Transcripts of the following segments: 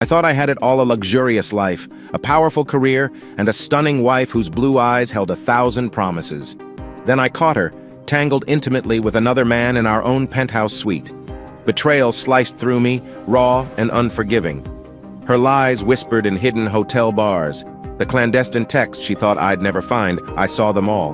I thought I had it all: a luxurious life, a powerful career, and a stunning wife whose blue eyes held 1,000 promises. Then I caught her, tangled intimately with another man in our own penthouse suite. Betrayal sliced through me, raw and unforgiving. Her lies whispered in hidden hotel bars. The clandestine texts she thought I'd never find, I saw them all.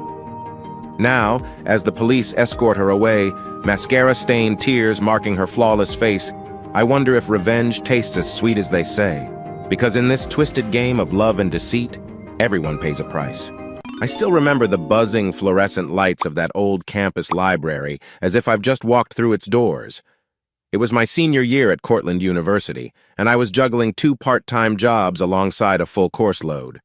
Now, as the police escort her away, mascara-stained tears marking her flawless face, I wonder if revenge tastes as sweet as they say. Because in this twisted game of love and deceit, everyone pays a price. I still remember the buzzing fluorescent lights of that old campus library, as if I've just walked through its doors. It was my senior year at Cortland University, and I was juggling 2 part-time jobs alongside a full course load.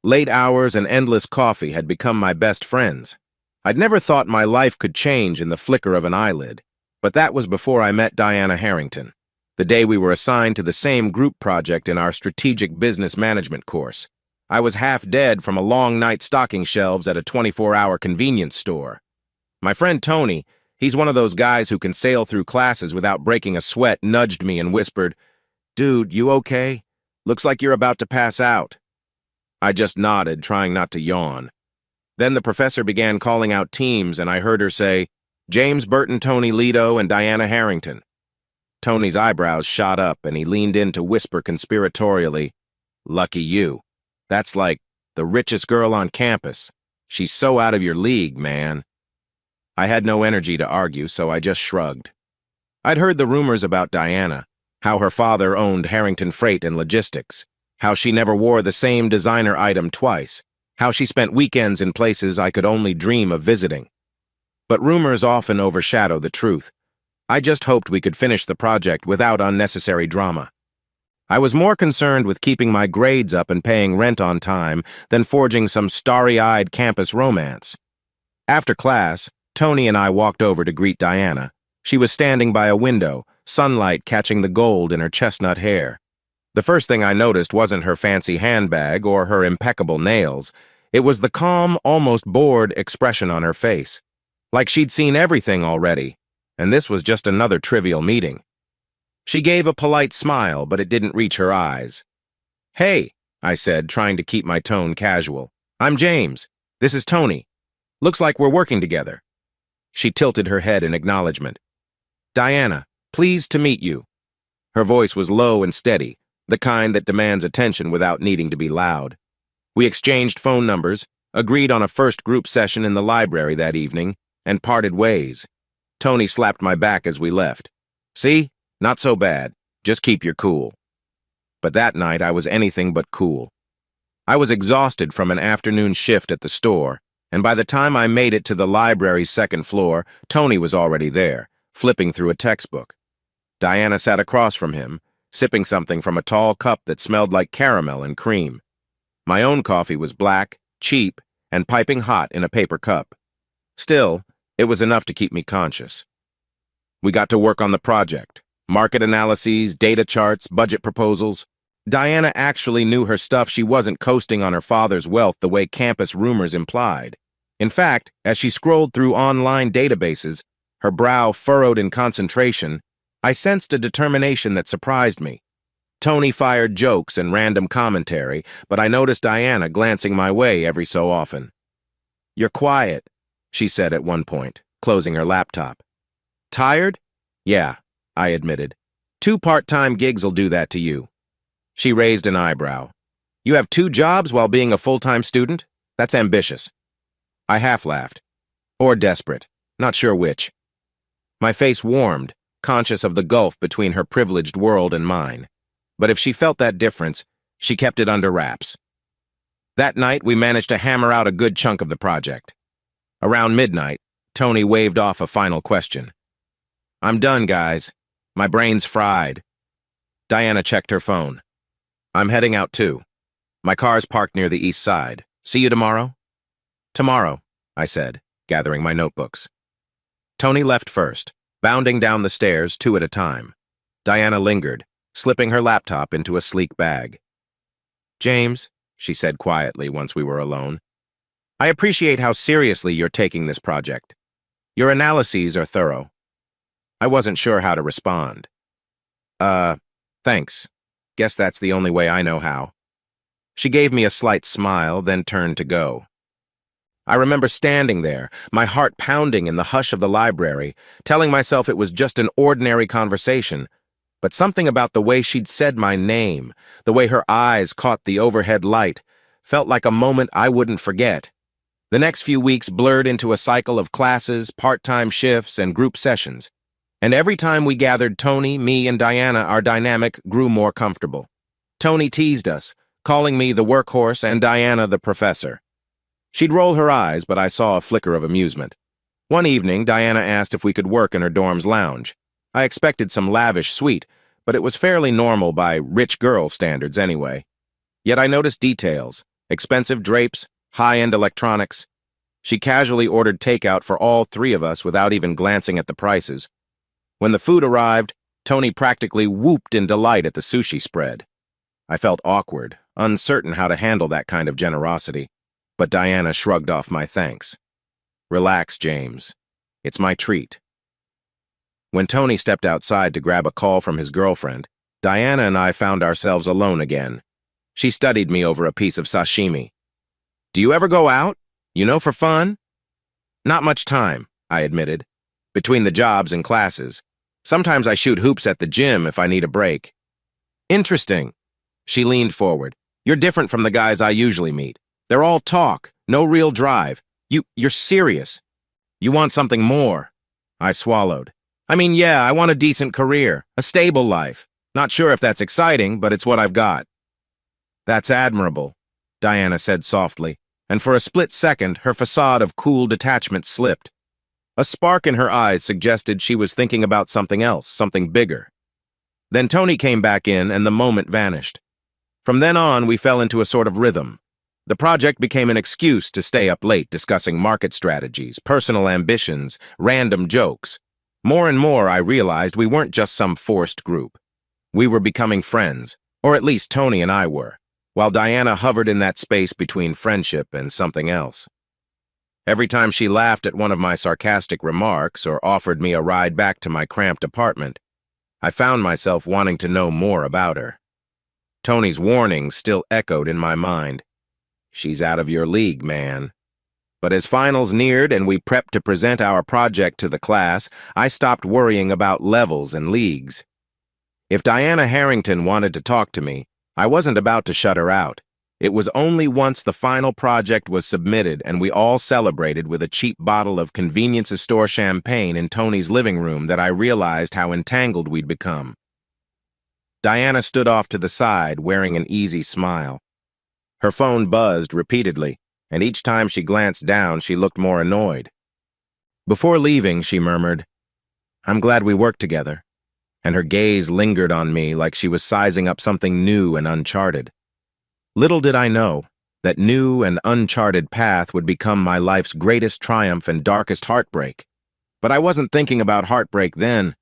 Late hours and endless coffee had become my best friends. I'd never thought my life could change in the flicker of an eyelid, but that was before I met Diana Harrington, the day we were assigned to the same group project in our strategic business management course. I was half dead from a long night stocking shelves at a 24-hour convenience store. My friend Tony, he's one of those guys who can sail through classes without breaking a sweat, nudged me and whispered, "Dude, you okay? Looks like you're about to pass out." I just nodded, trying not to yawn. Then the professor began calling out teams, and I heard her say, "James Burton, Tony Lido, and Diana Harrington." Tony's eyebrows shot up, and he leaned in to whisper conspiratorially, "Lucky you. That's like the richest girl on campus. She's so out of your league, man." I had no energy to argue, so I just shrugged. I'd heard the rumors about Diana, how her father owned Harrington Freight and Logistics, how she never wore the same designer item twice, how she spent weekends in places I could only dream of visiting. But rumors often overshadow the truth. I just hoped we could finish the project without unnecessary drama. I was more concerned with keeping my grades up and paying rent on time than forging some starry-eyed campus romance. After class, Tony and I walked over to greet Diana. She was standing by a window, sunlight catching the gold in her chestnut hair. The first thing I noticed wasn't her fancy handbag or her impeccable nails. It was the calm, almost bored expression on her face. Like she'd seen everything already, and this was just another trivial meeting. She gave a polite smile, but it didn't reach her eyes. "Hey," I said, trying to keep my tone casual. "I'm James. This is Tony. Looks like we're working together." She tilted her head in acknowledgement. "Diana, pleased to meet you." Her voice was low and steady, the kind that demands attention without needing to be loud. We exchanged phone numbers, agreed on a first group session in the library that evening, and parted ways. Tony slapped my back as we left. "See? Not so bad. Just keep your cool." But that night I was anything but cool. I was exhausted from an afternoon shift at the store, and by the time I made it to the library's second floor, Tony was already there, flipping through a textbook. Diana sat across from him, sipping something from a tall cup that smelled like caramel and cream. My own coffee was black, cheap, and piping hot in a paper cup. Still, it was enough to keep me conscious. We got to work on the project. Market analyses, data charts, budget proposals. Diana actually knew her stuff. She wasn't coasting on her father's wealth the way campus rumors implied. In fact, as she scrolled through online databases, her brow furrowed in concentration, I sensed a determination that surprised me. Tony fired jokes and random commentary, but I noticed Diana glancing my way every so often. "You're quiet," she said at one point, closing her laptop. "Tired?" "Yeah," I admitted. 2 part-time gigs'll do that to you." She raised an eyebrow. "You have 2 jobs while being a full-time student? That's ambitious." I half-laughed. Or desperate, not sure which. My face warmed, conscious of the gulf between her privileged world and mine. But if she felt that difference, she kept it under wraps. That night, we managed to hammer out a good chunk of the project. Around midnight, Tony waved off a final question. "I'm done, guys. My brain's fried." Diana checked her phone. "I'm heading out too. My car's parked near the east side. See you tomorrow?" "Tomorrow," I said, gathering my notebooks. Tony left first, bounding down the stairs 2 at a time. Diana lingered, slipping her laptop into a sleek bag. "James," she said quietly once we were alone, "I appreciate how seriously you're taking this project. Your analyses are thorough." I wasn't sure how to respond. Thanks," Guess that's the only way I know how. She gave me a slight smile, then turned to go. I remember standing there, my heart pounding in the hush of the library, telling myself it was just an ordinary conversation. But something about the way she'd said my name, the way her eyes caught the overhead light, felt like a moment I wouldn't forget. The next few weeks blurred into a cycle of classes, part-time shifts, and group sessions. And every time we gathered, Tony, me, and Diana, our dynamic grew more comfortable. Tony teased us, calling me the workhorse and Diana the professor. She'd roll her eyes, but I saw a flicker of amusement. One evening, Diana asked if we could work in her dorm's lounge. I expected some lavish suite, but it was fairly normal by rich girl standards anyway. Yet I noticed details: expensive drapes, high-end electronics. She casually ordered takeout for all three of us without even glancing at the prices. When the food arrived, Tony practically whooped in delight at the sushi spread. I felt awkward, uncertain how to handle that kind of generosity, but Diana shrugged off my thanks. "Relax, James. It's my treat." When Tony stepped outside to grab a call from his girlfriend, Diana and I found ourselves alone again. She studied me over a piece of sashimi. "Do you ever go out? For fun?" "Not much time," I admitted, "between the jobs and classes. Sometimes I shoot hoops at the gym if I need a break." "Interesting." She leaned forward. "You're different from the guys I usually meet. They're all talk, no real drive. You're serious. You want something more." I swallowed. Yeah, I want a decent career, a stable life. Not sure if that's exciting, but it's what I've got." "That's admirable," Diana said softly, and for a split second, her facade of cool detachment slipped. A spark in her eyes suggested she was thinking about something else, something bigger. Then Tony came back in, and the moment vanished. From then on, we fell into a sort of rhythm. The project became an excuse to stay up late discussing market strategies, personal ambitions, random jokes. More and more, I realized we weren't just some forced group. We were becoming friends, or at least Tony and I were, while Diana hovered in that space between friendship and something else. Every time she laughed at one of my sarcastic remarks or offered me a ride back to my cramped apartment, I found myself wanting to know more about her. Tony's warnings still echoed in my mind. "She's out of your league, man." But as finals neared and we prepped to present our project to the class, I stopped worrying about levels and leagues. If Diana Harrington wanted to talk to me, I wasn't about to shut her out. It was only once the final project was submitted and we all celebrated with a cheap bottle of convenience store champagne in Tony's living room that I realized how entangled we'd become. Diana stood off to the side, wearing an easy smile. Her phone buzzed repeatedly, and each time she glanced down, she looked more annoyed. Before leaving, she murmured, "I'm glad we worked together," and her gaze lingered on me like she was sizing up something new and uncharted. Little did I know that new and uncharted path would become my life's greatest triumph and darkest heartbreak. But I wasn't thinking about heartbreak then.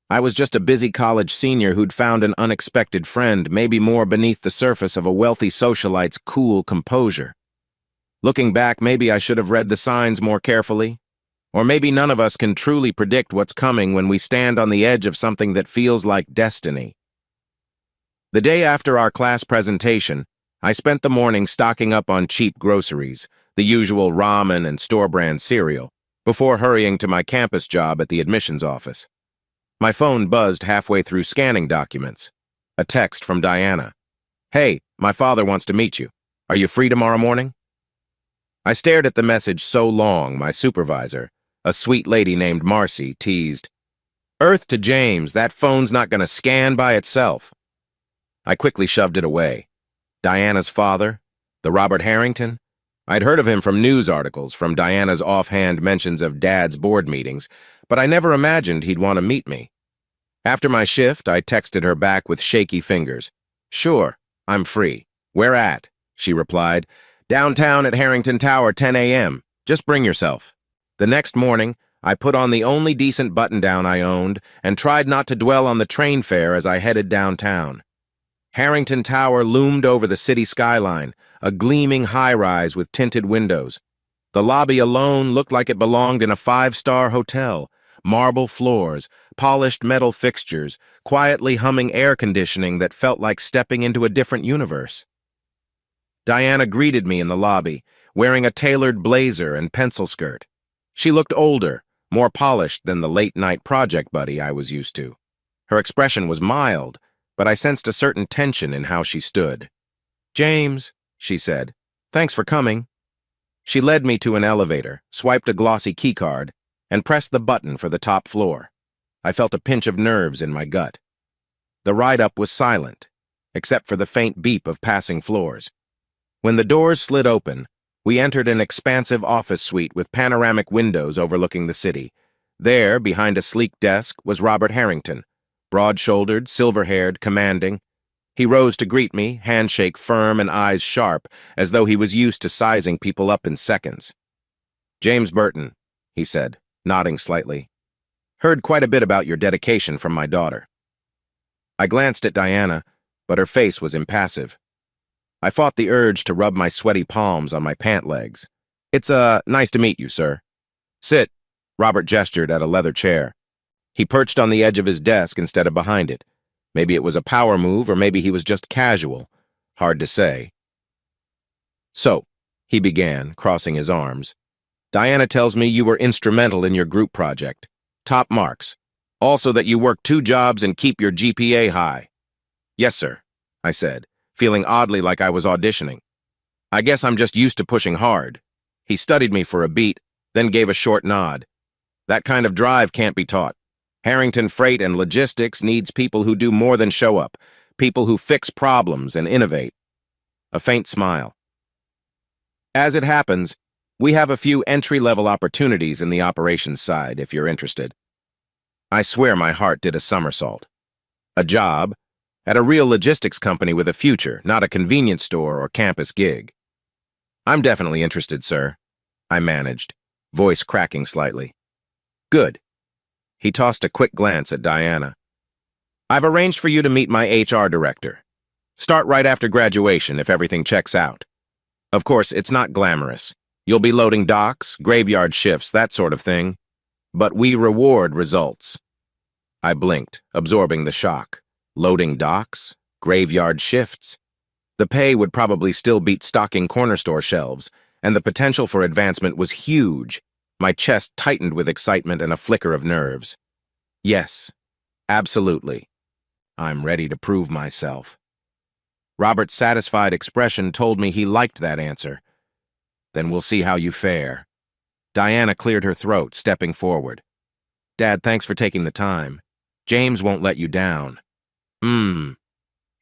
I was just a busy college senior who'd found an unexpected friend, maybe more beneath the surface of a wealthy socialite's cool composure. Looking back, maybe I should have read the signs more carefully. Or maybe none of us can truly predict what's coming when we stand on the edge of something that feels like destiny. The day after our class presentation, I spent the morning stocking up on cheap groceries, the usual ramen and store-brand cereal, before hurrying to my campus job at the admissions office. My phone buzzed halfway through scanning documents. A text from Diana. "Hey, my father wants to meet you. Are you free tomorrow morning?" I stared at the message so long, my supervisor, a sweet lady named Marcy, teased, "Earth to James, that phone's not going to scan by itself." I quickly shoved it away. Diana's father? The Robert Harrington? I'd heard of him from news articles, from Diana's offhand mentions of Dad's board meetings, but I never imagined he'd want to meet me. After my shift, I texted her back with shaky fingers. "Sure, I'm free. Where at?" she replied. "Downtown at Harrington Tower, 10 a.m. Just bring yourself." The next morning, I put on the only decent button-down I owned and tried not to dwell on the train fare as I headed downtown. Harrington Tower loomed over the city skyline, a gleaming high-rise with tinted windows. The lobby alone looked like it belonged in a five-star hotel, marble floors, polished metal fixtures, quietly humming air conditioning that felt like stepping into a different universe. Diana greeted me in the lobby, wearing a tailored blazer and pencil skirt. She looked older, more polished than the late-night project buddy I was used to. Her expression was mild, but I sensed a certain tension in how she stood. "James," she said, "thanks for coming." She led me to an elevator, swiped a glossy keycard, and pressed the button for the top floor. I felt a pinch of nerves in my gut. The ride-up was silent, except for the faint beep of passing floors. When the doors slid open, we entered an expansive office suite with panoramic windows overlooking the city. There, behind a sleek desk, was Robert Harrington, broad-shouldered, silver-haired, commanding. He rose to greet me, handshake firm and eyes sharp, as though he was used to sizing people up in seconds. "James Burton," he said, nodding slightly. "Heard quite a bit about your dedication from my daughter." I glanced at Diana, but her face was impassive. I fought the urge to rub my sweaty palms on my pant legs. "It's, nice to meet you, sir." "Sit," Robert gestured at a leather chair. He perched on the edge of his desk instead of behind it. Maybe it was a power move, or maybe he was just casual. Hard to say. "So," he began, crossing his arms, "Diana tells me you were instrumental in your group project. Top marks. Also that you work 2 jobs and keep your GPA high." "Yes, sir," I said, feeling oddly like I was auditioning. "I guess I'm just used to pushing hard." He studied me for a beat, then gave a short nod. "That kind of drive can't be taught. Harrington Freight and Logistics needs people who do more than show up, people who fix problems and innovate." A faint smile. "As it happens, we have a few entry-level opportunities in the operations side, if you're interested." I swear my heart did a somersault. A job at a real logistics company with a future, not a convenience store or campus gig. "I'm definitely interested, sir," I managed, voice cracking slightly. "Good." He tossed a quick glance at Diana. "I've arranged for you to meet my HR director. Start right after graduation if everything checks out. Of course, it's not glamorous. You'll be loading docks, graveyard shifts, that sort of thing. But we reward results." I blinked, absorbing the shock. Loading docks? Graveyard shifts? The pay would probably still beat stocking corner store shelves, and the potential for advancement was huge. My chest tightened with excitement and a flicker of nerves. "Yes, absolutely. I'm ready to prove myself." Robert's satisfied expression told me he liked that answer. "Then we'll see how you fare." Diana cleared her throat, stepping forward. "Dad, thanks for taking the time. James won't let you down."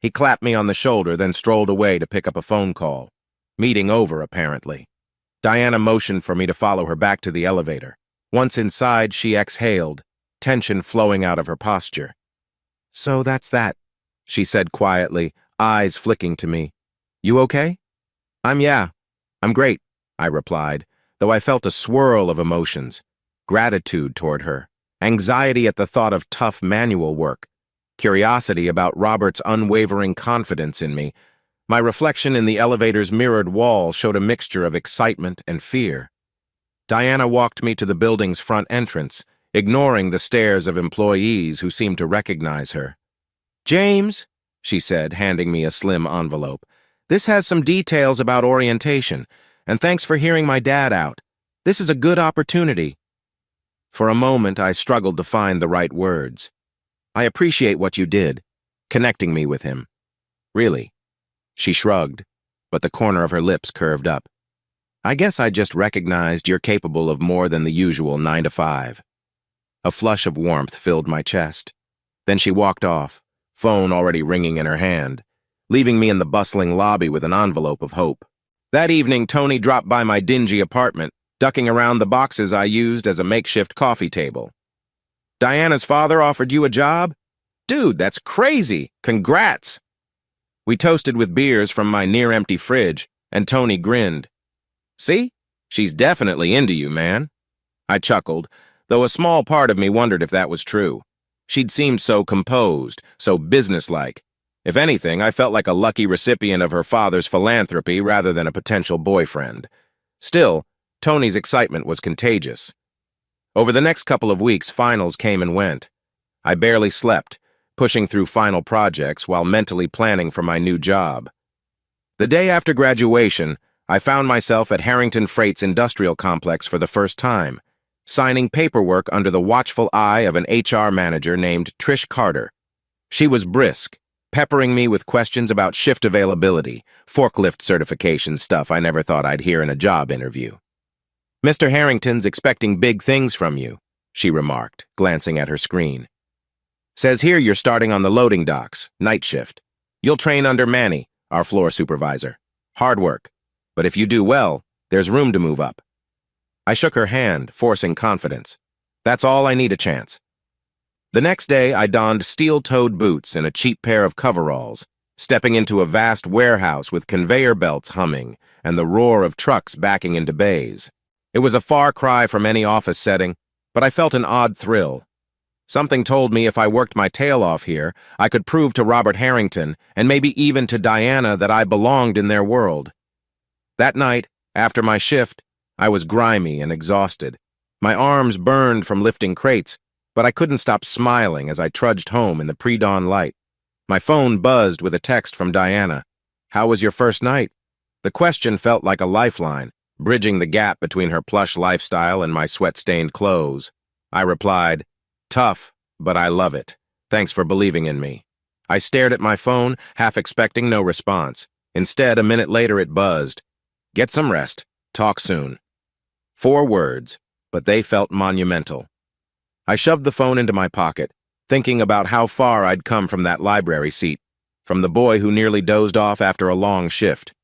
He clapped me on the shoulder, then strolled away to pick up a phone call. Meeting over, apparently. Diana motioned for me to follow her back to the elevator. Once inside, she exhaled, tension flowing out of her posture. "So that's that," she said quietly, eyes flicking to me. "You okay?" I'm great," I replied, though I felt a swirl of emotions. Gratitude toward her, anxiety at the thought of tough manual work, curiosity about Robert's unwavering confidence in me. My reflection in the elevator's mirrored wall showed a mixture of excitement and fear. Diana walked me to the building's front entrance, ignoring the stares of employees who seemed to recognize her. "James," she said, handing me a slim envelope, "this has some details about orientation, and thanks for hearing my dad out. This is a good opportunity." For a moment, I struggled to find the right words. "I appreciate what you did, connecting me with him. Really." She shrugged, but the corner of her lips curved up. "I guess I just recognized you're capable of more than the usual 9 to 5. A flush of warmth filled my chest. Then she walked off, phone already ringing in her hand, leaving me in the bustling lobby with an envelope of hope. That evening, Tony dropped by my dingy apartment, ducking around the boxes I used as a makeshift coffee table. "Diana's father offered you a job? Dude, that's crazy! Congrats!" We toasted with beers from my near-empty fridge, and Tony grinned. "See? She's definitely into you, man." I chuckled, though a small part of me wondered if that was true. She'd seemed so composed, so businesslike. If anything, I felt like a lucky recipient of her father's philanthropy rather than a potential boyfriend. Still, Tony's excitement was contagious. Over the next couple of weeks, finals came and went. I barely slept, pushing through final projects while mentally planning for my new job. The day after graduation, I found myself at Harrington Freight's industrial complex for the first time, signing paperwork under the watchful eye of an HR manager named Trish Carter. She was brisk, peppering me with questions about shift availability, forklift certification stuff I never thought I'd hear in a job interview. "Mr. Harrington's expecting big things from you," she remarked, glancing at her screen. "Says here you're starting on the loading docks, night shift. You'll train under Manny, our floor supervisor. Hard work, but if you do well, there's room to move up." I shook her hand, forcing confidence. That's all I need, a chance. The next day, I donned steel-toed boots and a cheap pair of coveralls, stepping into a vast warehouse with conveyor belts humming and the roar of trucks backing into bays. It was a far cry from any office setting, but I felt an odd thrill. Something told me if I worked my tail off here, I could prove to Robert Harrington, and maybe even to Diana, that I belonged in their world. That night, after my shift, I was grimy and exhausted. My arms burned from lifting crates, but I couldn't stop smiling as I trudged home in the pre-dawn light. My phone buzzed with a text from Diana. "How was your first night?" The question felt like a lifeline, bridging the gap between her plush lifestyle and my sweat-stained clothes. I replied, "Tough, but I love it. Thanks for believing in me." I stared at my phone, half expecting no response. Instead, a minute later it buzzed. "Get some rest. Talk soon." 4 words, but they felt monumental. I shoved the phone into my pocket, thinking about how far I'd come from that library seat, from the boy who nearly dozed off after a long shift.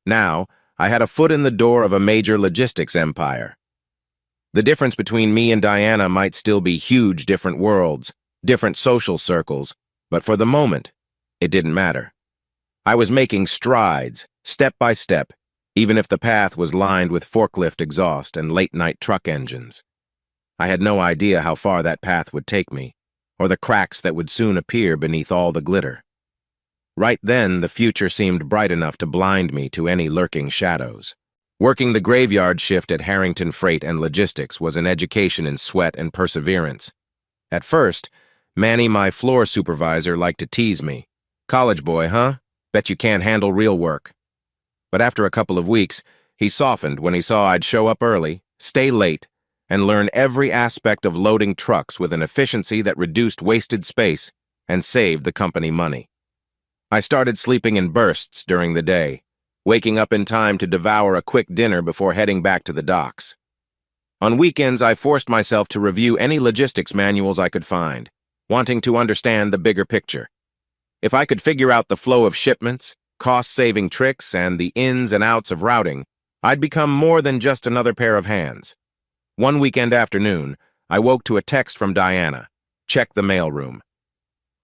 Now, I had a foot in the door of a major logistics empire. The difference between me and Diana might still be huge different worlds, different social circles, but for the moment, it didn't matter. I was making strides, step by step, even if the path was lined with forklift exhaust and late-night truck engines. I had no idea how far that path would take me, or the cracks that would soon appear beneath all the glitter. Right then, the future seemed bright enough to blind me to any lurking shadows. Working the graveyard shift at Harrington Freight and Logistics was an education in sweat and perseverance. At first, Manny, my floor supervisor, liked to tease me. "College boy, huh? Bet you can't handle real work." But after a couple of weeks, he softened when he saw I'd show up early, stay late, and learn every aspect of loading trucks with an efficiency that reduced wasted space and saved the company money. I started sleeping in bursts during the day, waking up in time to devour a quick dinner before heading back to the docks. On weekends, I forced myself to review any logistics manuals I could find, wanting to understand the bigger picture. If I could figure out the flow of shipments, cost-saving tricks, and the ins and outs of routing, I'd become more than just another pair of hands. One weekend afternoon, I woke to a text from Diana. "Check the mailroom."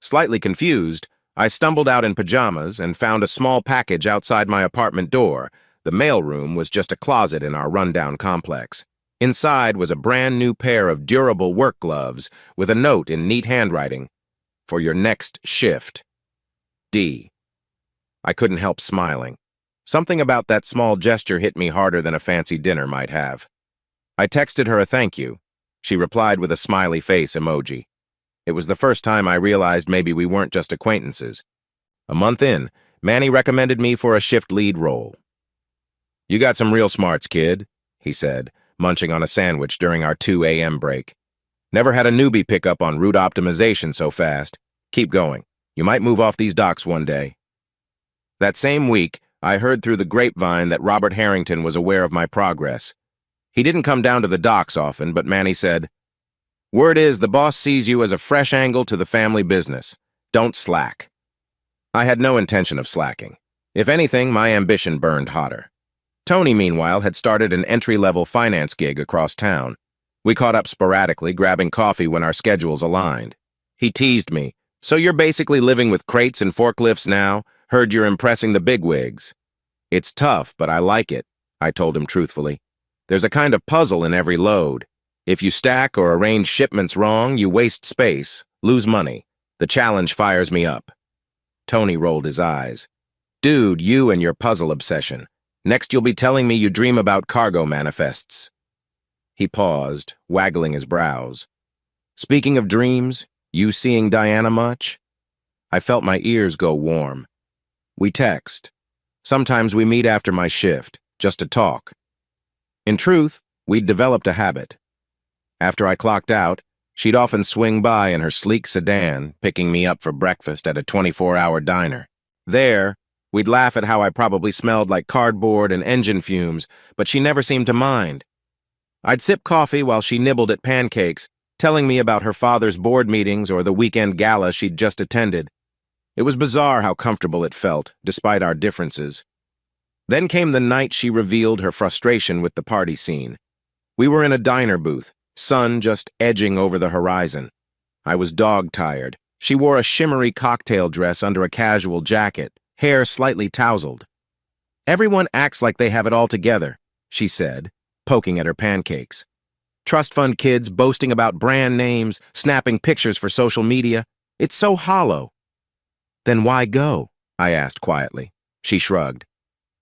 Slightly confused, I stumbled out in pajamas and found a small package outside my apartment door. The mailroom was just a closet in our rundown complex. Inside was a brand new pair of durable work gloves with a note in neat handwriting. "For your next shift. D." I couldn't help smiling. Something about that small gesture hit me harder than a fancy dinner might have. I texted her a thank you. She replied with a smiley face emoji. It was the first time I realized maybe we weren't just acquaintances. A month in, Manny recommended me for a shift lead role. "You got some real smarts, kid," he said, munching on a sandwich during our 2 a.m. break. "Never had a newbie pick up on route optimization so fast. Keep going. You might move off these docks one day." That same week, I heard through the grapevine that Robert Harrington was aware of my progress. He didn't come down to the docks often, but Manny said, "Word is the boss sees you as a fresh angle to the family business. Don't slack." I had no intention of slacking. If anything, my ambition burned hotter. Tony, meanwhile, had started an entry-level finance gig across town. We caught up sporadically, grabbing coffee when our schedules aligned. He teased me, "So you're basically living with crates and forklifts now? Heard you're impressing the bigwigs." "It's tough, but I like it," I told him truthfully. "There's a kind of puzzle in every load. If you stack or arrange shipments wrong, you waste space, lose money. The challenge fires me up." Tony rolled his eyes. "Dude, you and your puzzle obsession. Next you'll be telling me you dream about cargo manifests." He paused, waggling his brows. Speaking of dreams, you seeing Diana much? I felt my ears go warm. We text. Sometimes we meet after my shift, just to talk. In truth, we'd developed a habit. After I clocked out, she'd often swing by in her sleek sedan, picking me up for breakfast at a 24-hour diner. There, we'd laugh at how I probably smelled like cardboard and engine fumes, but she never seemed to mind. I'd sip coffee while she nibbled at pancakes, telling me about her father's board meetings or the weekend gala she'd just attended. It was bizarre how comfortable it felt, despite our differences. Then came the night she revealed her frustration with the party scene. We were in a diner booth, sun just edging over the horizon. I was dog-tired. She wore a shimmery cocktail dress under a casual jacket, hair slightly tousled. "Everyone acts like they have it all together," she said, poking at her pancakes. "Trust fund kids boasting about brand names, snapping pictures for social media. It's so hollow." "Then why go?" I asked quietly. She shrugged.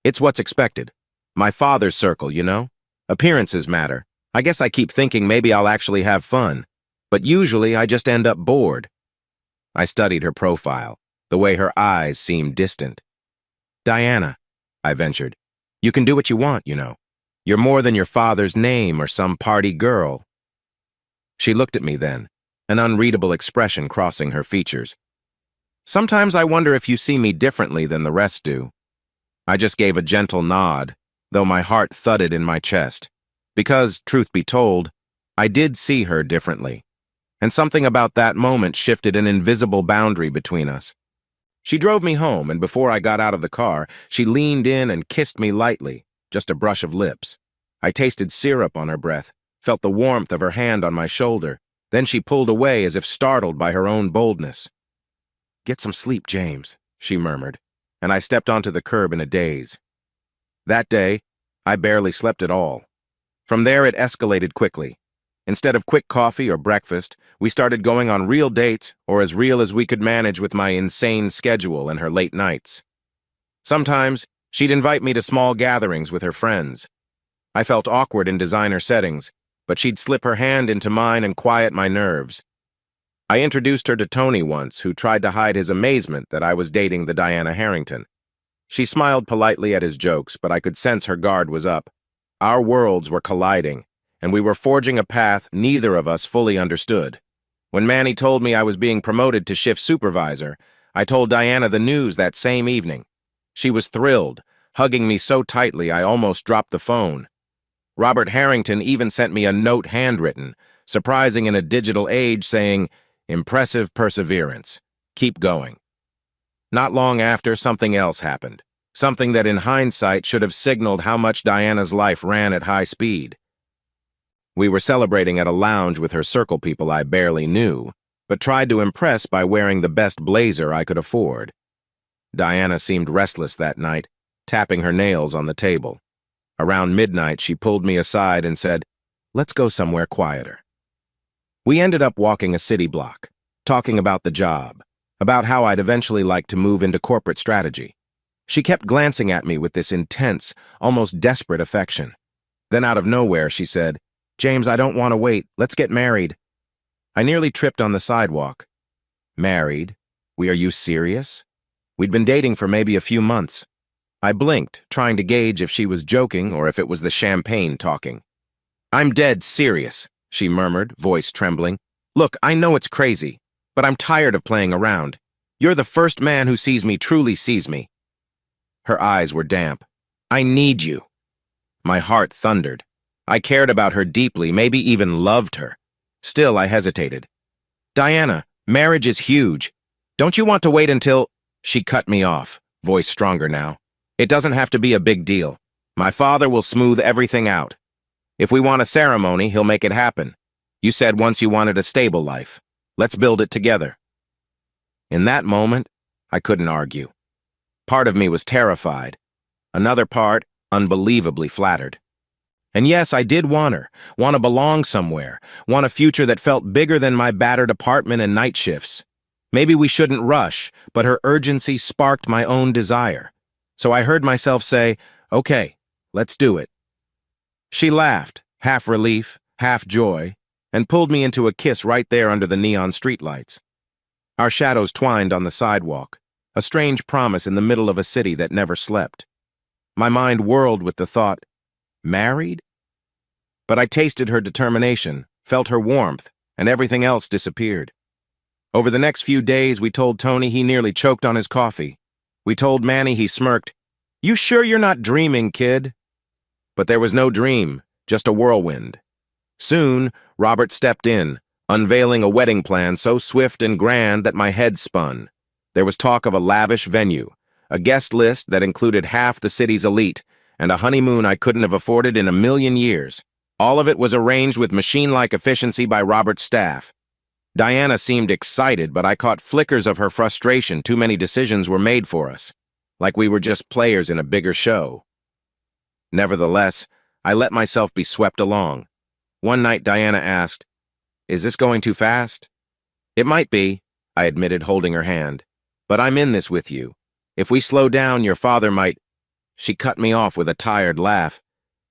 "It's what's expected. My father's circle, you know? Appearances matter. I guess I keep thinking maybe I'll actually have fun. But usually I just end up bored." I studied her profile, the way her eyes seemed distant. "Diana," I ventured, "you can do what you want, you know. You're more than your father's name or some party girl." She looked at me then, an unreadable expression crossing her features. "Sometimes I wonder if you see me differently than the rest do." I just gave a gentle nod, though my heart thudded in my chest. Because, truth be told, I did see her differently. And something about that moment shifted an invisible boundary between us. She drove me home, and before I got out of the car, she leaned in and kissed me lightly, just a brush of lips. I tasted syrup on her breath, felt the warmth of her hand on my shoulder. Then she pulled away as if startled by her own boldness. "Get some sleep, James," she murmured, and I stepped onto the curb in a daze. That day, I barely slept at all. From there, it escalated quickly. Instead of quick coffee or breakfast, we started going on real dates, or as real as we could manage with my insane schedule and her late nights. Sometimes, she'd invite me to small gatherings with her friends. I felt awkward in designer settings, but she'd slip her hand into mine and quiet my nerves. I introduced her to Tony once, who tried to hide his amazement that I was dating the Diana Harrington. She smiled politely at his jokes, but I could sense her guard was up. Our worlds were colliding, and we were forging a path neither of us fully understood. When Manny told me I was being promoted to shift supervisor, I told Diana the news that same evening. She was thrilled, hugging me so tightly I almost dropped the phone. Robert Harrington even sent me a note handwritten, surprising in a digital age, saying, "Impressive perseverance. Keep going." Not long after, something else happened. Something that in hindsight should have signaled how much Diana's life ran at high speed. We were celebrating at a lounge with her circle people I barely knew, but tried to impress by wearing the best blazer I could afford. Diana seemed restless that night, tapping her nails on the table. Around midnight, she pulled me aside and said, "Let's go somewhere quieter." We ended up walking a city block, talking about the job, about how I'd eventually like to move into corporate strategy. She kept glancing at me with this intense, almost desperate affection. Then out of nowhere, she said, "James, I don't want to wait. Let's get married." I nearly tripped on the sidewalk. "Married? Are you serious?" We'd been dating for maybe a few months. I blinked, trying to gauge if she was joking or if it was the champagne talking. "I'm dead serious," she murmured, voice trembling. "Look, I know it's crazy, but I'm tired of playing around. You're the first man who sees me truly sees me." Her eyes were damp. "I need you." My heart thundered. I cared about her deeply, maybe even loved her. Still, I hesitated. "Diana, marriage is huge. Don't you want to wait until—" She cut me off, voice stronger now. "It doesn't have to be a big deal. My father will smooth everything out. If we want a ceremony, he'll make it happen. You said once you wanted a stable life. Let's build it together." In that moment, I couldn't argue. Part of me was terrified. Another part, unbelievably flattered. And yes, I did want her, want to belong somewhere, want a future that felt bigger than my battered apartment and night shifts. Maybe we shouldn't rush, but her urgency sparked my own desire. So I heard myself say, "Okay, let's do it." She laughed, half relief, half joy, and pulled me into a kiss right there under the neon streetlights. Our shadows twined on the sidewalk, a strange promise in the middle of a city that never slept. My mind whirled with the thought, married? But I tasted her determination, felt her warmth, and everything else disappeared. Over the next few days, we told Tony he nearly choked on his coffee. We told Manny he smirked, "You sure you're not dreaming, kid?" But there was no dream, just a whirlwind. Soon, Robert stepped in, unveiling a wedding plan so swift and grand that my head spun. There was talk of a lavish venue, a guest list that included half the city's elite, and a honeymoon I couldn't have afforded in a million years. All of it was arranged with machine-like efficiency by Robert's staff. Diana seemed excited, but I caught flickers of her frustration. Too many decisions were made for us, like we were just players in a bigger show. Nevertheless, I let myself be swept along. One night Diana asked, "Is this going too fast?" "It might be," I admitted, holding her hand. "But I'm in this with you. If we slow down, your father might—" She cut me off with a tired laugh.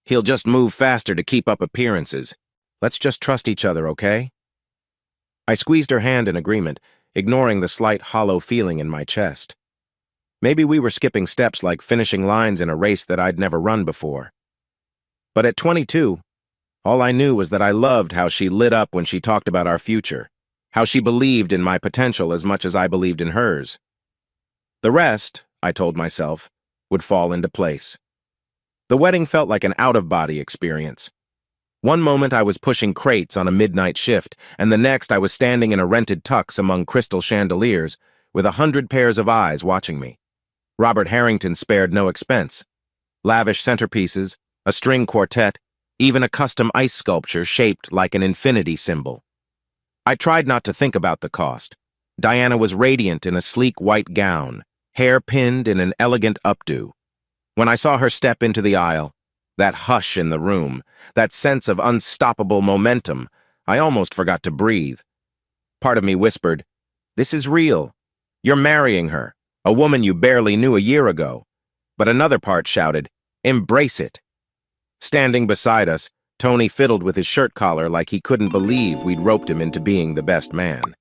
"He'll just move faster to keep up appearances. Let's just trust each other, okay?" I squeezed her hand in agreement, ignoring the slight hollow feeling in my chest. Maybe we were skipping steps like finishing lines in a race that I'd never run before. But at 22, all I knew was that I loved how she lit up when she talked about our future, how she believed in my potential as much as I believed in hers. The rest, I told myself, would fall into place. The wedding felt like an out-of-body experience. One moment I was pushing crates on a midnight shift, and the next I was standing in a rented tux among crystal chandeliers, with 100 pairs of eyes watching me. Robert Harrington spared no expense. Lavish centerpieces, a string quartet, even a custom ice sculpture shaped like an infinity symbol. I tried not to think about the cost. Diana was radiant in a sleek white gown, hair pinned in an elegant updo. When I saw her step into the aisle, that hush in the room, that sense of unstoppable momentum, I almost forgot to breathe. Part of me whispered, "This is real. You're marrying her, a woman you barely knew a year ago." But another part shouted, "Embrace it." Standing beside us, Tony fiddled with his shirt collar like he couldn't believe we'd roped him into being the best man.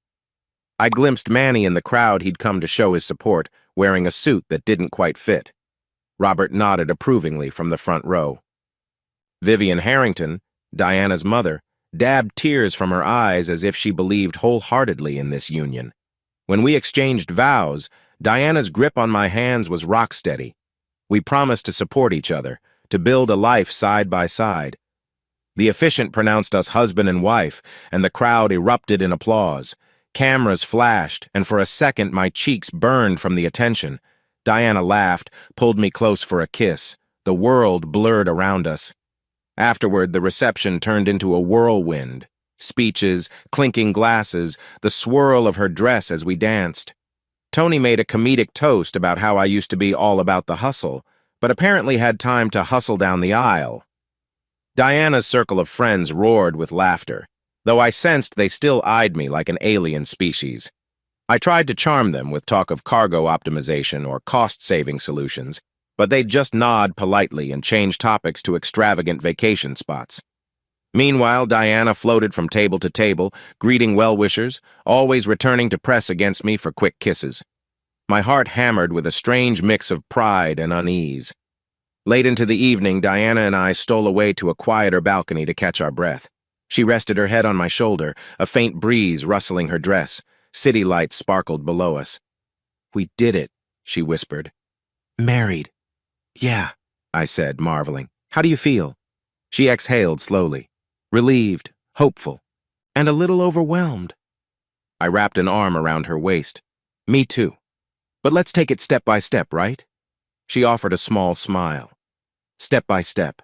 I glimpsed Manny in the crowd he'd come to show his support, wearing a suit that didn't quite fit. Robert nodded approvingly from the front row. Vivian Harrington, Diana's mother, dabbed tears from her eyes as if she believed wholeheartedly in this union. When we exchanged vows, Diana's grip on my hands was rock steady. We promised to support each other, to build a life side by side. The officiant pronounced us husband and wife, and the crowd erupted in applause. Cameras flashed, and for a second my cheeks burned from the attention. Diana laughed, pulled me close for a kiss. The world blurred around us. Afterward, the reception turned into a whirlwind. Speeches, clinking glasses, the swirl of her dress as we danced. Tony made a comedic toast about how I used to be all about the hustle, but apparently had time to hustle down the aisle. Diana's circle of friends roared with laughter, though I sensed they still eyed me like an alien species. I tried to charm them with talk of cargo optimization or cost-saving solutions, but they'd just nod politely and change topics to extravagant vacation spots. Meanwhile, Diana floated from table to table, greeting well-wishers, always returning to press against me for quick kisses. My heart hammered with a strange mix of pride and unease. Late into the evening, Diana and I stole away to a quieter balcony to catch our breath. She rested her head on my shoulder, a faint breeze rustling her dress. City lights sparkled below us. "We did it," she whispered. "Married." "Yeah," I said, marveling. "How do you feel?" She exhaled slowly, relieved, hopeful, and a little overwhelmed. I wrapped an arm around her waist. "Me too. But let's take it step by step, right?" She offered a small smile. Step by step.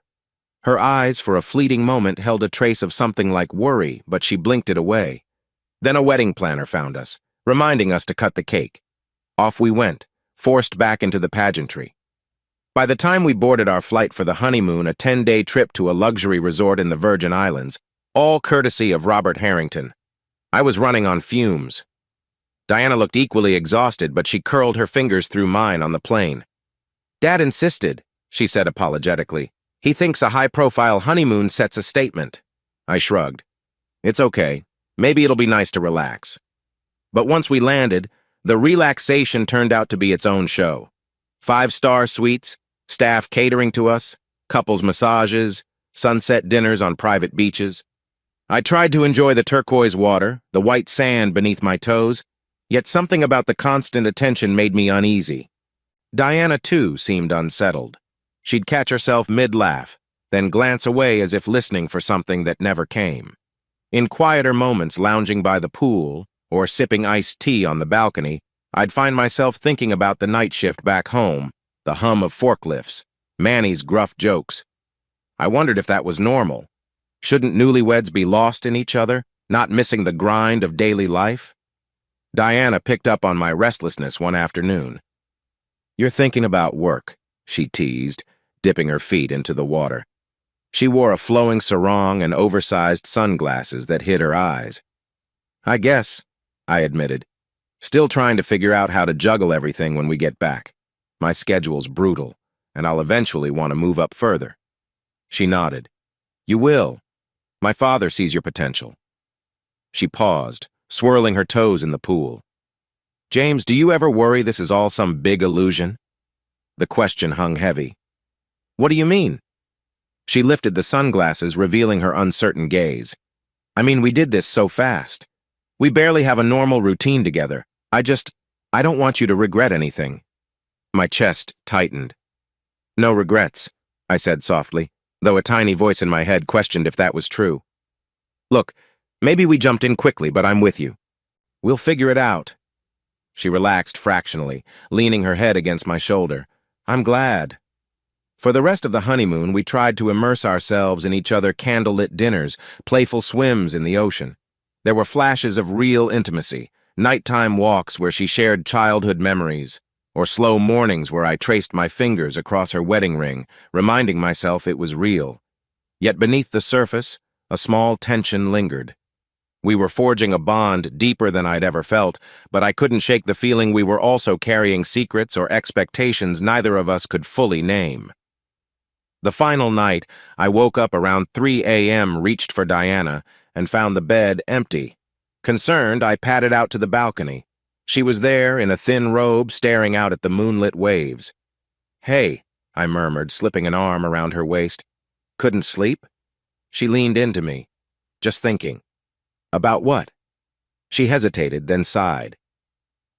Her eyes, for a fleeting moment, held a trace of something like worry, but she blinked it away. Then a wedding planner found us, reminding us to cut the cake. Off we went, forced back into the pageantry. By the time we boarded our flight for the honeymoon, a 10-day trip to a luxury resort in the Virgin Islands, all courtesy of Robert Harrington, I was running on fumes. Diana looked equally exhausted, but she curled her fingers through mine on the plane. "Dad insisted," she said apologetically. "He thinks a high-profile honeymoon sets a statement." I shrugged. It's okay. Maybe it'll be nice to relax. But once we landed, the relaxation turned out to be its own show. 5-star suites, staff catering to us, couples massages, sunset dinners on private beaches. I tried to enjoy the turquoise water, the white sand beneath my toes, yet something about the constant attention made me uneasy. Diana, too, seemed unsettled. She'd catch herself mid-laugh, then glance away as if listening for something that never came. In quieter moments lounging by the pool or sipping iced tea on the balcony, I'd find myself thinking about the night shift back home, the hum of forklifts, Manny's gruff jokes. I wondered if that was normal. Shouldn't newlyweds be lost in each other, not missing the grind of daily life? Diana picked up on my restlessness one afternoon. "You're thinking about work," she teased, dipping her feet into the water. She wore a flowing sarong and oversized sunglasses that hid her eyes. "I guess," I admitted, still trying to figure out how to juggle everything when we get back. My schedule's brutal, and I'll eventually want to move up further. She nodded. "You will. My father sees your potential." She paused, swirling her toes in the pool. "James, do you ever worry this is all some big illusion?" The question hung heavy. "What do you mean?" She lifted the sunglasses, revealing her uncertain gaze. "I mean, we did this so fast. We barely have a normal routine together. I don't want you to regret anything." My chest tightened. "No regrets," I said softly, though a tiny voice in my head questioned if that was true. "Look, maybe we jumped in quickly, but I'm with you. We'll figure it out." She relaxed fractionally, leaning her head against my shoulder. "I'm glad." For the rest of the honeymoon, we tried to immerse ourselves in each other candlelit dinners, playful swims in the ocean. There were flashes of real intimacy, nighttime walks where she shared childhood memories, or slow mornings where I traced my fingers across her wedding ring, reminding myself it was real. Yet beneath the surface, a small tension lingered. We were forging a bond deeper than I'd ever felt, but I couldn't shake the feeling we were also carrying secrets or expectations neither of us could fully name. The final night, I woke up around 3 a.m., reached for Diana, and found the bed empty. Concerned, I padded out to the balcony. She was there, in a thin robe, staring out at the moonlit waves. "Hey," I murmured, slipping an arm around her waist. "Couldn't sleep?" She leaned into me. "Just thinking." "About what?" She hesitated, then sighed.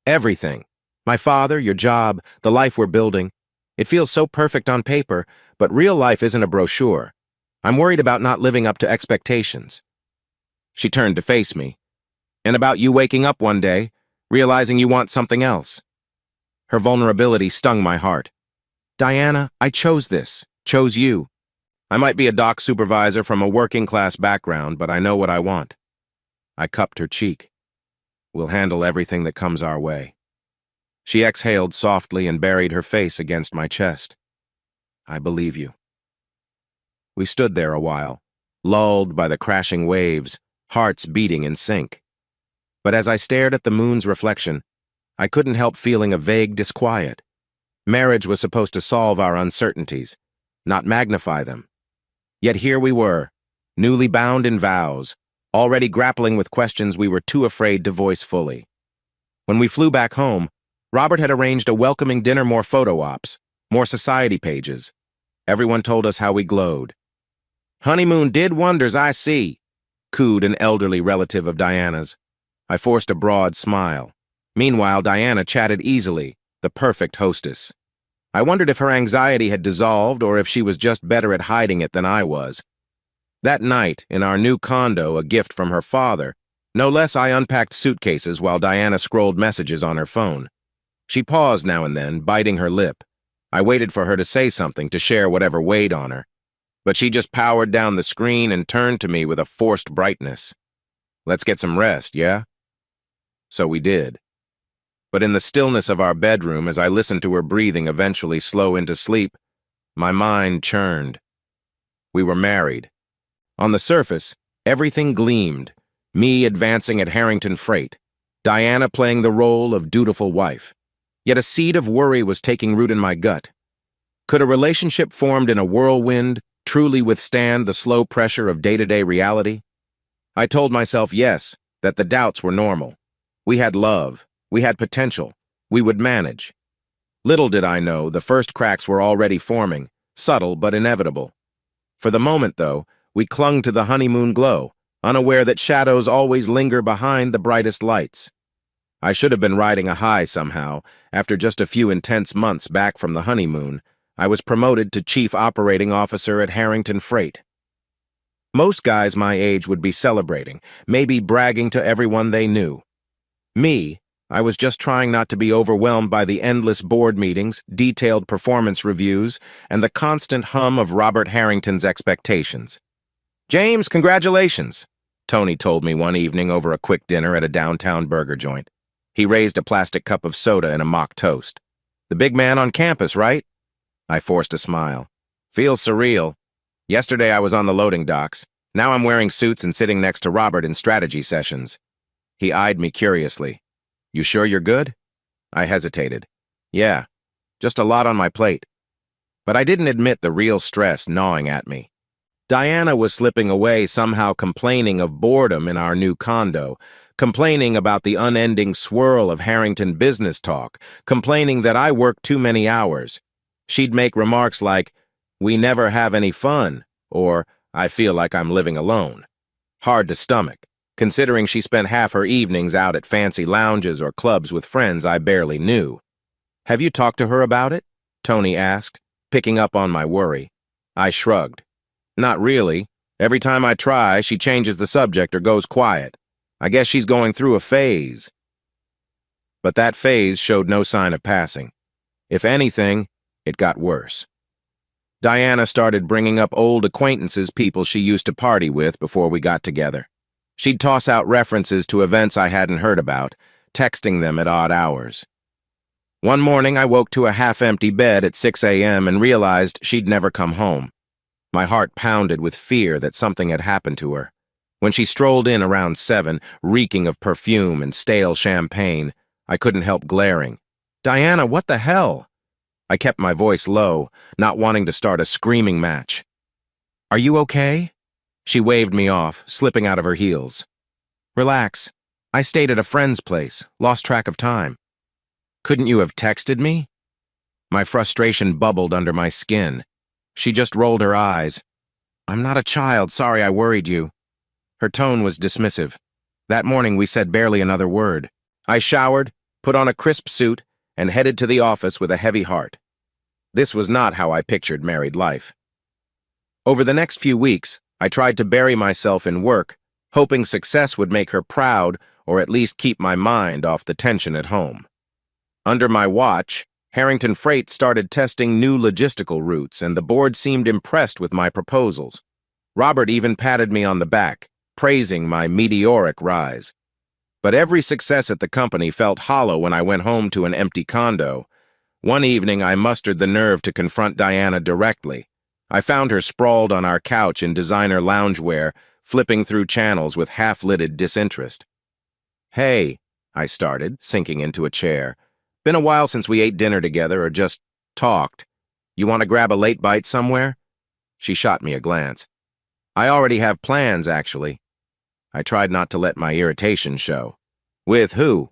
"Everything. My father, your job, the life we're building. It feels so perfect on paper, but real life isn't a brochure. I'm worried about not living up to expectations." She turned to face me. "And about you waking up one day, realizing you want something else." Her vulnerability stung my heart. "Diana, I chose this, chose you. I might be a dock supervisor from a working-class background, but I know what I want." I cupped her cheek. "We'll handle everything that comes our way." She exhaled softly and buried her face against my chest. "I believe you." We stood there a while, lulled by the crashing waves, hearts beating in sync. But as I stared at the moon's reflection, I couldn't help feeling a vague disquiet. Marriage was supposed to solve our uncertainties, not magnify them. Yet here we were, newly bound in vows, already grappling with questions we were too afraid to voice fully. When we flew back home, Robert had arranged a welcoming dinner, more photo ops, more society pages. Everyone told us how we glowed. "Honeymoon did wonders, I see," cooed an elderly relative of Diana's. I forced a broad smile. Meanwhile, Diana chatted easily, the perfect hostess. I wondered if her anxiety had dissolved or if she was just better at hiding it than I was. That night, in our new condo, a gift from her father, no less I unpacked suitcases while Diana scrolled messages on her phone. She paused now and then, biting her lip. I waited for her to say something, to share whatever weighed on her. But she just powered down the screen and turned to me with a forced brightness. "Let's get some rest, yeah?" So we did. But in the stillness of our bedroom, as I listened to her breathing eventually slow into sleep, my mind churned. We were married. On the surface, everything gleamed, me advancing at Harrington Freight, Diana playing the role of dutiful wife. Yet a seed of worry was taking root in my gut. Could a relationship formed in a whirlwind truly withstand the slow pressure of day-to-day reality? I told myself yes, that the doubts were normal. We had love, we had potential, we would manage. Little did I know, the first cracks were already forming, subtle but inevitable. For the moment, though, we clung to the honeymoon glow, unaware that shadows always linger behind the brightest lights. I should have been riding a high somehow. After just a few intense months back from the honeymoon, I was promoted to Chief Operating Officer at Harrington Freight. Most guys my age would be celebrating, maybe bragging to everyone they knew. Me, I was just trying not to be overwhelmed by the endless board meetings, detailed performance reviews, and the constant hum of Robert Harrington's expectations. "James, congratulations," Tony told me one evening over a quick dinner at a downtown burger joint. He raised a plastic cup of soda and a mock toast. "The big man on campus, right?" I forced a smile. "Feels surreal. Yesterday I was on the loading docks. Now I'm wearing suits and sitting next to Robert in strategy sessions." He eyed me curiously. "You sure you're good?" I hesitated. "Yeah, just a lot on my plate." But I didn't admit the real stress gnawing at me. Diana was slipping away, somehow complaining of boredom in our new condo, complaining about the unending swirl of Harrington business talk, complaining that I worked too many hours. She'd make remarks like, "We never have any fun," or "I feel like I'm living alone." Hard to stomach, considering she spent half her evenings out at fancy lounges or clubs with friends I barely knew. "Have you talked to her about it?" Tony asked, picking up on my worry. I shrugged. "Not really. Every time I try, she changes the subject or goes quiet. I guess she's going through a phase." But that phase showed no sign of passing. If anything, it got worse. Diana started bringing up old acquaintances, people she used to party with before we got together. She'd toss out references to events I hadn't heard about, texting them at odd hours. One morning, I woke to a half-empty bed at 6 a.m. and realized she'd never come home. My heart pounded with fear that something had happened to her. When she strolled in around 7, reeking of perfume and stale champagne, I couldn't help glaring. "Diana, what the hell?" I kept my voice low, not wanting to start a screaming match. "Are you okay?" She waved me off, slipping out of her heels. "Relax. I stayed at a friend's place, lost track of time." "Couldn't you have texted me?" My frustration bubbled under my skin. She just rolled her eyes. "I'm not a child, sorry I worried you." Her tone was dismissive. That morning we said barely another word. I showered, put on a crisp suit, and headed to the office with a heavy heart. This was not how I pictured married life. Over the next few weeks, I tried to bury myself in work, hoping success would make her proud or at least keep my mind off the tension at home. Under my watch, Harrington Freight started testing new logistical routes, and the board seemed impressed with my proposals. Robert even patted me on the back, praising my meteoric rise. But every success at the company felt hollow when I went home to an empty condo. One evening, I mustered the nerve to confront Diana directly. I found her sprawled on our couch in designer loungewear, flipping through channels with half-lidded disinterest. "Hey," I started, sinking into a chair. "Been a while since we ate dinner together or just talked. You want to grab a late bite somewhere?" She shot me a glance. "I already have plans, actually." I tried not to let my irritation show. "With who?"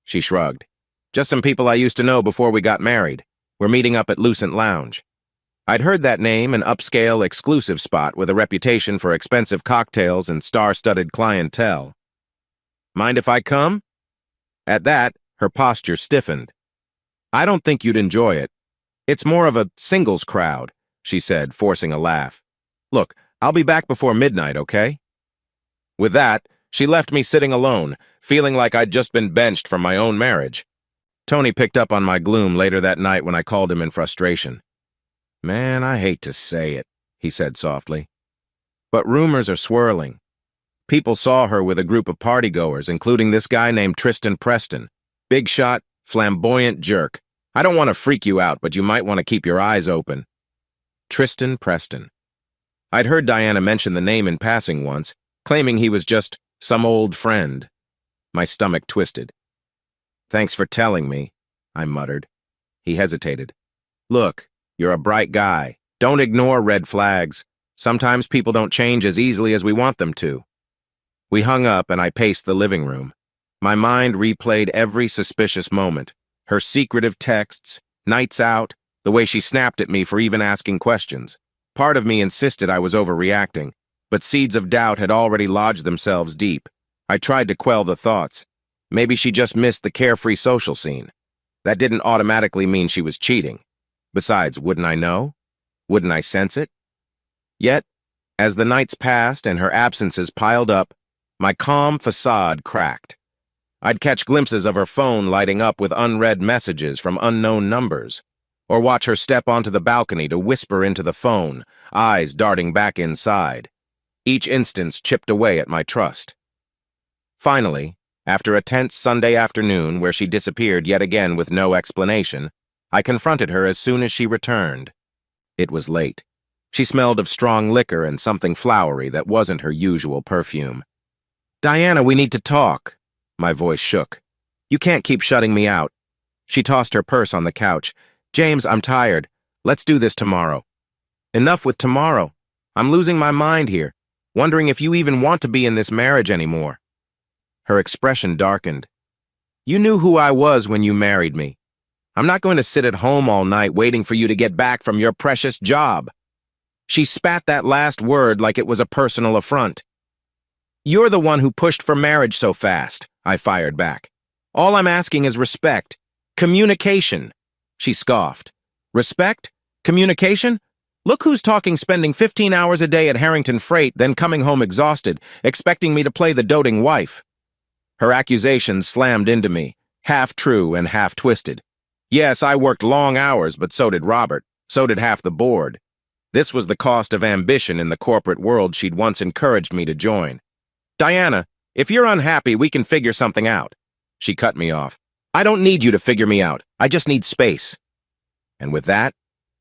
She shrugged. "Just some people I used to know before we got married. We're meeting up at Lucent Lounge." I'd heard that name, an upscale, exclusive spot with a reputation for expensive cocktails and star-studded clientele. "Mind if I come?" At that, her posture stiffened. "I don't think you'd enjoy it. It's more of a singles crowd," she said, forcing a laugh. "Look, I'll be back before midnight, okay?" With that, she left me sitting alone, feeling like I'd just been benched from my own marriage. Tony picked up on my gloom later that night when I called him in frustration. "Man, I hate to say it," he said softly, "but rumors are swirling. People saw her with a group of partygoers, including this guy named Tristan Preston. Big shot, flamboyant jerk. I don't want to freak you out, but you might want to keep your eyes open." Tristan Preston. I'd heard Diana mention the name in passing once, claiming he was just some old friend. My stomach twisted. "Thanks for telling me," I muttered. He hesitated. "Look, you're a bright guy. Don't ignore red flags. Sometimes people don't change as easily as we want them to. We hung up and I paced the living room. My mind replayed every suspicious moment. Her secretive texts, nights out, the way she snapped at me for even asking questions. Part of me insisted I was overreacting, but seeds of doubt had already lodged themselves deep. I tried to quell the thoughts. Maybe she just missed the carefree social scene. That didn't automatically mean she was cheating. Besides, wouldn't I know? Wouldn't I sense it? Yet, as the nights passed and her absences piled up, my calm facade cracked. I'd catch glimpses of her phone lighting up with unread messages from unknown numbers, or watch her step onto the balcony to whisper into the phone, eyes darting back inside. Each instance chipped away at my trust. Finally, after a tense Sunday afternoon where she disappeared yet again with no explanation, I confronted her as soon as she returned. It was late. She smelled of strong liquor and something flowery that wasn't her usual perfume. "Diana, we need to talk." My voice shook. "You can't keep shutting me out." She tossed her purse on the couch. "James, I'm tired. Let's do this tomorrow." "Enough with tomorrow. I'm losing my mind here, wondering if you even want to be in this marriage anymore." Her expression darkened. "You knew who I was when you married me. I'm not going to sit at home all night waiting for you to get back from your precious job." She spat that last word like it was a personal affront. "You're the one who pushed for marriage so fast," I fired back. "All I'm asking is respect. Communication." She scoffed. "Respect? Communication? Look who's talking spending 15 hours a day at Harrington Freight, then coming home exhausted, expecting me to play the doting wife." Her accusations slammed into me, half true and half twisted. Yes, I worked long hours, but so did Robert. So did half the board. This was the cost of ambition in the corporate world she'd once encouraged me to join. "Diana, if you're unhappy, we can figure something out." She cut me off. "I don't need you to figure me out. I just need space." And with that,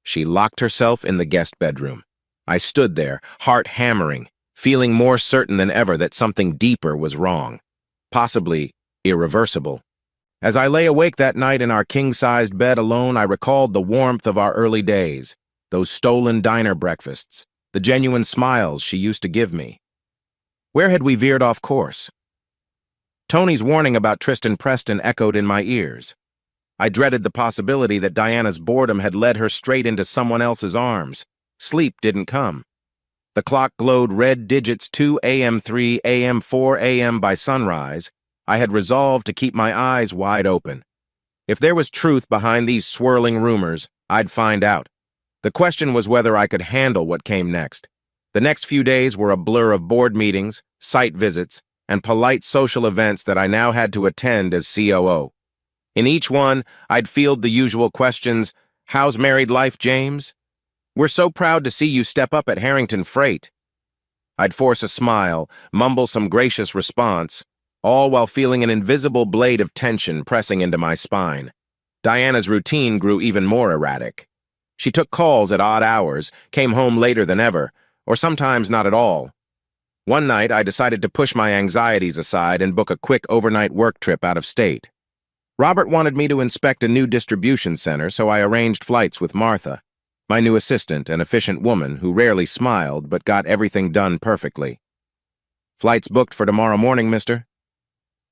she locked herself in the guest bedroom. I stood there, heart hammering, feeling more certain than ever that something deeper was wrong, possibly irreversible. As I lay awake that night in our king-sized bed alone, I recalled the warmth of our early days, those stolen diner breakfasts, the genuine smiles she used to give me. Where had we veered off course? Tony's warning about Tristan Preston echoed in my ears. I dreaded the possibility that Diana's boredom had led her straight into someone else's arms. Sleep didn't come. The clock glowed red digits 2 a.m., 3 a.m., 4 a.m. by sunrise. I had resolved to keep my eyes wide open. If there was truth behind these swirling rumors, I'd find out. The question was whether I could handle what came next. The next few days were a blur of board meetings, site visits, and polite social events that I now had to attend as COO. In each one, I'd field the usual questions: "How's married life, James? We're so proud to see you step up at Harrington Freight." I'd force a smile, mumble some gracious response, all while feeling an invisible blade of tension pressing into my spine. Diana's routine grew even more erratic. She took calls at odd hours, came home later than ever, or sometimes not at all. One night, I decided to push my anxieties aside and book a quick overnight work trip out of state. Robert wanted me to inspect a new distribution center, so I arranged flights with Martha, my new assistant, an efficient woman who rarely smiled but got everything done perfectly. "Flights booked for tomorrow morning, mister."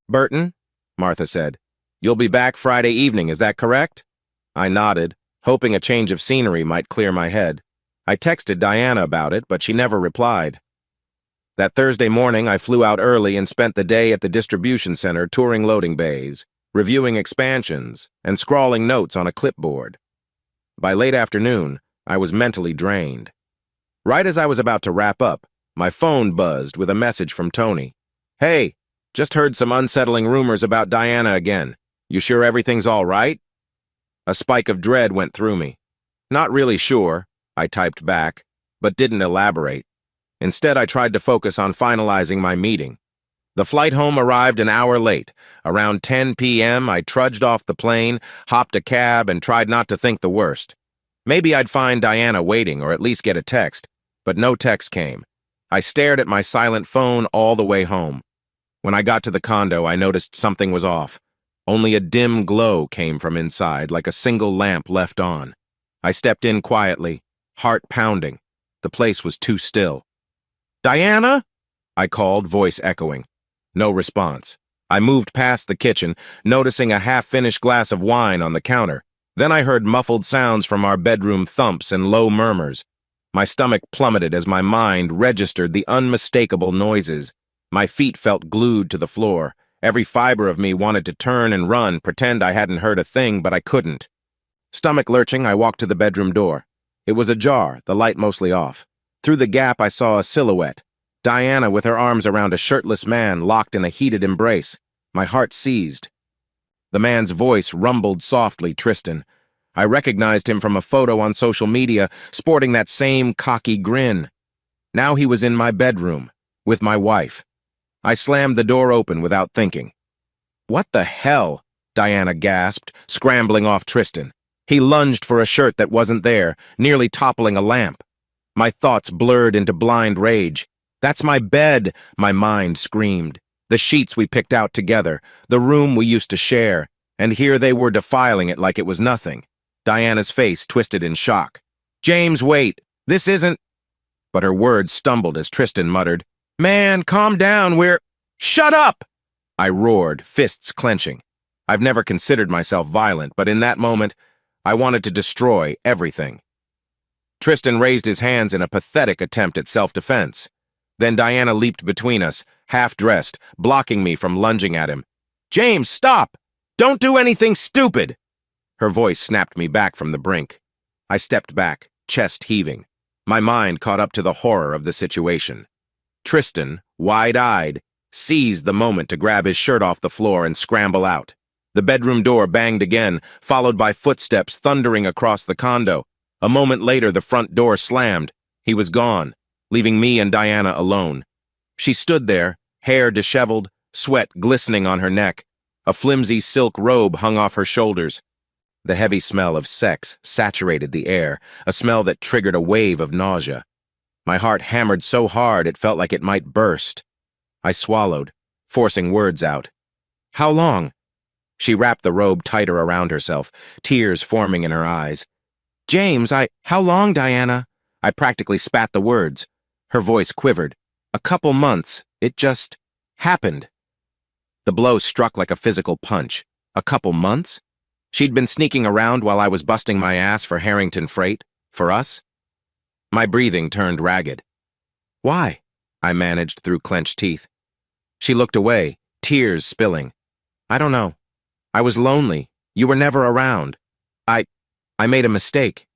"Burton," Martha said, "you'll be back Friday evening, is that correct?" I nodded, hoping a change of scenery might clear my head. I texted Diana about it, but she never replied. That Thursday morning, I flew out early and spent the day at the distribution center touring loading bays, reviewing expansions, and scrawling notes on a clipboard. By late afternoon, I was mentally drained. Right as I was about to wrap up, my phone buzzed with a message from Tony. "Hey, just heard some unsettling rumors about Diana again. You sure everything's all right?" A spike of dread went through me. "Not really sure," I typed back, but didn't elaborate. Instead, I tried to focus on finalizing my meeting. The flight home arrived an hour late. Around 10 p.m., I trudged off the plane, hopped a cab, and tried not to think the worst. Maybe I'd find Diana waiting or at least get a text, but no text came. I stared at my silent phone all the way home. When I got to the condo, I noticed something was off. Only a dim glow came from inside, like a single lamp left on. I stepped in quietly, heart pounding. The place was too still. "Diana?" I called, voice echoing. No response. I moved past the kitchen, noticing a half-finished glass of wine on the counter. Then I heard muffled sounds from our bedroom, thumps and low murmurs. My stomach plummeted as my mind registered the unmistakable noises. My feet felt glued to the floor. Every fiber of me wanted to turn and run, pretend I hadn't heard a thing, but I couldn't. Stomach lurching, I walked to the bedroom door. It was ajar, the light mostly off. Through the gap, I saw a silhouette. Diana with her arms around a shirtless man locked in a heated embrace. My heart seized. The man's voice rumbled softly, "Tristan." I recognized him from a photo on social media, sporting that same cocky grin. Now he was in my bedroom, with my wife. I slammed the door open without thinking. "What the hell?" Diana gasped, scrambling off Tristan. He lunged for a shirt that wasn't there, nearly toppling a lamp. My thoughts blurred into blind rage. "That's my bed," my mind screamed. The sheets we picked out together, the room we used to share, and here they were defiling it like it was nothing. Diana's face twisted in shock. "James, wait. This isn't—" But her words stumbled as Tristan muttered, "Man, calm down, we're—" "Shut up!" I roared, fists clenching. I've never considered myself violent, but in that moment, I wanted to destroy everything. Tristan raised his hands in a pathetic attempt at self-defense. Then Diana leaped between us, half-dressed, blocking me from lunging at him. "James, stop! Don't do anything stupid!" Her voice snapped me back from the brink. I stepped back, chest heaving. My mind caught up to the horror of the situation. Tristan, wide-eyed, seized the moment to grab his shirt off the floor and scramble out. The bedroom door banged again, followed by footsteps thundering across the condo. A moment later, the front door slammed. He was gone, leaving me and Diana alone. She stood there, hair disheveled, sweat glistening on her neck. A flimsy silk robe hung off her shoulders. The heavy smell of sex saturated the air, a smell that triggered a wave of nausea. My heart hammered so hard it felt like it might burst. I swallowed, forcing words out. "How long?" She wrapped the robe tighter around herself, tears forming in her eyes. "James, How long, Diana?" I practically spat the words. Her voice quivered. "A couple months. It just happened." The blow struck like a physical punch. A couple months? She'd been sneaking around while I was busting my ass for Harrington Freight? For us? My breathing turned ragged. "Why?" I managed through clenched teeth. She looked away, tears spilling. "I don't know. I was lonely. You were never around. I made a mistake."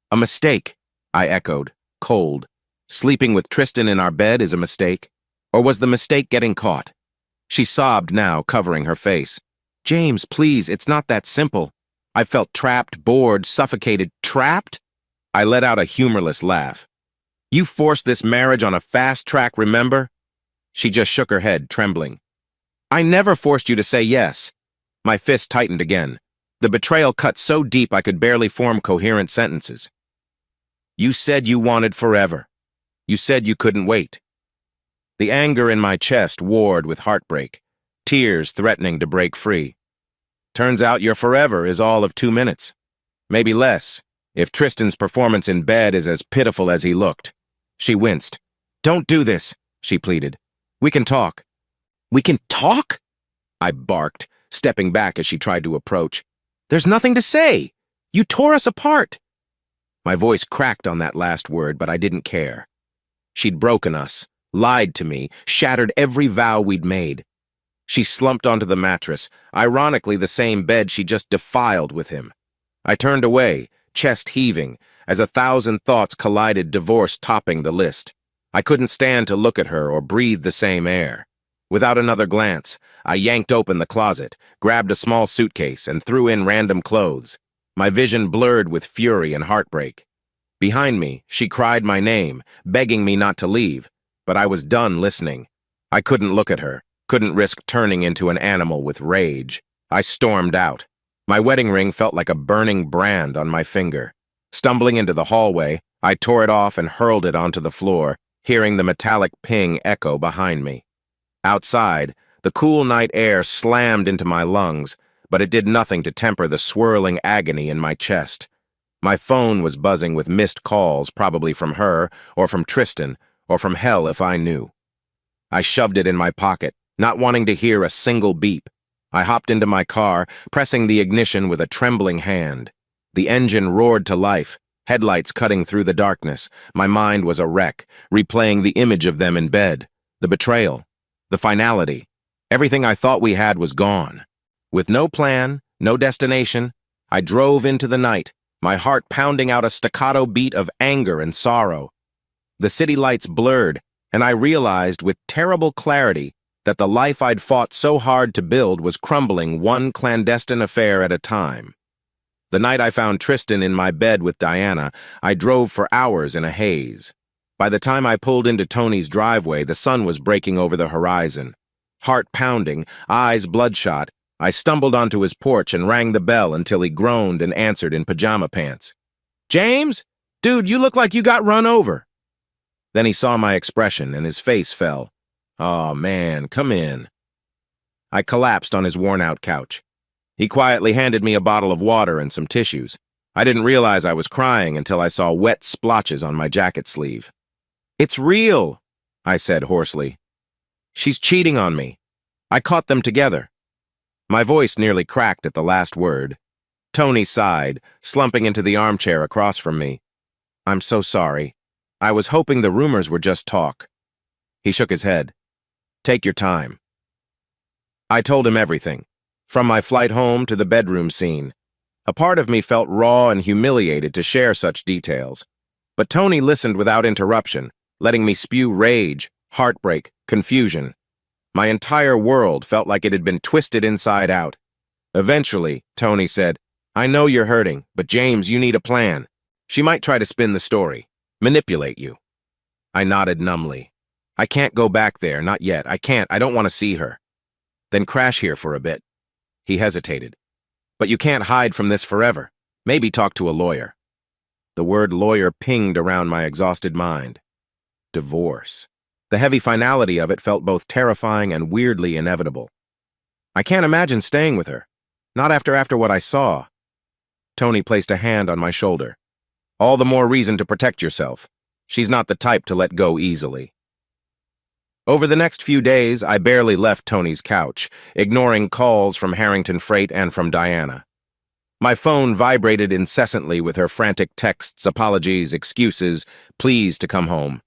"A mistake," I echoed, cold. Sleeping with Tristan in our bed is a mistake? Or was the mistake getting caught? She sobbed now, covering her face. "James, please, it's not that simple. I felt trapped, bored, suffocated. Trapped?" I let out a humorless laugh. "You forced this marriage on a fast track, remember?" She just shook her head, trembling. "I never forced you to say yes." My fist tightened again. The betrayal cut so deep I could barely form coherent sentences. "You said you wanted forever. You said you couldn't wait." The anger in my chest warred with heartbreak, tears threatening to break free. "Turns out your forever is all of 2 minutes. Maybe less, if Tristan's performance in bed is as pitiful as he looked." She winced. "Don't do this," she pleaded. "We can talk." "We can talk?" I barked, stepping back as she tried to approach. "There's nothing to say. You tore us apart." My voice cracked on that last word, but I didn't care. She'd broken us, lied to me, shattered every vow we'd made. She slumped onto the mattress, ironically the same bed she just defiled with him. I turned away, chest heaving, as 1,000 thoughts collided, divorce topping the list. I couldn't stand to look at her or breathe the same air. Without another glance, I yanked open the closet, grabbed a small suitcase, and threw in random clothes. My vision blurred with fury and heartbreak. Behind me, she cried my name, begging me not to leave, but I was done listening. I couldn't look at her, couldn't risk turning into an animal with rage. I stormed out. My wedding ring felt like a burning brand on my finger. Stumbling into the hallway, I tore it off and hurled it onto the floor, hearing the metallic ping echo behind me. Outside, the cool night air slammed into my lungs, but it did nothing to temper the swirling agony in my chest. My phone was buzzing with missed calls, probably from her, or from Tristan, or from hell if I knew. I shoved it in my pocket, not wanting to hear a single beep. I hopped into my car, pressing the ignition with a trembling hand. The engine roared to life, headlights cutting through the darkness. My mind was a wreck, replaying the image of them in bed, the betrayal, the finality. Everything I thought we had was gone. With no plan, no destination, I drove into the night, my heart pounding out a staccato beat of anger and sorrow. The city lights blurred, and I realized with terrible clarity that the life I'd fought so hard to build was crumbling one clandestine affair at a time. The night I found Tristan in my bed with Diana, I drove for hours in a haze. By the time I pulled into Tony's driveway, the sun was breaking over the horizon. Heart pounding, eyes bloodshot, I stumbled onto his porch and rang the bell until he groaned and answered in pajama pants. "James? Dude, you look like you got run over." Then he saw my expression and his face fell. "Aw, man, come in." I collapsed on his worn-out couch. He quietly handed me a bottle of water and some tissues. I didn't realize I was crying until I saw wet splotches on my jacket sleeve. "It's real," I said hoarsely. "She's cheating on me. I caught them together." My voice nearly cracked at the last word. Tony sighed, slumping into the armchair across from me. "I'm so sorry. I was hoping the rumors were just talk." He shook his head. "Take your time." I told him everything, from my flight home to the bedroom scene. A part of me felt raw and humiliated to share such details. But Tony listened without interruption, letting me spew rage, heartbreak, confusion. My entire world felt like it had been twisted inside out. Eventually, Tony said, "I know you're hurting, but James, you need a plan. She might try to spin the story, manipulate you." I nodded numbly. "I can't go back there, not yet. I can't. I don't want to see her." "Then crash here for a bit." He hesitated. "But you can't hide from this forever. Maybe talk to a lawyer." The word lawyer pinged around my exhausted mind. Divorce. The heavy finality of it felt both terrifying and weirdly inevitable. "I can't imagine staying with her. Not after what I saw." Tony placed a hand on my shoulder. "All the more reason to protect yourself. She's not the type to let go easily." Over the next few days, I barely left Tony's couch, ignoring calls from Harrington Freight and from Diana. My phone vibrated incessantly with her frantic texts, apologies, excuses, pleas to come home.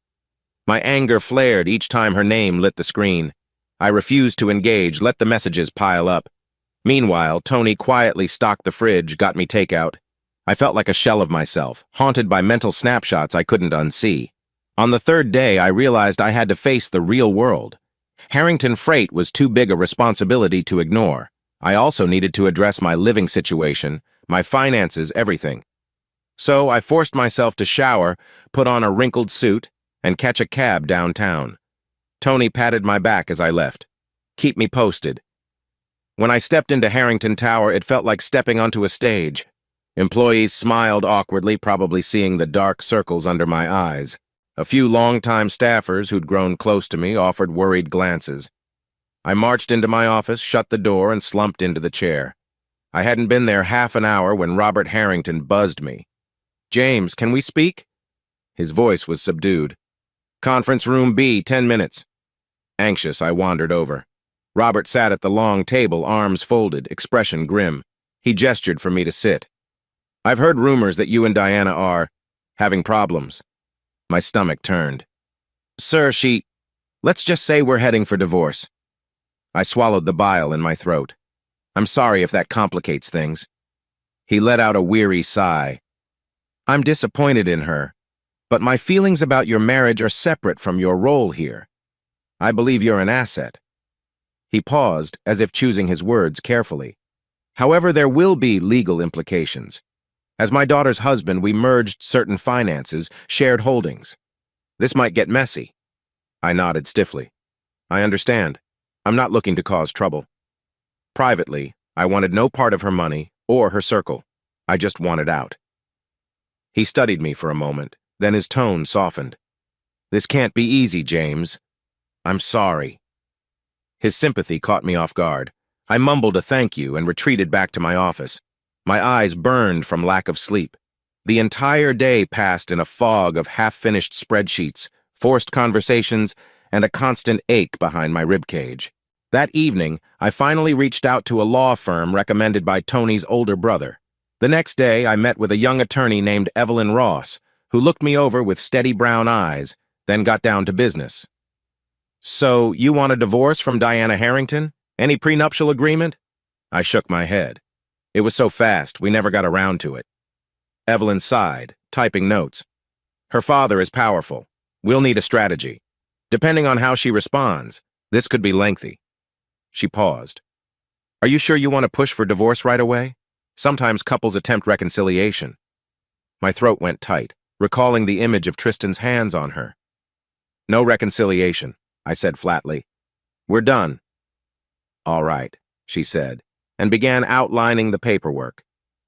My anger flared each time her name lit the screen. I refused to engage, let the messages pile up. Meanwhile, Tony quietly stocked the fridge, got me takeout. I felt like a shell of myself, haunted by mental snapshots I couldn't unsee. On the third day, I realized I had to face the real world. Harrington Freight was too big a responsibility to ignore. I also needed to address my living situation, my finances, everything. So I forced myself to shower, put on a wrinkled suit, and catch a cab downtown. Tony patted my back as I left. "Keep me posted." When I stepped into Harrington Tower, it felt like stepping onto a stage. Employees smiled awkwardly, probably seeing the dark circles under my eyes. A few longtime staffers who'd grown close to me offered worried glances. I marched into my office, shut the door, and slumped into the chair. I hadn't been there half an hour when Robert Harrington buzzed me. "James, can we speak?" His voice was subdued. "Conference room B, 10 minutes. Anxious, I wandered over. Robert sat at the long table, arms folded, expression grim. He gestured for me to sit. "I've heard rumors that you and Diana are having problems." My stomach turned. "Sir, let's just say we're heading for divorce." I swallowed the bile in my throat. "I'm sorry if that complicates things." He let out a weary sigh. "I'm disappointed in her. But my feelings about your marriage are separate from your role here. I believe you're an asset." He paused, as if choosing his words carefully. "However, there will be legal implications. As my daughter's husband, we merged certain finances, shared holdings. This might get messy." I nodded stiffly. "I understand. I'm not looking to cause trouble." Privately, I wanted no part of her money or her circle. I just wanted out. He studied me for a moment. Then his tone softened. "This can't be easy, James. I'm sorry." His sympathy caught me off guard. I mumbled a thank you and retreated back to my office. My eyes burned from lack of sleep. The entire day passed in a fog of half-finished spreadsheets, forced conversations, and a constant ache behind my ribcage. That evening, I finally reached out to a law firm recommended by Tony's older brother. The next day, I met with a young attorney named Evelyn Ross, who looked me over with steady brown eyes, then got down to business. "So, you want a divorce from Diana Harrington? Any prenuptial agreement?" I shook my head. It was so fast, we never got around to it. Evelyn sighed, typing notes. "Her father is powerful. We'll need a strategy. Depending on how she responds, this could be lengthy." She paused. "Are you sure you want to push for divorce right away? Sometimes couples attempt reconciliation." My throat went tight, recalling the image of Tristan's hands on her. "No reconciliation," I said flatly. "We're done." "All right," she said, and began outlining the paperwork.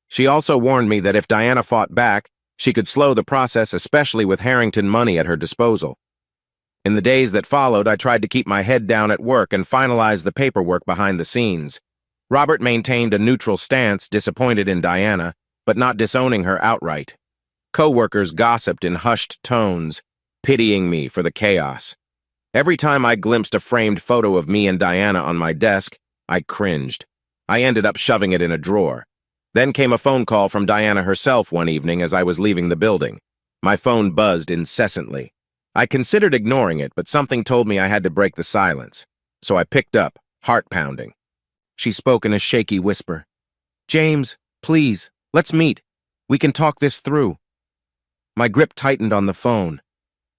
She also warned me that if Diana fought back, she could slow the process, especially with Harrington money at her disposal. In the days that followed, I tried to keep my head down at work and finalize the paperwork behind the scenes. Robert maintained a neutral stance, disappointed in Diana, but not disowning her outright. Co-workers gossiped in hushed tones, pitying me for the chaos. Every time I glimpsed a framed photo of me and Diana on my desk, I cringed. I ended up shoving it in a drawer. Then came a phone call from Diana herself one evening as I was leaving the building. My phone buzzed incessantly. I considered ignoring it, but something told me I had to break the silence. So I picked up, heart pounding. She spoke in a shaky whisper. "James, please, let's meet. We can talk this through." My grip tightened on the phone.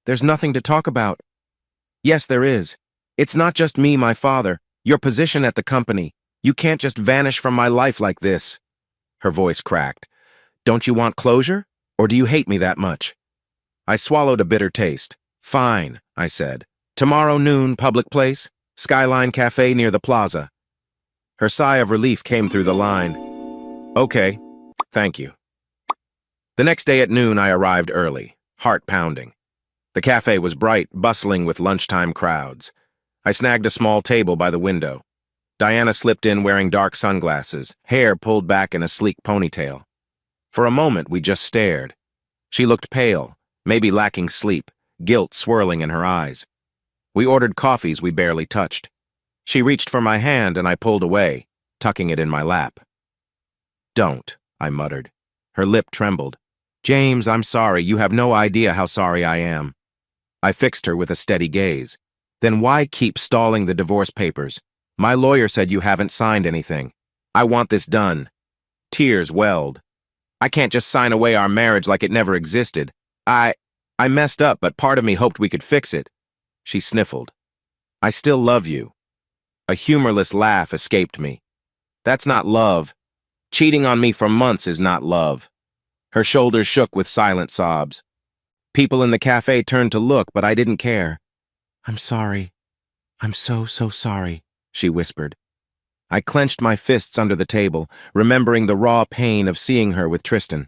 "There's nothing to talk about." "Yes, there is. It's not just me, my father. Your position at the company. You can't just vanish from my life like this." Her voice cracked. "Don't you want closure? Or do you hate me that much?" I swallowed a bitter taste. "Fine," I said. "Tomorrow noon, public place, Skyline Cafe near the plaza." Her sigh of relief came through the line. "Okay, thank you." The next day at noon, I arrived early, heart pounding. The cafe was bright, bustling with lunchtime crowds. I snagged a small table by the window. Diana slipped in wearing dark sunglasses, hair pulled back in a sleek ponytail. For a moment, we just stared. She looked pale, maybe lacking sleep, guilt swirling in her eyes. We ordered coffees we barely touched. She reached for my hand and I pulled away, tucking it in my lap. "Don't," I muttered. Her lip trembled. "James, I'm sorry. You have no idea how sorry I am." I fixed her with a steady gaze. "Then why keep stalling the divorce papers? My lawyer said you haven't signed anything. I want this done." Tears welled. "I can't just sign away our marriage like it never existed. I messed up, but part of me hoped we could fix it." She sniffled. "I still love you." A humorless laugh escaped me. "That's not love. Cheating on me for months is not love." Her shoulders shook with silent sobs. People in the cafe turned to look, but I didn't care. "I'm sorry. I'm so sorry," she whispered. I clenched my fists under the table, remembering the raw pain of seeing her with Tristan.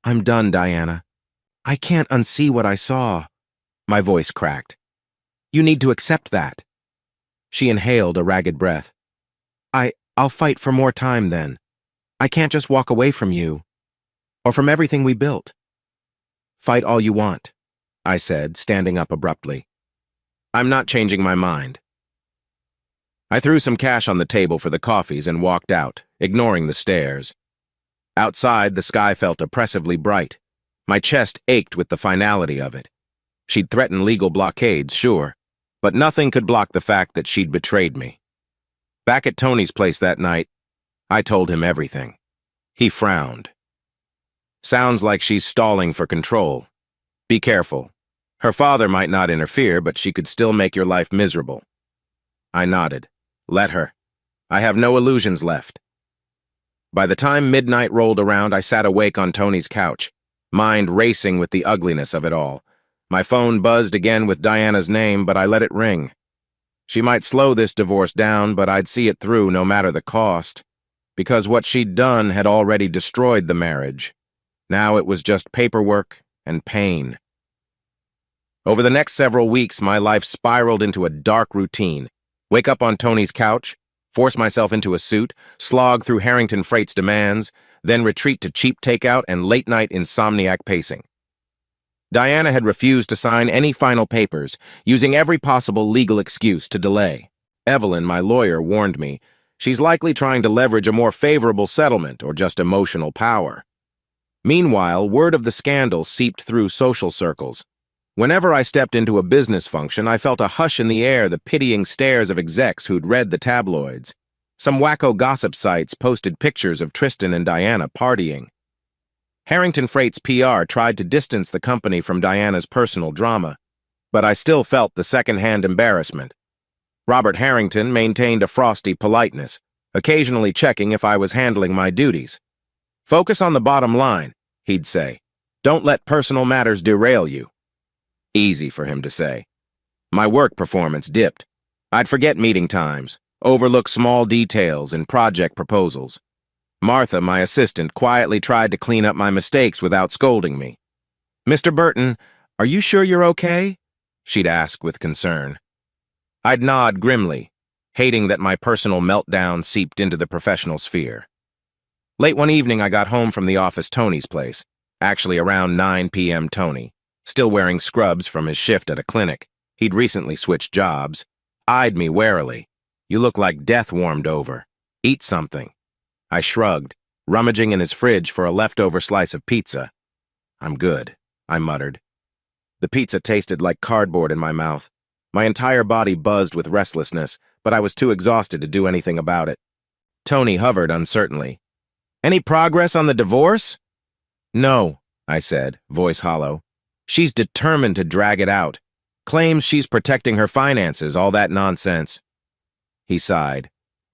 "I'm done, Diana. I can't unsee what I saw." My voice cracked. "You need to accept that." She inhaled a ragged breath. I'll fight for more time then. I can't just walk away from you. Or from everything we built." "Fight all you want," I said, standing up abruptly. "I'm not changing my mind." I threw some cash on the table for the coffees and walked out, ignoring the stares. Outside, the sky felt oppressively bright. My chest ached with the finality of it. She'd threatened legal blockades, sure, but nothing could block the fact that she'd betrayed me. Back at Tony's place that night, I told him everything. He frowned. "Sounds like she's stalling for control. Be careful. Her father might not interfere, but she could still make your life miserable." I nodded. "Let her. I have no illusions left." By the time midnight rolled around, I sat awake on Tony's couch, mind racing with the ugliness of it all. My phone buzzed again with Diana's name, but I let it ring. She might slow this divorce down, but I'd see it through no matter the cost, because what she'd done had already destroyed the marriage. Now it was just paperwork and pain. Over the next several weeks, my life spiraled into a dark routine. Wake up on Tony's couch, force myself into a suit, slog through Harrington Freight's demands, then retreat to cheap takeout and late-night insomniac pacing. Diana had refused to sign any final papers, using every possible legal excuse to delay. Evelyn, my lawyer, warned me, she's likely trying to leverage a more favorable settlement or just emotional power. Meanwhile, word of the scandal seeped through social circles. Whenever I stepped into a business function, I felt a hush in the air, the pitying stares of execs who'd read the tabloids. Some wacko gossip sites posted pictures of Tristan and Diana partying. Harrington Freight's PR tried to distance the company from Diana's personal drama, but I still felt the second-hand embarrassment. Robert Harrington maintained a frosty politeness, occasionally checking if I was handling my duties. "Focus on the bottom line," he'd say. "Don't let personal matters derail you." Easy for him to say. My work performance dipped. I'd forget meeting times, overlook small details in project proposals. Martha, my assistant, quietly tried to clean up my mistakes without scolding me. "Mr. Burton, are you sure you're okay?" she'd ask with concern. I'd nod grimly, hating that my personal meltdown seeped into the professional sphere. Late one evening, I got home from the office Tony's place, actually around 9 p.m. Tony, still wearing scrubs from his shift at a clinic. He'd recently switched jobs, eyed me warily. "You look like death warmed over. Eat something." I shrugged, rummaging in his fridge for a leftover slice of pizza. "I'm good," I muttered. The pizza tasted like cardboard in my mouth. My entire body buzzed with restlessness, but I was too exhausted to do anything about it. Tony hovered uncertainly. "Any progress on the divorce?" "No," I said, voice hollow. "She's determined to drag it out. Claims she's protecting her finances, all that nonsense." He sighed.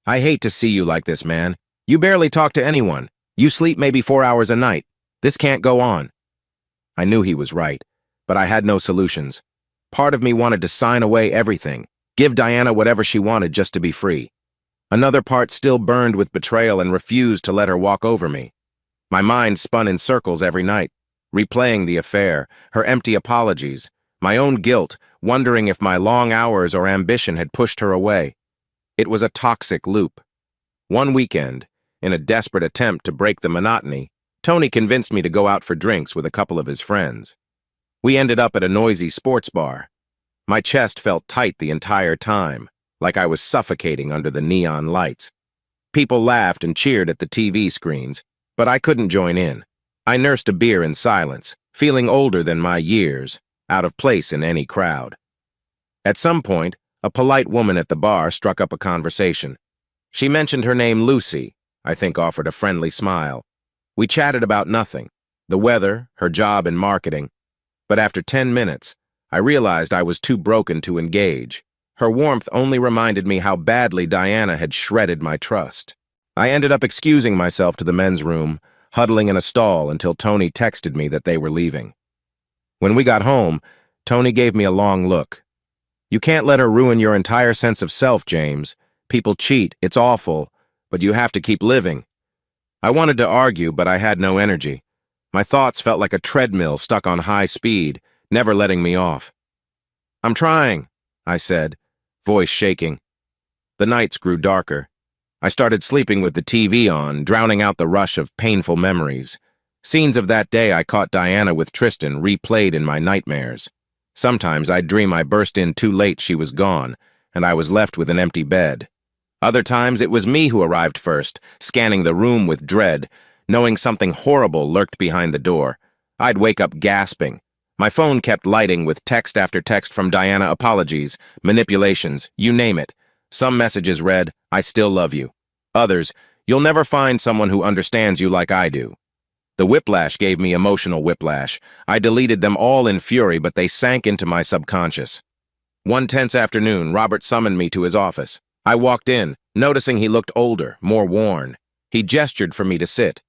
"I hate to see you like this, man. You barely talk to anyone. You sleep maybe 4 hours a night. This can't go on." I knew he was right, but I had no solutions. Part of me wanted to sign away everything, give Diana whatever she wanted just to be free. Another part still burned with betrayal and refused to let her walk over me. My mind spun in circles every night, replaying the affair, her empty apologies, my own guilt, wondering if my long hours or ambition had pushed her away. It was a toxic loop. One weekend, in a desperate attempt to break the monotony, Tony convinced me to go out for drinks with a couple of his friends. We ended up at a noisy sports bar. My chest felt tight the entire time, like I was suffocating under the neon lights. People laughed and cheered at the TV screens, but I couldn't join in. I nursed a beer in silence, feeling older than my years, out of place in any crowd. At some point, a polite woman at the bar struck up a conversation. She mentioned her name Lucy, I think offered a friendly smile. We chatted about nothing, the weather, her job in marketing. But after 10 minutes, I realized I was too broken to engage. Her warmth only reminded me how badly Diana had shredded my trust. I ended up excusing myself to the men's room, huddling in a stall until Tony texted me that they were leaving. When we got home, Tony gave me a long look. "You can't let her ruin your entire sense of self, James. People cheat, it's awful, but you have to keep living." I wanted to argue, but I had no energy. My thoughts felt like a treadmill stuck on high speed, never letting me off. "I'm trying," I said, voice shaking. The nights grew darker. I started sleeping with the TV on, drowning out the rush of painful memories. Scenes of that day I caught Diana with Tristan replayed in my nightmares. Sometimes I'd dream I burst in too late she was gone, and I was left with an empty bed. Other times it was me who arrived first, scanning the room with dread, knowing something horrible lurked behind the door. I'd wake up gasping. My phone kept lighting with text after text from Diana, apologies, manipulations, you name it. Some messages read, "I still love you." Others, "You'll never find someone who understands you like I do." The whiplash gave me emotional whiplash. I deleted them all in fury, but they sank into my subconscious. One tense afternoon, Robert summoned me to his office. I walked in, noticing he looked older, more worn. He gestured for me to sit.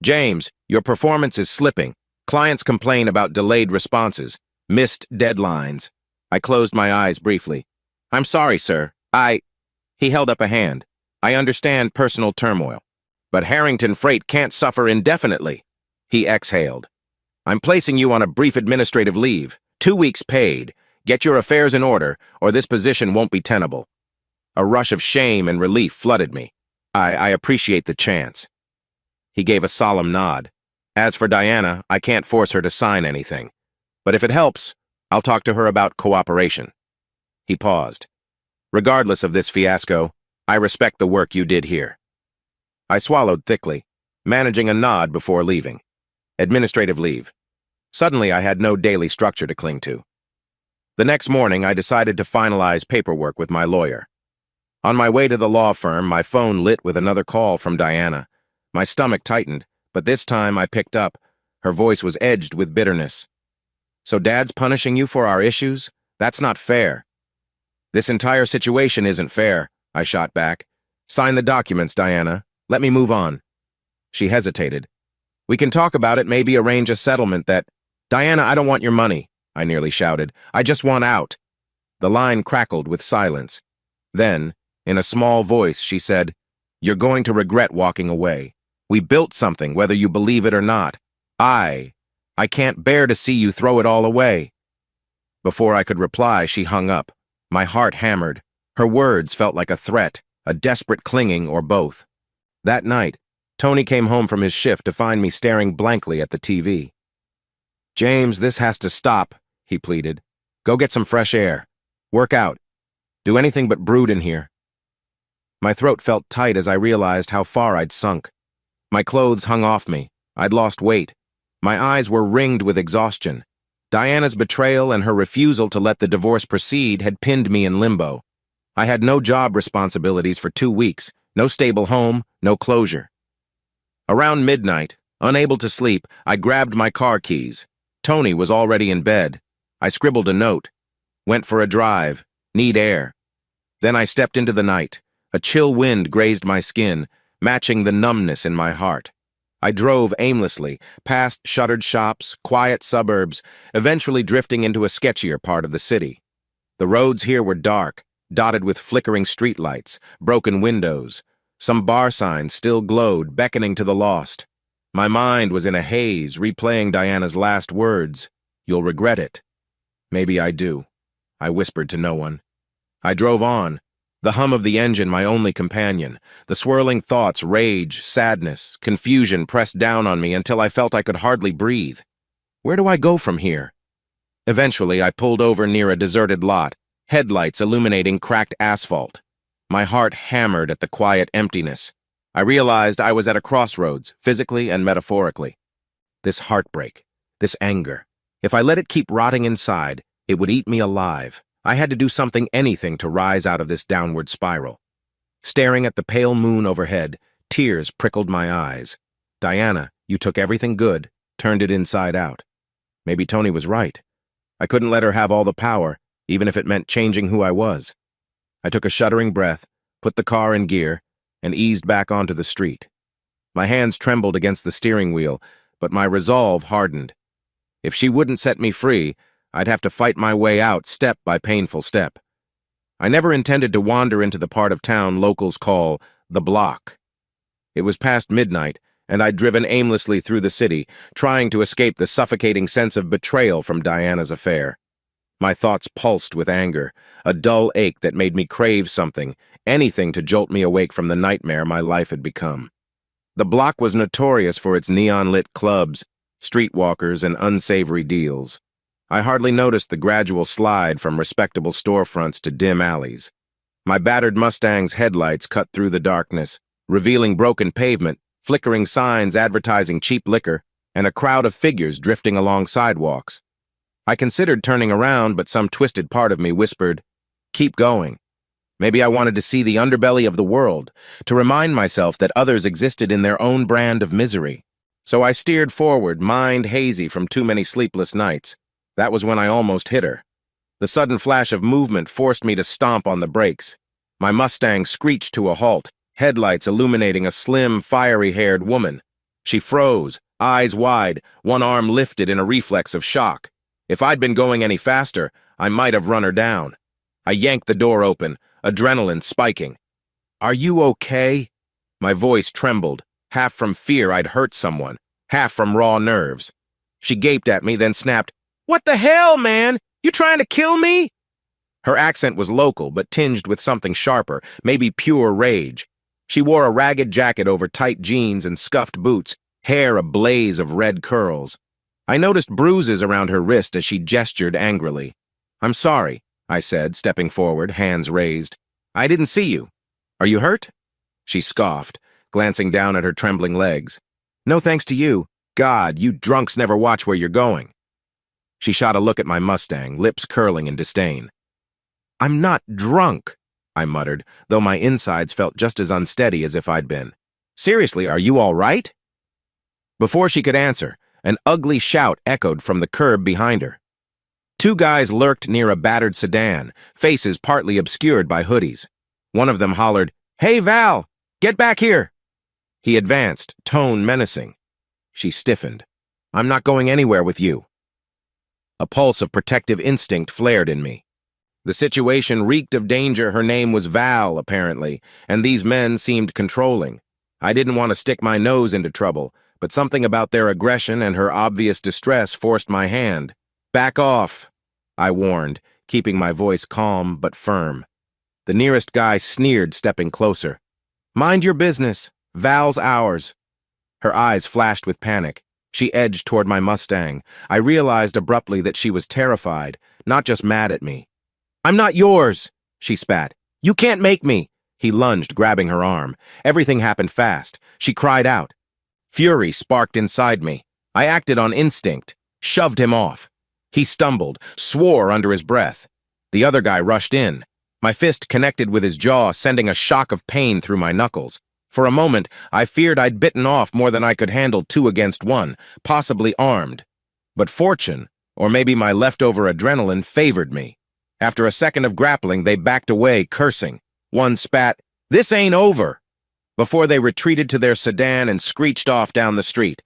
"James, your performance is slipping. Clients complain about delayed responses, missed deadlines." I closed my eyes briefly. "I'm sorry, sir. He held up a hand. "I understand personal turmoil. But Harrington Freight can't suffer indefinitely." He exhaled. "I'm placing you on a brief administrative leave, 2 weeks paid. Get your affairs in order, or this position won't be tenable." A rush of shame and relief flooded me. I appreciate the chance. He gave a solemn nod. As for Diana, I can't force her to sign anything. But if it helps, I'll talk to her about cooperation. He paused. Regardless of this fiasco, I respect the work you did here. I swallowed thickly, managing a nod before leaving. Administrative leave. Suddenly, I had no daily structure to cling to. The next morning, I decided to finalize paperwork with my lawyer. On my way to the law firm, my phone lit with another call from Diana. My stomach tightened, but this time I picked up. Her voice was edged with bitterness. "So Dad's punishing you for our issues? That's not fair." "This entire situation isn't fair," I shot back. "Sign the documents, Diana. Let me move on." She hesitated. "We can talk about it, maybe arrange a settlement that—" "Diana, I don't want your money," I nearly shouted. "I just want out." The line crackled with silence. Then, in a small voice, she said, "You're going to regret walking away. We built something, whether you believe it or not. I can't bear to see you throw it all away." Before I could reply, she hung up. My heart hammered. Her words felt like a threat, a desperate clinging, or both. That night, Tony came home from his shift to find me staring blankly at the TV. "James, this has to stop," he pleaded. "Go get some fresh air. Work out. Do anything but brood in here." My throat felt tight as I realized how far I'd sunk. My clothes hung off me. I'd lost weight. My eyes were ringed with exhaustion. Diana's betrayal and her refusal to let the divorce proceed had pinned me in limbo. I had no job responsibilities for 2 weeks, no stable home, no closure. Around midnight, unable to sleep, I grabbed my car keys. Tony was already in bed. I scribbled a note. Went for a drive. Need air. Then I stepped into the night. A chill wind grazed my skin, matching the numbness in my heart. I drove aimlessly, past shuttered shops, quiet suburbs, eventually drifting into a sketchier part of the city. The roads here were dark, dotted with flickering streetlights, broken windows. Some bar signs still glowed, beckoning to the lost. My mind was in a haze, replaying Diana's last words. "You'll regret it." "Maybe I do," I whispered to no one. I drove on, the hum of the engine my only companion. The swirling thoughts, rage, sadness, confusion pressed down on me until I felt I could hardly breathe. Where do I go from here? Eventually, I pulled over near a deserted lot, headlights illuminating cracked asphalt. My heart hammered at the quiet emptiness. I realized I was at a crossroads, physically and metaphorically. This heartbreak, this anger, if I let it keep rotting inside, it would eat me alive. I had to do something, anything, to rise out of this downward spiral. Staring at the pale moon overhead, tears prickled my eyes. Diana, you took everything good, turned it inside out. Maybe Tony was right. I couldn't let her have all the power, even if it meant changing who I was. I took a shuddering breath, put the car in gear, and eased back onto the street. My hands trembled against the steering wheel, but my resolve hardened. If she wouldn't set me free, I'd have to fight my way out step by painful step. I never intended to wander into the part of town locals call the block. It was past midnight, and I'd driven aimlessly through the city, trying to escape the suffocating sense of betrayal from Diana's affair. My thoughts pulsed with anger, a dull ache that made me crave something, anything to jolt me awake from the nightmare my life had become. The block was notorious for its neon-lit clubs, streetwalkers, and unsavory deals. I hardly noticed the gradual slide from respectable storefronts to dim alleys. My battered Mustang's headlights cut through the darkness, revealing broken pavement, flickering signs advertising cheap liquor, and a crowd of figures drifting along sidewalks. I considered turning around, but some twisted part of me whispered, "Keep going." Maybe I wanted to see the underbelly of the world, to remind myself that others existed in their own brand of misery. So I steered forward, mind hazy from too many sleepless nights. That was when I almost hit her. The sudden flash of movement forced me to stomp on the brakes. My Mustang screeched to a halt, headlights illuminating a slim, fiery-haired woman. She froze, eyes wide, one arm lifted in a reflex of shock. If I'd been going any faster, I might have run her down. I yanked the door open, adrenaline spiking. "Are you okay?" My voice trembled, half from fear I'd hurt someone, half from raw nerves. She gaped at me, then snapped, "What the hell, man? You trying to kill me?" Her accent was local, but tinged with something sharper, maybe pure rage. She wore a ragged jacket over tight jeans and scuffed boots, hair a blaze of red curls. I noticed bruises around her wrist as she gestured angrily. "I'm sorry," I said, stepping forward, hands raised. "I didn't see you. Are you hurt?" She scoffed, glancing down at her trembling legs. "No thanks to you. God, you drunks never watch where you're going." She shot a look at my Mustang, lips curling in disdain. "I'm not drunk," I muttered, though my insides felt just as unsteady as if I'd been. "Seriously, are you all right?" Before she could answer, an ugly shout echoed from the curb behind her. Two guys lurked near a battered sedan, faces partly obscured by hoodies. One of them hollered, "Hey, Val, get back here!" He advanced, tone menacing. She stiffened. "I'm not going anywhere with you." A pulse of protective instinct flared in me. The situation reeked of danger. Her name was Val, apparently, and these men seemed controlling. I didn't want to stick my nose into trouble, but something about their aggression and her obvious distress forced my hand. "Back off," I warned, keeping my voice calm but firm. The nearest guy sneered, stepping closer. "Mind your business. Val's ours." Her eyes flashed with panic. She edged toward my Mustang. I realized abruptly that she was terrified, not just mad at me. "I'm not yours," she spat. "You can't make me." He lunged, grabbing her arm. Everything happened fast. She cried out. Fury sparked inside me. I acted on instinct, shoved him off. He stumbled, swore under his breath. The other guy rushed in. My fist connected with his jaw, sending a shock of pain through my knuckles. For a moment, I feared I'd bitten off more than I could handle 2 against 1, possibly armed. But fortune, or maybe my leftover adrenaline, favored me. After a second of grappling, they backed away, cursing. One spat, "This ain't over," before they retreated to their sedan and screeched off down the street.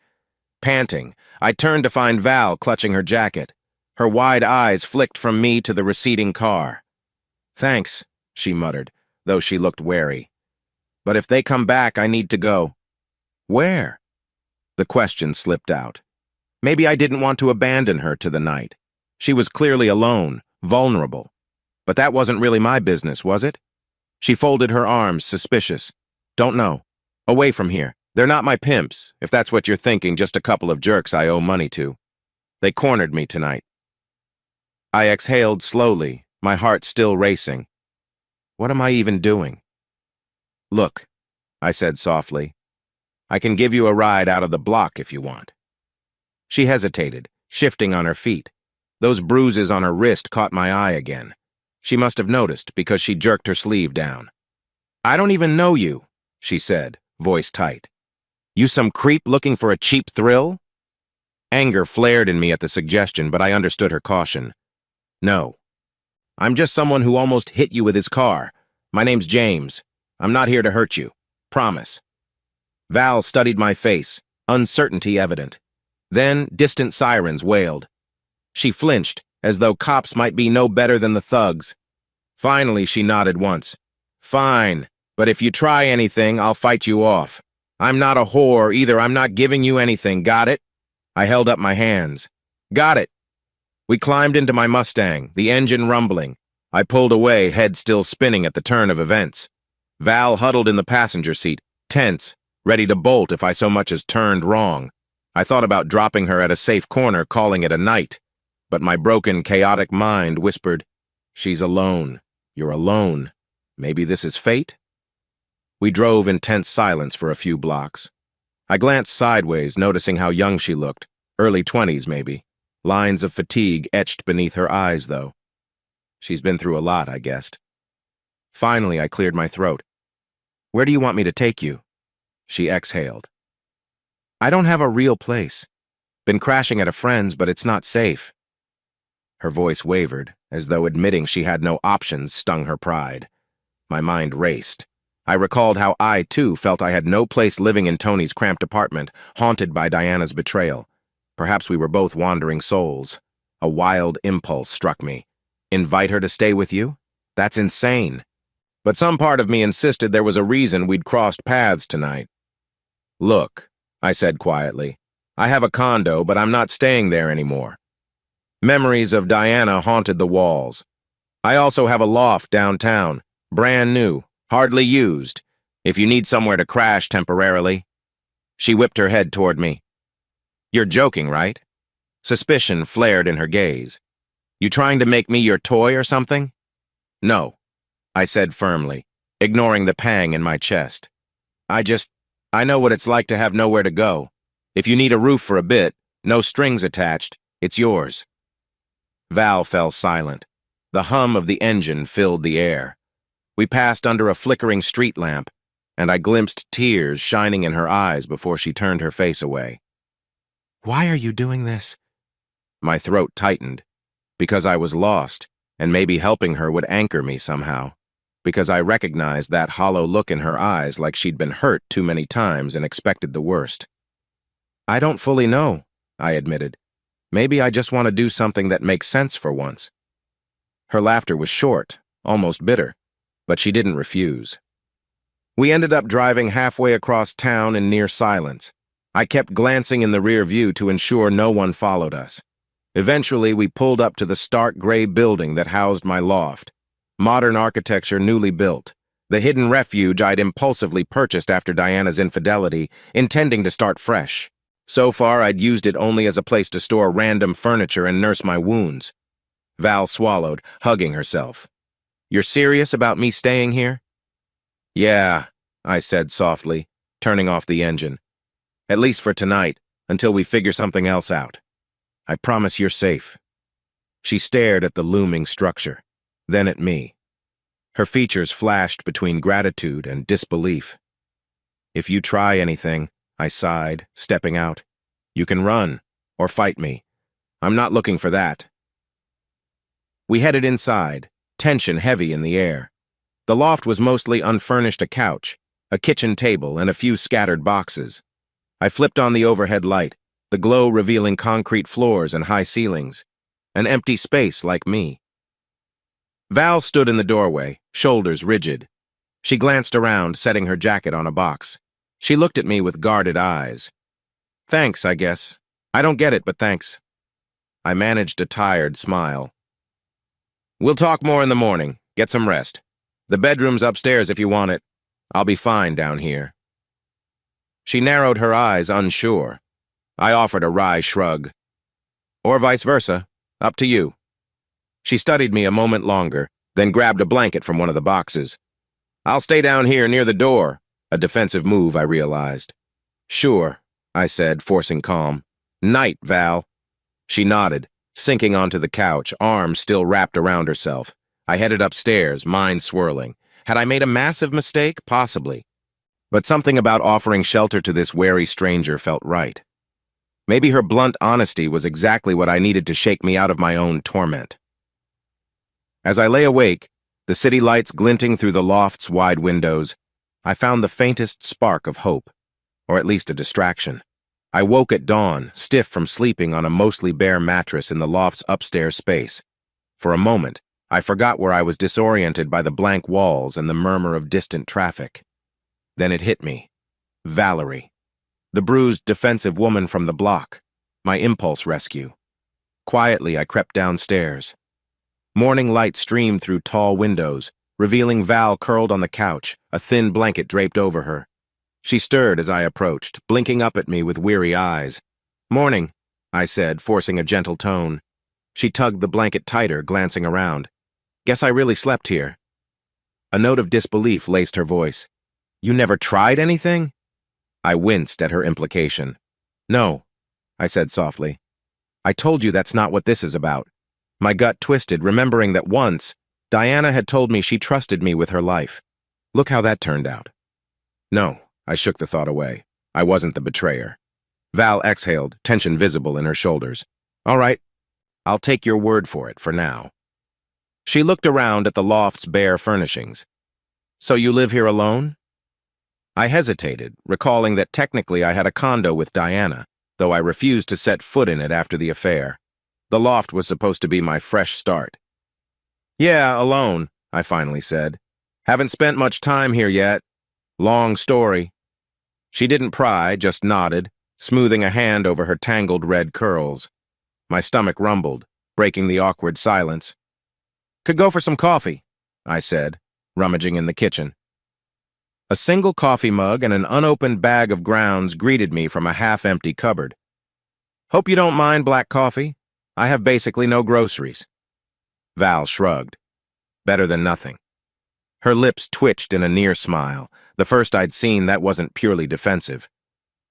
Panting, I turned to find Val clutching her jacket. Her wide eyes flicked from me to the receding car. "Thanks," she muttered, though she looked wary. "But if they come back, I need to go." "Where?" The question slipped out. Maybe I didn't want to abandon her to the night. She was clearly alone, vulnerable. But that wasn't really my business, was it? She folded her arms, suspicious. "Don't know. Away from here. They're not my pimps, if that's what you're thinking, just a couple of jerks I owe money to. They cornered me tonight." I exhaled slowly, my heart still racing. What am I even doing? "Look," I said softly. "I can give you a ride out of the block if you want." She hesitated, shifting on her feet. Those bruises on her wrist caught my eye again. She must have noticed because she jerked her sleeve down. "I don't even know you," she said, voice tight. "You some creep looking for a cheap thrill?" Anger flared in me at the suggestion, but I understood her caution. "No. I'm just someone who almost hit you with his car. My name's James. I'm not here to hurt you. Promise." Val studied my face, uncertainty evident. Then distant sirens wailed. She flinched, as though cops might be no better than the thugs. Finally, she nodded once. "Fine, but if you try anything, I'll fight you off. I'm not a whore either. I'm not giving you anything, got it?" I held up my hands. "Got it." We climbed into my Mustang, the engine rumbling. I pulled away, head still spinning at the turn of events. Val huddled in the passenger seat, tense, ready to bolt if I so much as turned wrong. I thought about dropping her at a safe corner, calling it a night. But my broken, chaotic mind whispered, "She's alone. You're alone. Maybe this is fate?" We drove in tense silence for a few blocks. I glanced sideways, noticing how young she looked, early 20s maybe. Lines of fatigue etched beneath her eyes, though. She's been through a lot, I guessed. Finally, I cleared my throat. "Where do you want me to take you?" She exhaled. "I don't have a real place. Been crashing at a friend's, but it's not safe." Her voice wavered, as though admitting she had no options stung her pride. My mind raced. I recalled how I, too, felt I had no place living in Tony's cramped apartment, haunted by Diana's betrayal. Perhaps we were both wandering souls. A wild impulse struck me. Invite her to stay with you? That's insane. But some part of me insisted there was a reason we'd crossed paths tonight. "Look," I said quietly, "I have a condo, but I'm not staying there anymore." Memories of Diana haunted the walls. I also have a loft downtown, brand new, hardly used, if you need somewhere to crash temporarily." She whipped her head toward me. "You're joking, right?" Suspicion flared in her gaze. "You trying to make me your toy or something?" "No," I said firmly, ignoring the pang in my chest. I know what it's like to have nowhere to go. If you need a roof for a bit, no strings attached, it's yours." Val fell silent. The hum of the engine filled the air. We passed under a flickering street lamp, and I glimpsed tears shining in her eyes before she turned her face away. "Why are you doing this?" My throat tightened. Because I was lost, and maybe helping her would anchor me somehow. Because I recognized that hollow look in her eyes like she'd been hurt too many times and expected the worst. "I don't fully know," I admitted. "Maybe I just want to do something that makes sense for once." Her laughter was short, almost bitter, but she didn't refuse. We ended up driving halfway across town in near silence. I kept glancing in the rear view to ensure no one followed us. Eventually, we pulled up to the stark gray building that housed my loft. Modern architecture newly built. The hidden refuge I'd impulsively purchased after Diana's infidelity, intending to start fresh. So far, I'd used it only as a place to store random furniture and nurse my wounds. Val swallowed, hugging herself. "You're serious about me staying here?" "Yeah," I said softly, turning off the engine. "At least for tonight, until we figure something else out. I promise you're safe." She stared at the looming structure, then at me. Her features flashed between gratitude and disbelief. "If you try anything," I sighed, stepping out, "you can run, or fight me. I'm not looking for that." We headed inside, tension heavy in the air. The loft was mostly unfurnished: a couch, a kitchen table, and a few scattered boxes. I flipped on the overhead light, the glow revealing concrete floors and high ceilings. An empty space like me. Val stood in the doorway, shoulders rigid. She glanced around, setting her jacket on a box. She looked at me with guarded eyes. "Thanks, I guess. I don't get it, but thanks." I managed a tired smile. "We'll talk more in the morning. Get some rest. The bedroom's upstairs if you want it. I'll be fine down here." She narrowed her eyes, unsure. I offered a wry shrug. "Or vice versa. Up to you." She studied me a moment longer, then grabbed a blanket from one of the boxes. "I'll stay down here near the door," a defensive move, I realized. "Sure," I said, forcing calm. "Night, Val." She nodded, sinking onto the couch, arms still wrapped around herself. I headed upstairs, mind swirling. Had I made a massive mistake? Possibly. But something about offering shelter to this wary stranger felt right. Maybe her blunt honesty was exactly what I needed to shake me out of my own torment. As I lay awake, the city lights glinting through the loft's wide windows, I found the faintest spark of hope, or at least a distraction. I woke at dawn, stiff from sleeping on a mostly bare mattress in the loft's upstairs space. For a moment, I forgot where I was, disoriented by the blank walls and the murmur of distant traffic. Then it hit me. Valerie. The bruised, defensive woman from the block. My impulse rescue. Quietly, I crept downstairs. Morning light streamed through tall windows, revealing Val curled on the couch, a thin blanket draped over her. She stirred as I approached, blinking up at me with weary eyes. "Morning," I said, forcing a gentle tone. She tugged the blanket tighter, glancing around. "Guess I really slept here." A note of disbelief laced her voice. "You never tried anything?" I winced at her implication. "No," I said softly. "I told you that's not what this is about." My gut twisted, remembering that once, Diana had told me she trusted me with her life. Look how that turned out. "No," I shook the thought away. I wasn't the betrayer. Val exhaled, tension visible in her shoulders. "All right, I'll take your word for it for now." She looked around at the loft's bare furnishings. "So you live here alone?" I hesitated, recalling that technically I had a condo with Diana, though I refused to set foot in it after the affair. The loft was supposed to be my fresh start. "Yeah, alone," I finally said. "Haven't spent much time here yet. Long story." She didn't pry, just nodded, smoothing a hand over her tangled red curls. My stomach rumbled, breaking the awkward silence. Could go for some coffee, I said, rummaging in the kitchen. A single coffee mug and an unopened bag of grounds greeted me from a half-empty cupboard. Hope you don't mind black coffee. I have basically no groceries. Val shrugged. Better than nothing. Her lips twitched in a near smile, the first I'd seen that wasn't purely defensive.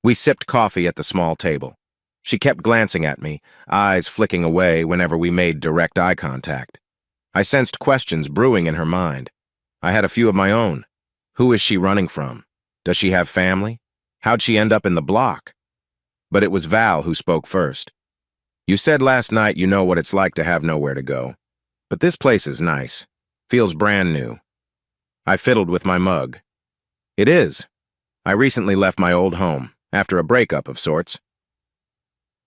We sipped coffee at the small table. She kept glancing at me, eyes flicking away whenever we made direct eye contact. I sensed questions brewing in her mind. I had a few of my own. Who is she running from? Does she have family? How'd she end up in the block? But it was Val who spoke first. You said last night you know what it's like to have nowhere to go. But this place is nice. Feels brand new. I fiddled with my mug. It is. I recently left my old home, after a breakup of sorts.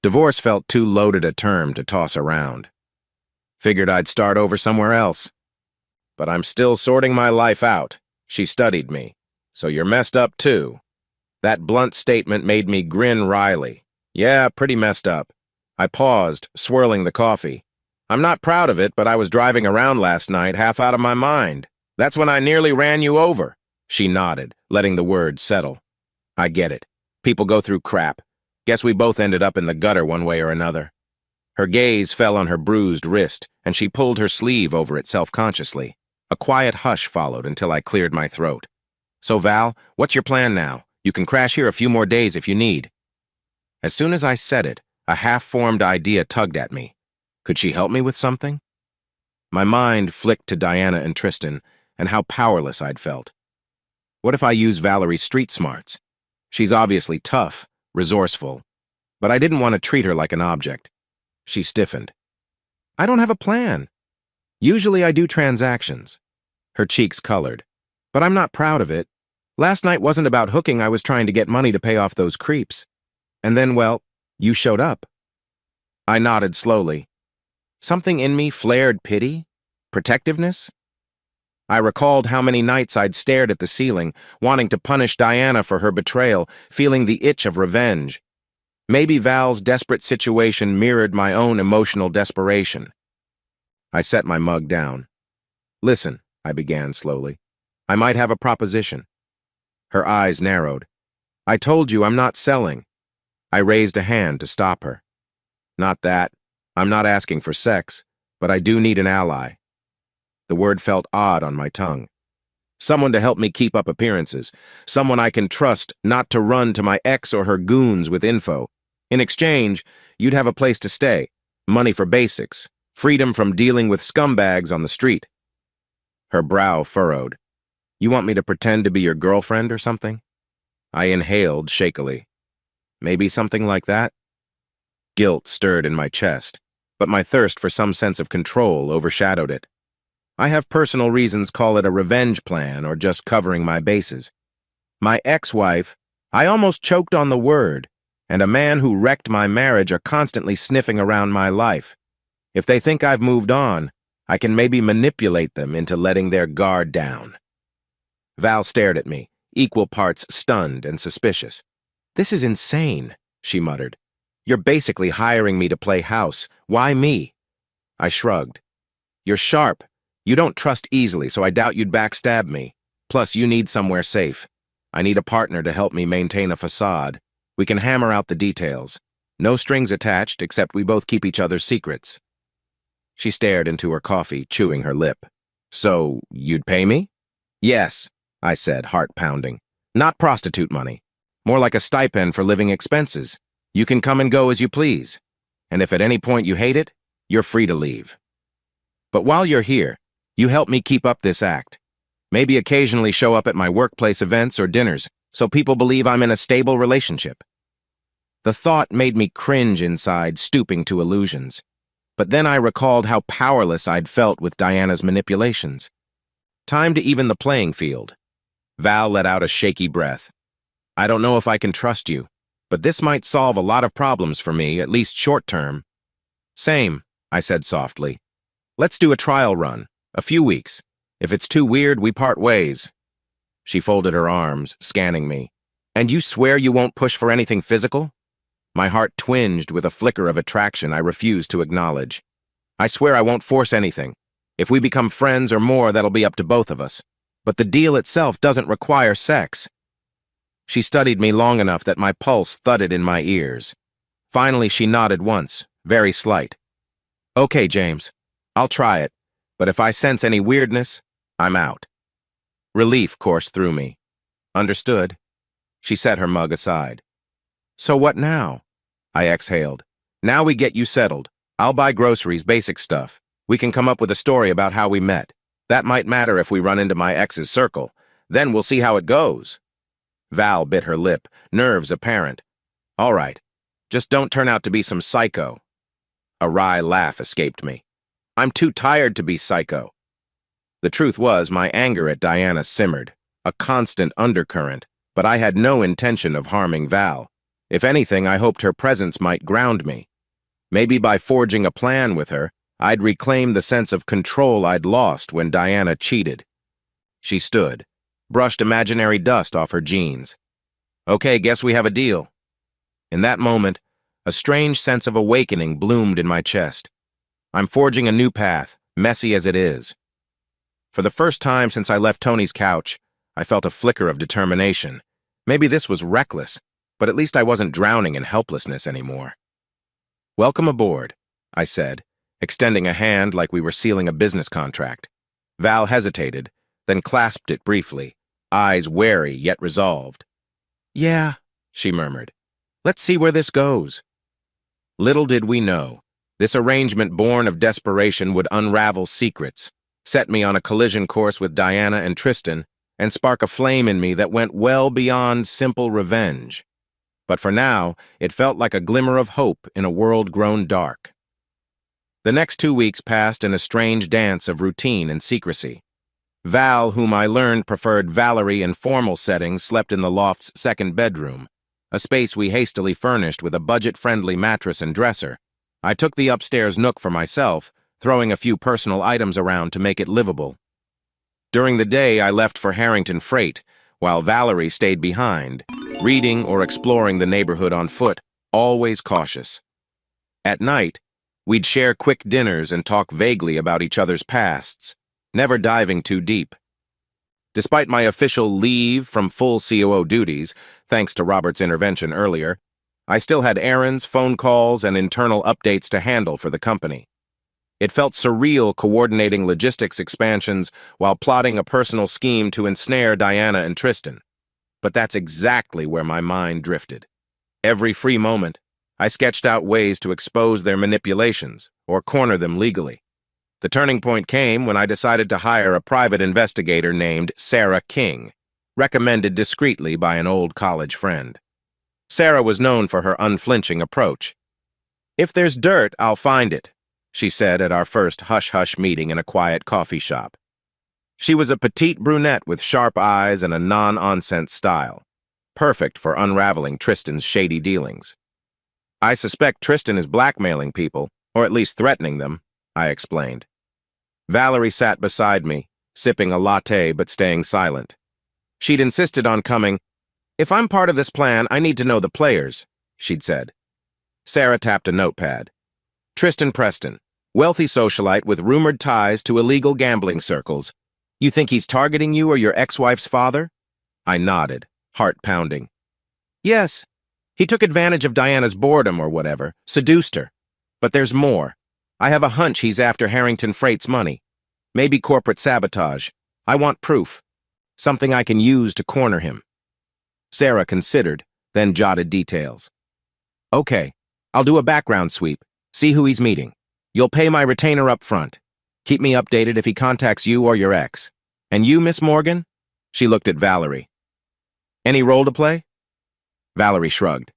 Divorce felt too loaded a term to toss around. Figured I'd start over somewhere else. But I'm still sorting my life out. She studied me. So you're messed up too. That blunt statement made me grin wryly. Yeah, pretty messed up. I paused, swirling the coffee. I'm not proud of it, but I was driving around last night, half out of my mind. That's when I nearly ran you over. She nodded, letting the words settle. I get it. People go through crap. Guess we both ended up in the gutter one way or another. Her gaze fell on her bruised wrist, and she pulled her sleeve over it self-consciously. A quiet hush followed until I cleared my throat. So, Val, what's your plan now? You can crash here a few more days if you need. As soon as I said it, a half-formed idea tugged at me. Could she help me with something? My mind flicked to Diana and Tristan, and how powerless I'd felt. What if I use Valerie's street smarts? She's obviously tough, resourceful, but I didn't want to treat her like an object. She stiffened. I don't have a plan. Usually I do transactions. Her cheeks colored. But I'm not proud of it. Last night wasn't about hooking, I was trying to get money to pay off those creeps. And then, well, you showed up. I nodded slowly. Something in me flared pity? Protectiveness? I recalled how many nights I'd stared at the ceiling, wanting to punish Diana for her betrayal, feeling the itch of revenge. Maybe Val's desperate situation mirrored my own emotional desperation. I set my mug down. Listen, I began slowly. I might have a proposition. Her eyes narrowed. I told you I'm not selling. I raised a hand to stop her. Not that. I'm not asking for sex, but I do need an ally. The word felt odd on my tongue. Someone to help me keep up appearances. Someone I can trust not to run to my ex or her goons with info. In exchange, you'd have a place to stay, money for basics, freedom from dealing with scumbags on the street. Her brow furrowed. You want me to pretend to be your girlfriend or something? I inhaled shakily. Maybe something like that? Guilt stirred in my chest, but my thirst for some sense of control overshadowed it. I have personal reasons, call it a revenge plan or just covering my bases. My ex-wife, I almost choked on the word, and a man who wrecked my marriage are constantly sniffing around my life. If they think I've moved on, I can maybe manipulate them into letting their guard down. Val stared at me, equal parts stunned and suspicious. This is insane, she muttered. You're basically hiring me to play house. Why me? I shrugged. You're sharp. You don't trust easily, so I doubt you'd backstab me. Plus, you need somewhere safe. I need a partner to help me maintain a facade. We can hammer out the details. No strings attached, except we both keep each other's secrets. She stared into her coffee, chewing her lip. So, you'd pay me? Yes, I said, heart pounding. Not prostitute money. More like a stipend for living expenses. You can come and go as you please. And if at any point you hate it, you're free to leave. But while you're here, you help me keep up this act. Maybe occasionally show up at my workplace events or dinners, so people believe I'm in a stable relationship. The thought made me cringe inside, stooping to illusions. But then I recalled how powerless I'd felt with Diana's manipulations. Time to even the playing field. Val let out a shaky breath. I don't know if I can trust you, but this might solve a lot of problems for me, at least short-term. Same, I said softly. Let's do a trial run, a few weeks. If it's too weird, we part ways. She folded her arms, scanning me. And you swear you won't push for anything physical? My heart twinged with a flicker of attraction I refused to acknowledge. I swear I won't force anything. If we become friends or more, that'll be up to both of us. But the deal itself doesn't require sex. She studied me long enough that my pulse thudded in my ears. Finally, she nodded once, very slight. Okay, James, I'll try it, but if I sense any weirdness, I'm out. Relief coursed through me. Understood. She set her mug aside. So what now? I exhaled. Now we get you settled. I'll buy groceries, basic stuff. We can come up with a story about how we met. That might matter if we run into my ex's circle. Then we'll see how it goes. Val bit her lip, nerves apparent. All right, just don't turn out to be some psycho. A wry laugh escaped me. I'm too tired to be psycho. The truth was, my anger at Diana simmered, a constant undercurrent, but I had no intention of harming Val. If anything, I hoped her presence might ground me. Maybe by forging a plan with her, I'd reclaim the sense of control I'd lost when Diana cheated. She stood, brushed imaginary dust off her jeans. Okay, guess we have a deal. In that moment, a strange sense of awakening bloomed in my chest. I'm forging a new path, messy as it is. For the first time since I left Tony's couch, I felt a flicker of determination. Maybe this was reckless, but at least I wasn't drowning in helplessness anymore. Welcome aboard, I said, extending a hand like we were sealing a business contract. Val hesitated, then clasped it briefly, eyes wary yet resolved. Yeah, she murmured. Let's see where this goes. Little did we know, this arrangement born of desperation would unravel secrets, set me on a collision course with Diana and Tristan, and spark a flame in me that went well beyond simple revenge. But for now, it felt like a glimmer of hope in a world grown dark. The next 2 weeks passed in a strange dance of routine and secrecy. Val, whom I learned preferred Valerie in formal settings, slept in the loft's second bedroom, a space we hastily furnished with a budget-friendly mattress and dresser. I took the upstairs nook for myself, throwing a few personal items around to make it livable. During the day, I left for Harrington Freight, while Valerie stayed behind, reading or exploring the neighborhood on foot, always cautious. At night, we'd share quick dinners and talk vaguely about each other's pasts, never diving too deep. Despite my official leave from full COO duties, thanks to Robert's intervention earlier, I still had errands, phone calls, and internal updates to handle for the company. It felt surreal coordinating logistics expansions while plotting a personal scheme to ensnare Diana and Tristan. But that's exactly where my mind drifted. Every free moment, I sketched out ways to expose their manipulations or corner them legally. The turning point came when I decided to hire a private investigator named Sarah King, recommended discreetly by an old college friend. Sarah was known for her unflinching approach. If there's dirt, I'll find it, she said at our first hush-hush meeting in a quiet coffee shop. She was a petite brunette with sharp eyes and a non-nonsense style, perfect for unraveling Tristan's shady dealings. I suspect Tristan is blackmailing people, or at least threatening them, I explained. Valerie sat beside me, sipping a latte but staying silent. She'd insisted on coming. If I'm part of this plan, I need to know the players, she'd said. Sarah tapped a notepad. Tristan Preston, wealthy socialite with rumored ties to illegal gambling circles. You think he's targeting you or your ex-wife's father? I nodded, heart pounding. Yes, he took advantage of Diana's boredom or whatever, seduced her. But there's more. I have a hunch he's after Harrington Freight's money. Maybe corporate sabotage. I want proof. Something I can use to corner him. Sarah considered, then jotted details. Okay, I'll do a background sweep. See who he's meeting. You'll pay my retainer up front. Keep me updated if he contacts you or your ex. And you, Miss Morgan? She looked at Valerie. Any role to play? Valerie shrugged.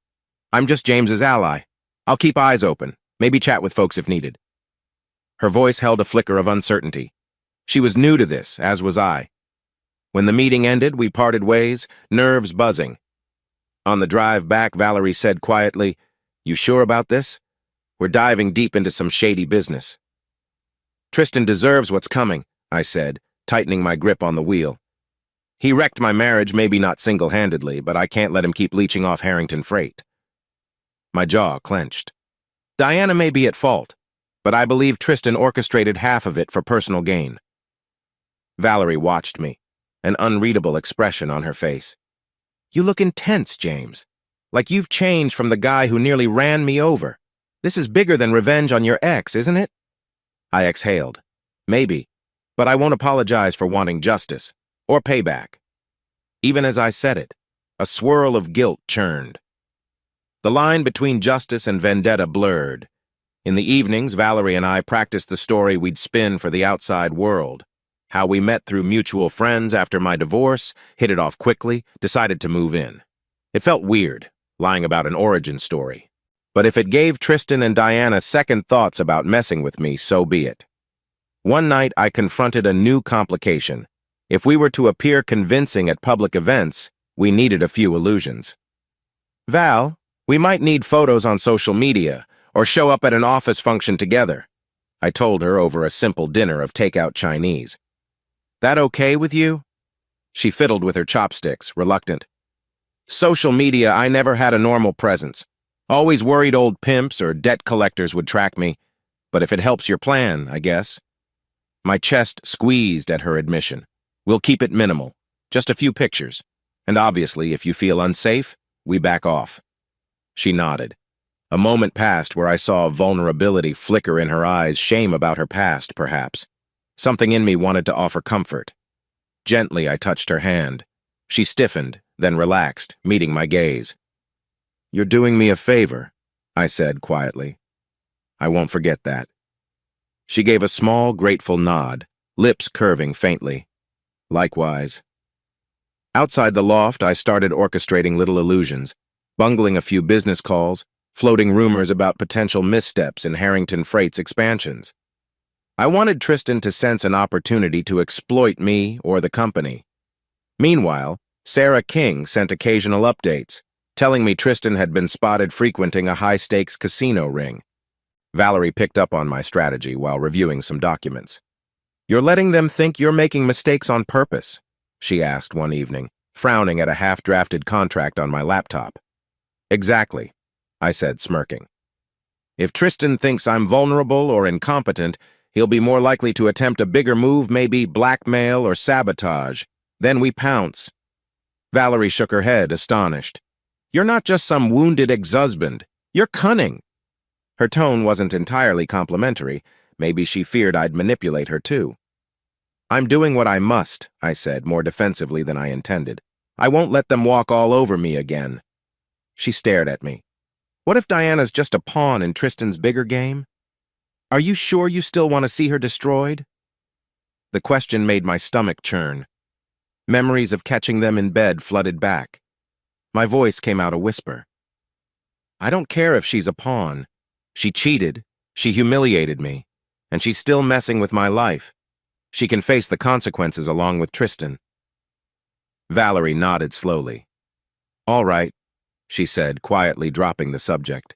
I'm just James's ally. I'll keep eyes open, maybe chat with folks if needed. Her voice held a flicker of uncertainty. She was new to this, as was I. When the meeting ended, we parted ways, nerves buzzing. On the drive back, Valerie said quietly, You sure about this? We're diving deep into some shady business. Tristan deserves what's coming, I said, tightening my grip on the wheel. He wrecked my marriage, maybe not single-handedly, but I can't let him keep leeching off Harrington Freight. My jaw clenched. Diana may be at fault, but I believe Tristan orchestrated half of it for personal gain. Valerie watched me, an unreadable expression on her face. You look intense, James. Like you've changed from the guy who nearly ran me over. This is bigger than revenge on your ex, isn't it? I exhaled. Maybe, but I won't apologize for wanting justice, or payback. Even as I said it, a swirl of guilt churned. The line between justice and vendetta blurred. In the evenings, Valerie and I practiced the story we'd spin for the outside world. How we met through mutual friends after my divorce, hit it off quickly, decided to move in. It felt weird, lying about an origin story. But if it gave Tristan and Diana second thoughts about messing with me, so be it. One night, I confronted a new complication. If we were to appear convincing at public events, we needed a few illusions. Val, we might need photos on social media, or show up at an office function together, I told her over a simple dinner of takeout Chinese. That okay with you? She fiddled with her chopsticks, reluctant. Social media, I never had a normal presence. Always worried old pimps or debt collectors would track me, but if it helps your plan, I guess. My chest squeezed at her admission. We'll keep it minimal, just a few pictures, and obviously, if you feel unsafe, we back off. She nodded. A moment passed where I saw vulnerability flicker in her eyes, shame about her past, perhaps. Something in me wanted to offer comfort. Gently, I touched her hand. She stiffened, then relaxed, meeting my gaze. You're doing me a favor, I said quietly. I won't forget that. She gave a small, grateful nod, lips curving faintly. Likewise. Outside the loft, I started orchestrating little illusions, bungling a few business calls, floating rumors about potential missteps in Harrington Freight's expansions. I wanted Tristan to sense an opportunity to exploit me or the company. Meanwhile, Sarah King sent occasional updates, telling me Tristan had been spotted frequenting a high-stakes casino ring. Valerie picked up on my strategy while reviewing some documents. You're letting them think you're making mistakes on purpose, she asked one evening, frowning at a half-drafted contract on my laptop. Exactly, I said, smirking. If Tristan thinks I'm vulnerable or incompetent, he'll be more likely to attempt a bigger move, maybe blackmail or sabotage. Then we pounce. Valerie shook her head, astonished. You're not just some wounded ex-husband. You're cunning. Her tone wasn't entirely complimentary. Maybe she feared I'd manipulate her too. I'm doing what I must, I said, more defensively than I intended. I won't let them walk all over me again. She stared at me. What if Diana's just a pawn in Tristan's bigger game? Are you sure you still want to see her destroyed? The question made my stomach churn. Memories of catching them in bed flooded back. My voice came out a whisper. I don't care if she's a pawn. She cheated, she humiliated me, and she's still messing with my life. She can face the consequences along with Tristan. Valerie nodded slowly. All right, she said, quietly dropping the subject.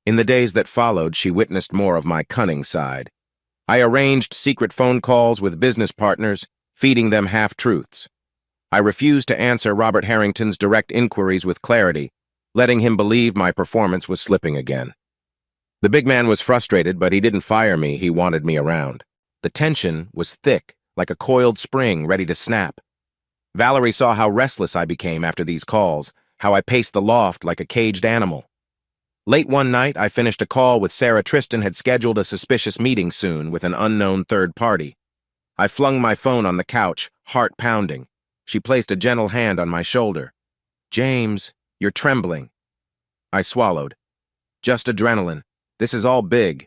In the days that followed, she witnessed more of my cunning side. I arranged secret phone calls with business partners, feeding them half-truths. I refused to answer Robert Harrington's direct inquiries with clarity, letting him believe my performance was slipping again. The big man was frustrated, but he didn't fire me, he wanted me around. The tension was thick, like a coiled spring ready to snap. Valerie saw how restless I became after these calls, how I paced the loft like a caged animal. Late one night, I finished a call with Sarah. Tristan had scheduled a suspicious meeting soon with an unknown third party. I flung my phone on the couch, heart pounding. She placed a gentle hand on my shoulder. James, you're trembling. I swallowed. Just adrenaline. This is all big.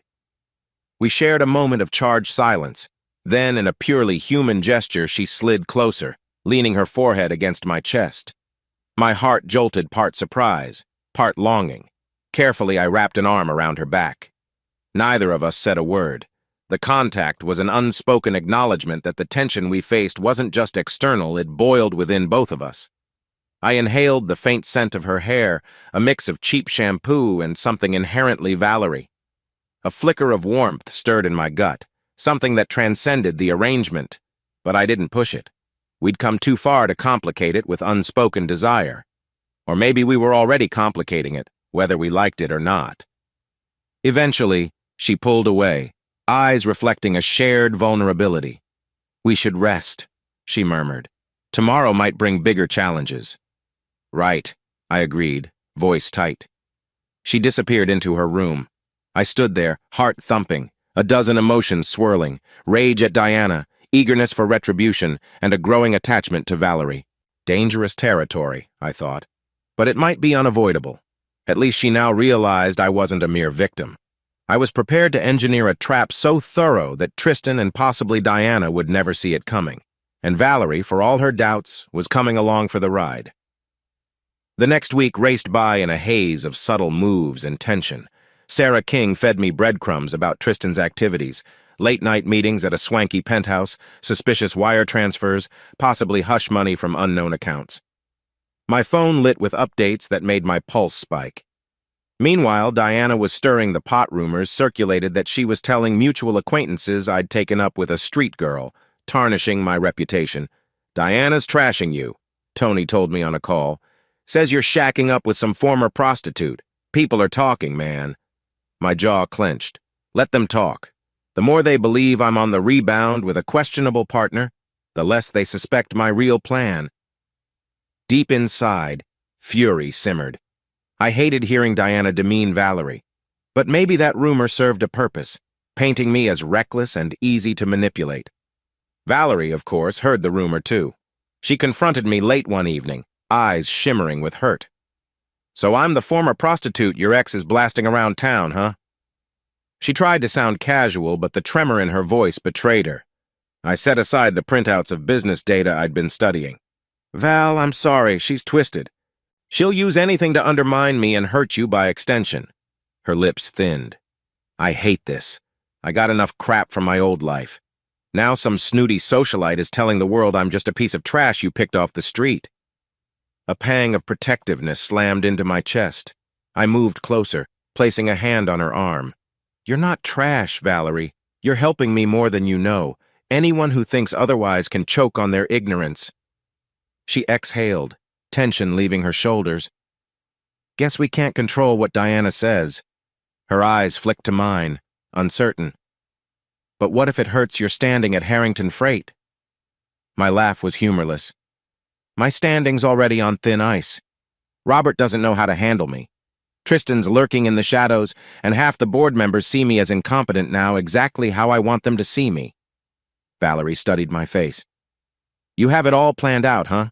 We shared a moment of charged silence. Then, in a purely human gesture, she slid closer, leaning her forehead against my chest. My heart jolted, part surprise, part longing. Carefully, I wrapped an arm around her back. Neither of us said a word. The contact was an unspoken acknowledgement that the tension we faced wasn't just external, it boiled within both of us. I inhaled the faint scent of her hair, a mix of cheap shampoo and something inherently Valerie. A flicker of warmth stirred in my gut, something that transcended the arrangement, but I didn't push it. We'd come too far to complicate it with unspoken desire. Or maybe we were already complicating it, whether we liked it or not. Eventually, She pulled away, eyes reflecting a shared vulnerability. "We should rest," she murmured. "Tomorrow might bring bigger challenges." "Right," I agreed, voice tight. She disappeared into her room. I stood there, heart thumping, a dozen emotions swirling: rage at Diana, eagerness for retribution, and a growing attachment to Valerie. Dangerous territory, I thought. But it might be unavoidable. At least she now realized I wasn't a mere victim. I was prepared to engineer a trap so thorough that Tristan and possibly Diana would never see it coming. And Valerie, for all her doubts, was coming along for the ride. The next week raced by in a haze of subtle moves and tension. Sarah King fed me breadcrumbs about Tristan's activities: late-night meetings at a swanky penthouse, suspicious wire transfers, possibly hush money from unknown accounts. My phone lit with updates that made my pulse spike. Meanwhile, Diana was stirring the pot. Rumors circulated that she was telling mutual acquaintances I'd taken up with a street girl, tarnishing my reputation. "Diana's trashing you," Tony told me on a call. "Says you're shacking up with some former prostitute. People are talking, man." My jaw clenched. Let them talk. The more they believe I'm on the rebound with a questionable partner, the less they suspect my real plan. Deep inside, fury simmered. I hated hearing Diana demean Valerie. But maybe that rumor served a purpose, painting me as reckless and easy to manipulate. Valerie, of course, heard the rumor too. She confronted me late one evening, eyes shimmering with hurt. "So I'm the former prostitute your ex is blasting around town, huh?" She tried to sound casual, but the tremor in her voice betrayed her. I set aside the printouts of business data I'd been studying. "Val, I'm sorry, she's twisted. She'll use anything to undermine me and hurt you by extension." Her lips thinned. "I hate this. I got enough crap from my old life. Now some snooty socialite is telling the world I'm just a piece of trash you picked off the street." A pang of protectiveness slammed into my chest. I moved closer, placing a hand on her arm. "You're not trash, Valerie. You're helping me more than you know. Anyone who thinks otherwise can choke on their ignorance." She exhaled, tension leaving her shoulders. "Guess we can't control what Diana says." Her eyes flicked to mine, uncertain. "But what if it hurts your standing at Harrington Freight?" My laugh was humorless. "My standing's already on thin ice. Robert doesn't know how to handle me. Tristan's lurking in the shadows, and half the board members see me as incompetent now, exactly how I want them to see me." Valerie studied my face. "You have it all planned out, huh?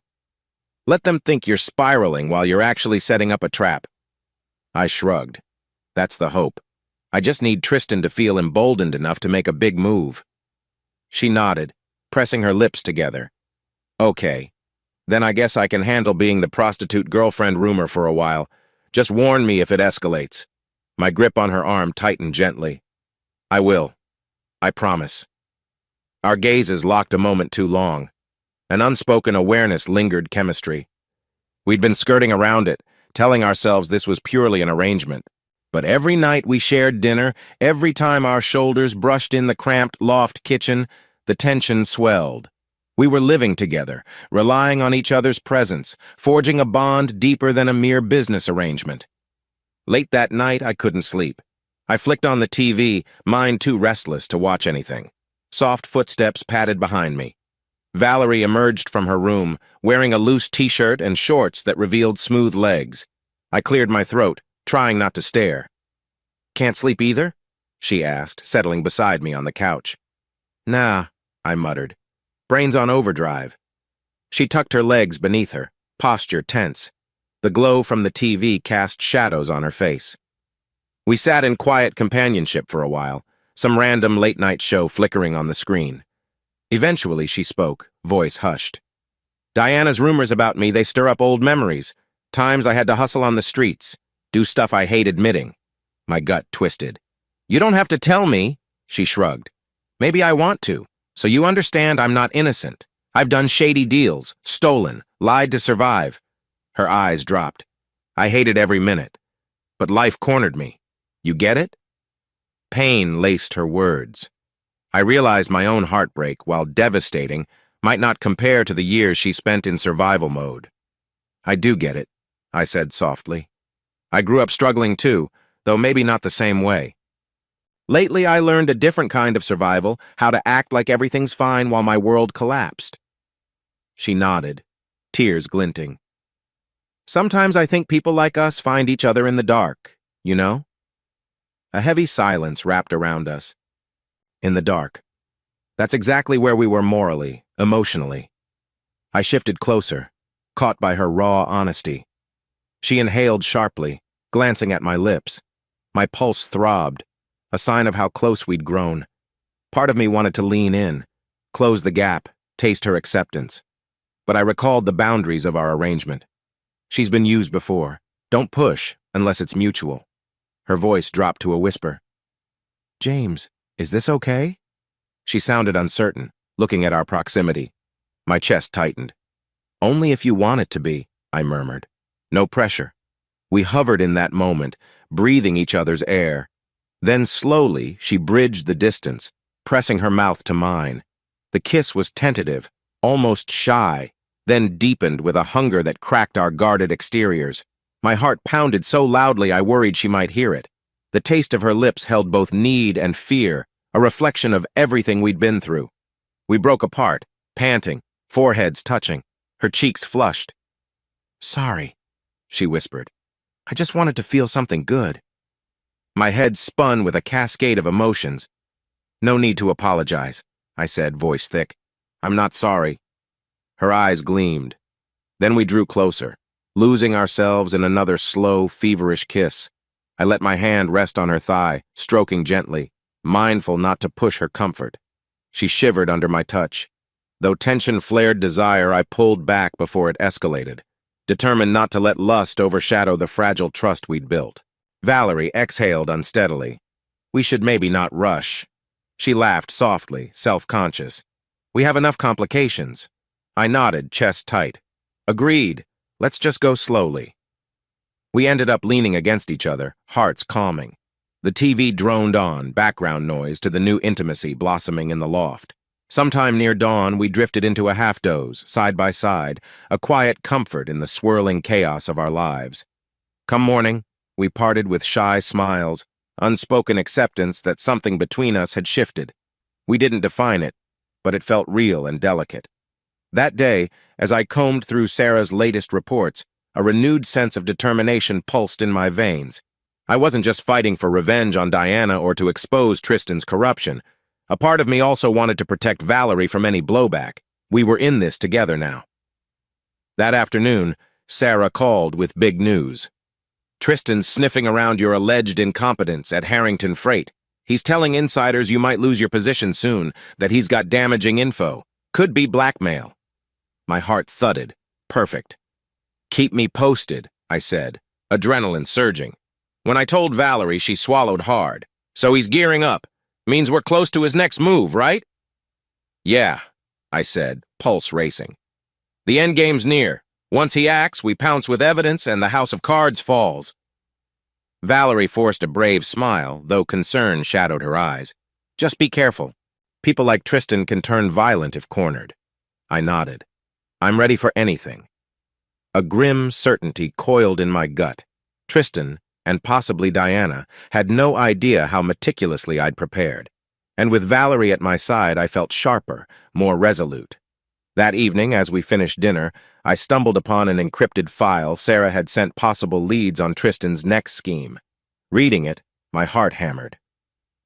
Let them think you're spiraling while you're actually setting up a trap." I shrugged. "That's the hope. I just need Tristan to feel emboldened enough to make a big move." She nodded, pressing her lips together. "Okay. Then I guess I can handle being the prostitute girlfriend rumor for a while. Just warn me if it escalates." My grip on her arm tightened gently. "I will. I promise." Our gazes locked a moment too long. An unspoken awareness lingered chemistry. We'd been skirting around it, telling ourselves this was purely an arrangement. But every night we shared dinner, every time our shoulders brushed in the cramped loft kitchen, the tension swelled. We were living together, relying on each other's presence, forging a bond deeper than a mere business arrangement. Late that night, I couldn't sleep. I flicked on the TV, mind too restless to watch anything. Soft footsteps padded behind me. Valerie emerged from her room, wearing a loose t-shirt and shorts that revealed smooth legs. I cleared my throat, trying not to stare. "Can't sleep either?" she asked, settling beside me on the couch. "Nah," I muttered. "Brain's on overdrive." She tucked her legs beneath her, posture tense. The glow from the TV cast shadows on her face. We sat in quiet companionship for a while, some random late-night show flickering on the screen. Eventually she spoke, voice hushed. "Diana's rumors about me, they stir up old memories. Times I had to hustle on the streets, do stuff I hate admitting." My gut twisted. "You don't have to tell me," she shrugged. "Maybe I want to, so you understand I'm not innocent. I've done shady deals, stolen, lied to survive." Her eyes dropped. I hated every minute. But life cornered me. You get it? Pain laced her words. I realized my own heartbreak, while devastating, might not compare to the years she spent in survival mode. "I do get it," I said softly. "I grew up struggling too, though maybe not the same way." Lately, I learned a different kind of survival, how to act like everything's fine while my world collapsed. She nodded, tears glinting. Sometimes I think people like us find each other in the dark, you know? A heavy silence wrapped around us. In the dark. That's exactly where we were morally, emotionally. I shifted closer, caught by her raw honesty. She inhaled sharply, glancing at my lips. My pulse throbbed, a sign of how close we'd grown. Part of me wanted to lean in, close the gap, taste her acceptance. But I recalled the boundaries of our arrangement. She's been used before. Don't push unless it's mutual. Her voice dropped to a whisper. James, is this okay? She sounded uncertain, looking at our proximity. My chest tightened. Only if you want it to be, I murmured. No pressure. We hovered in that moment, breathing each other's air. Then slowly, she bridged the distance, pressing her mouth to mine. The kiss was tentative, almost shy, then deepened with a hunger that cracked our guarded exteriors. My heart pounded so loudly I worried she might hear it. The taste of her lips held both need and fear, a reflection of everything we'd been through. We broke apart, panting, foreheads touching, her cheeks flushed. Sorry, she whispered. I just wanted to feel something good. My head spun with a cascade of emotions. No need to apologize, I said, voice thick. I'm not sorry. Her eyes gleamed. Then we drew closer, losing ourselves in another slow, feverish kiss. I let my hand rest on her thigh, stroking gently, mindful not to push her comfort. She shivered under my touch. Though tension flared desire, I pulled back before it escalated, determined not to let lust overshadow the fragile trust we'd built. Valerie exhaled unsteadily. We should maybe not rush. She laughed softly, self-conscious. We have enough complications. I nodded, chest tight. Agreed. Let's just go slowly. We ended up leaning against each other, hearts calming. The TV droned on, background noise to the new intimacy blossoming in the loft. Sometime near dawn, we drifted into a half-doze, side by side, a quiet comfort in the swirling chaos of our lives. Come morning, we parted with shy smiles, unspoken acceptance that something between us had shifted. We didn't define it, but it felt real and delicate. That day, as I combed through Sarah's latest reports, a renewed sense of determination pulsed in my veins. I wasn't just fighting for revenge on Diana or to expose Tristan's corruption. A part of me also wanted to protect Valerie from any blowback. We were in this together now. That afternoon, Sarah called with big news. Tristan's sniffing around your alleged incompetence at Harrington Freight. He's telling insiders you might lose your position soon, that he's got damaging info. Could be blackmail. My heart thudded. Perfect. Keep me posted, I said, adrenaline surging. When I told Valerie, she swallowed hard. So he's gearing up. Means we're close to his next move, right? Yeah, I said, pulse racing. The endgame's near. Once he acts, we pounce with evidence and the house of cards falls. Valerie forced a brave smile, though concern shadowed her eyes. Just be careful. People like Tristan can turn violent if cornered. I nodded. I'm ready for anything. A grim certainty coiled in my gut. Tristan, and possibly Diana, had no idea how meticulously I'd prepared. And with Valerie at my side, I felt sharper, more resolute. That evening, as we finished dinner, I stumbled upon an encrypted file Sarah had sent possible leads on Tristan's next scheme. Reading it, my heart hammered.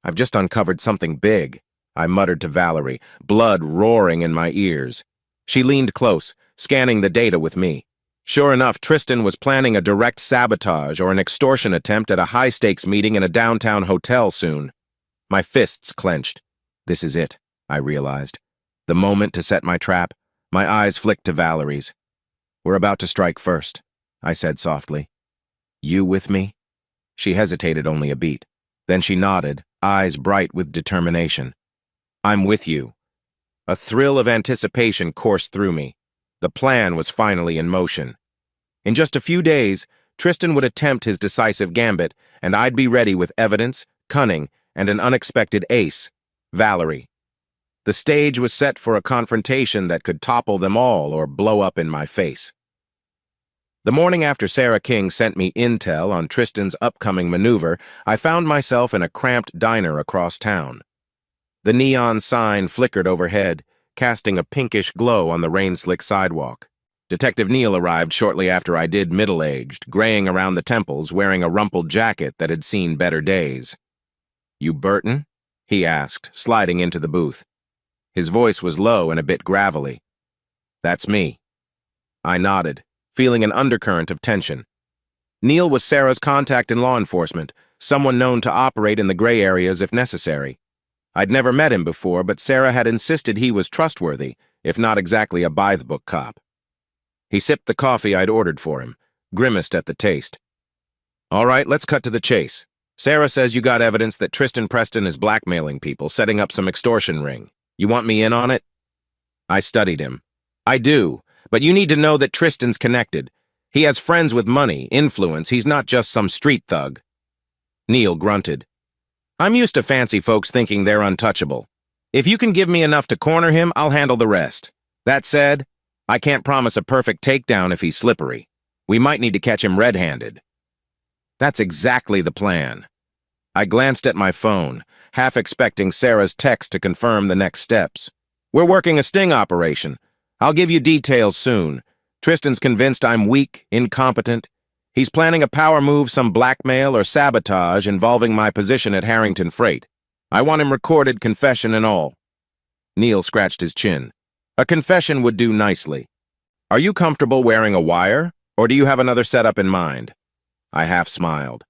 I've just uncovered something big, I muttered to Valerie, blood roaring in my ears. She leaned close, scanning the data with me. Sure enough, Tristan was planning a direct sabotage or an extortion attempt at a high-stakes meeting in a downtown hotel soon. My fists clenched. This is it, I realized. The moment to set my trap. My eyes flicked to Valerie's. We're about to strike first, I said softly. You with me? She hesitated only a beat. Then she nodded, eyes bright with determination. I'm with you. A thrill of anticipation coursed through me. The plan was finally in motion. In just a few days, Tristan would attempt his decisive gambit, and I'd be ready with evidence, cunning, and an unexpected ace, Valerie. The stage was set for a confrontation that could topple them all or blow up in my face. The morning after Sarah King sent me intel on Tristan's upcoming maneuver, I found myself in a cramped diner across town. The neon sign flickered overhead, casting a pinkish glow on the rain-slick sidewalk. Detective Neal arrived shortly after I did, middle-aged, graying around the temples, wearing a rumpled jacket that had seen better days. "You Burton?" he asked, sliding into the booth. His voice was low and a bit gravelly. "That's me." I nodded, feeling an undercurrent of tension. Neal was Sarah's contact in law enforcement, someone known to operate in the gray areas if necessary. I'd never met him before, but Sarah had insisted he was trustworthy, if not exactly a by-the-book cop. He sipped the coffee I'd ordered for him, grimaced at the taste. "All right, let's cut to the chase. Sarah says you got evidence that Tristan Preston is blackmailing people, setting up some extortion ring. You want me in on it?" I studied him. "I do, but you need to know that Tristan's connected. He has friends with money, influence. He's not just some street thug." Neal grunted. "I'm used to fancy folks thinking they're untouchable. If you can give me enough to corner him, I'll handle the rest. That said, I can't promise a perfect takedown if he's slippery. We might need to catch him red-handed." That's exactly the plan. I glanced at my phone, half expecting Sarah's text to confirm the next steps. "We're working a sting operation. I'll give you details soon. Tristan's convinced I'm weak, incompetent. He's planning a power move, some blackmail or sabotage involving my position at Harrington Freight. I want him recorded, confession and all." Neal scratched his chin. "A confession would do nicely. Are you comfortable wearing a wire, or do you have another setup in mind?" I half smiled.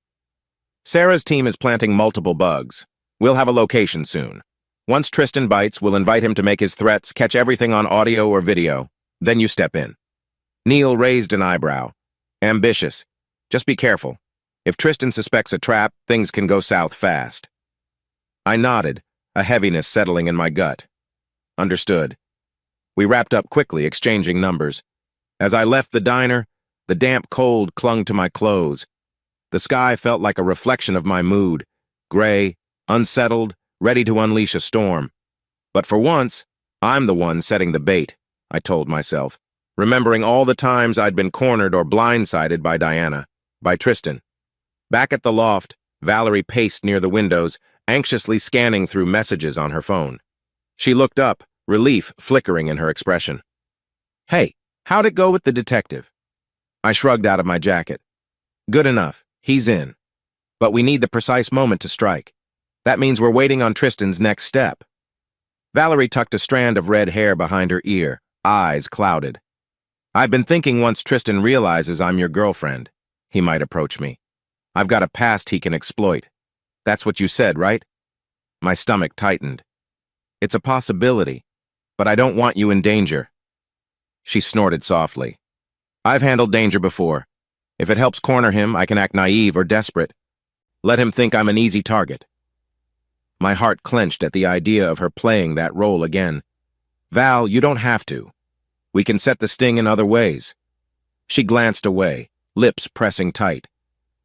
"Sarah's team is planting multiple bugs. We'll have a location soon. Once Tristan bites, we'll invite him to make his threats, catch everything on audio or video. Then you step in." Neal raised an eyebrow. "Ambitious. Just be careful. If Tristan suspects a trap, things can go south fast." I nodded, a heaviness settling in my gut. "Understood." We wrapped up quickly, exchanging numbers. As I left the diner, the damp cold clung to my clothes. The sky felt like a reflection of my mood, gray, unsettled, ready to unleash a storm. But for once, I'm the one setting the bait, I told myself, remembering all the times I'd been cornered or blindsided by Diana, by Tristan. Back at the loft, Valerie paced near the windows, anxiously scanning through messages on her phone. She looked up, relief flickering in her expression. "Hey, how'd it go with the detective?" I shrugged out of my jacket. "Good enough. He's in. But we need the precise moment to strike. That means we're waiting on Tristan's next step." Valerie tucked a strand of red hair behind her ear, eyes clouded. "I've been thinking once Tristan realizes I'm your girlfriend, he might approach me. I've got a past he can exploit. That's what you said, right?" My stomach tightened. "It's a possibility, but I don't want you in danger." She snorted softly. "I've handled danger before. If it helps corner him, I can act naive or desperate. Let him think I'm an easy target." My heart clenched at the idea of her playing that role again. "Val, you don't have to. We can set the sting in other ways." She glanced away, lips pressing tight.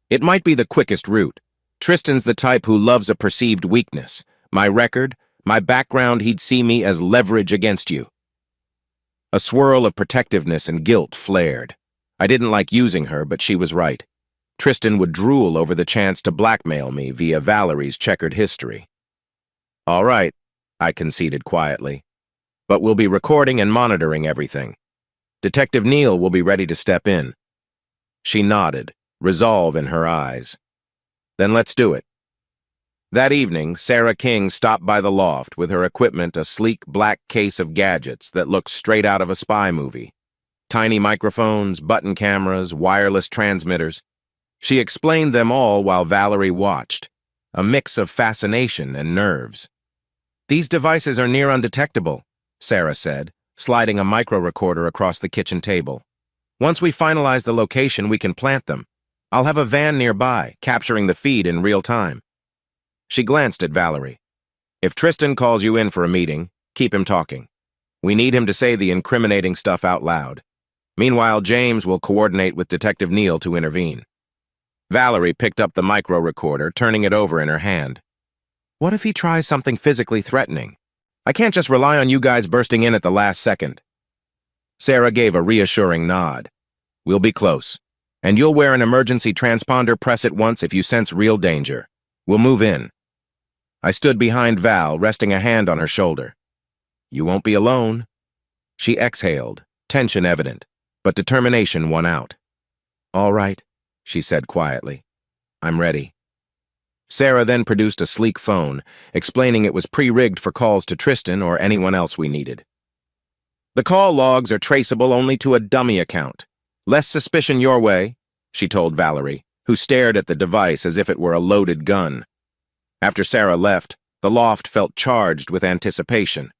"It might be the quickest route. Tristan's the type who loves a perceived weakness. My record, my background, he'd see me as leverage against you." A swirl of protectiveness and guilt flared. I didn't like using her, but she was right. Tristan would drool over the chance to blackmail me via Valerie's checkered history. "All right," I conceded quietly. "But we'll be recording and monitoring everything. Detective Neal will be ready to step in." She nodded, resolve in her eyes. "Then let's do it." That evening, Sarah King stopped by the loft with her equipment, a sleek black case of gadgets that looked straight out of a spy movie. Tiny microphones, button cameras, wireless transmitters. She explained them all while Valerie watched, a mix of fascination and nerves. "These devices are near undetectable," Sarah said, sliding a micro-recorder across the kitchen table. "Once we finalize the location, we can plant them. I'll have a van nearby, capturing the feed in real time." She glanced at Valerie. "If Tristan calls you in for a meeting, keep him talking. We need him to say the incriminating stuff out loud. Meanwhile, James will coordinate with Detective Neal to intervene." Valerie picked up the micro-recorder, turning it over in her hand. "What if he tries something physically threatening? I can't just rely on you guys bursting in at the last second." Sarah gave a reassuring nod. We'll be close. And you'll wear an emergency transponder, press it once if you sense real danger. We'll move in. I stood behind Val, resting a hand on her shoulder. You won't be alone. She exhaled, tension evident, but determination won out. All right, she said quietly. I'm ready. Sarah then produced a sleek phone, explaining it was pre-rigged for calls to Tristan or anyone else we needed. The call logs are traceable only to a dummy account. Less suspicion your way, she told Valerie, who stared at the device as if it were a loaded gun. After Sarah left, the loft felt charged with anticipation.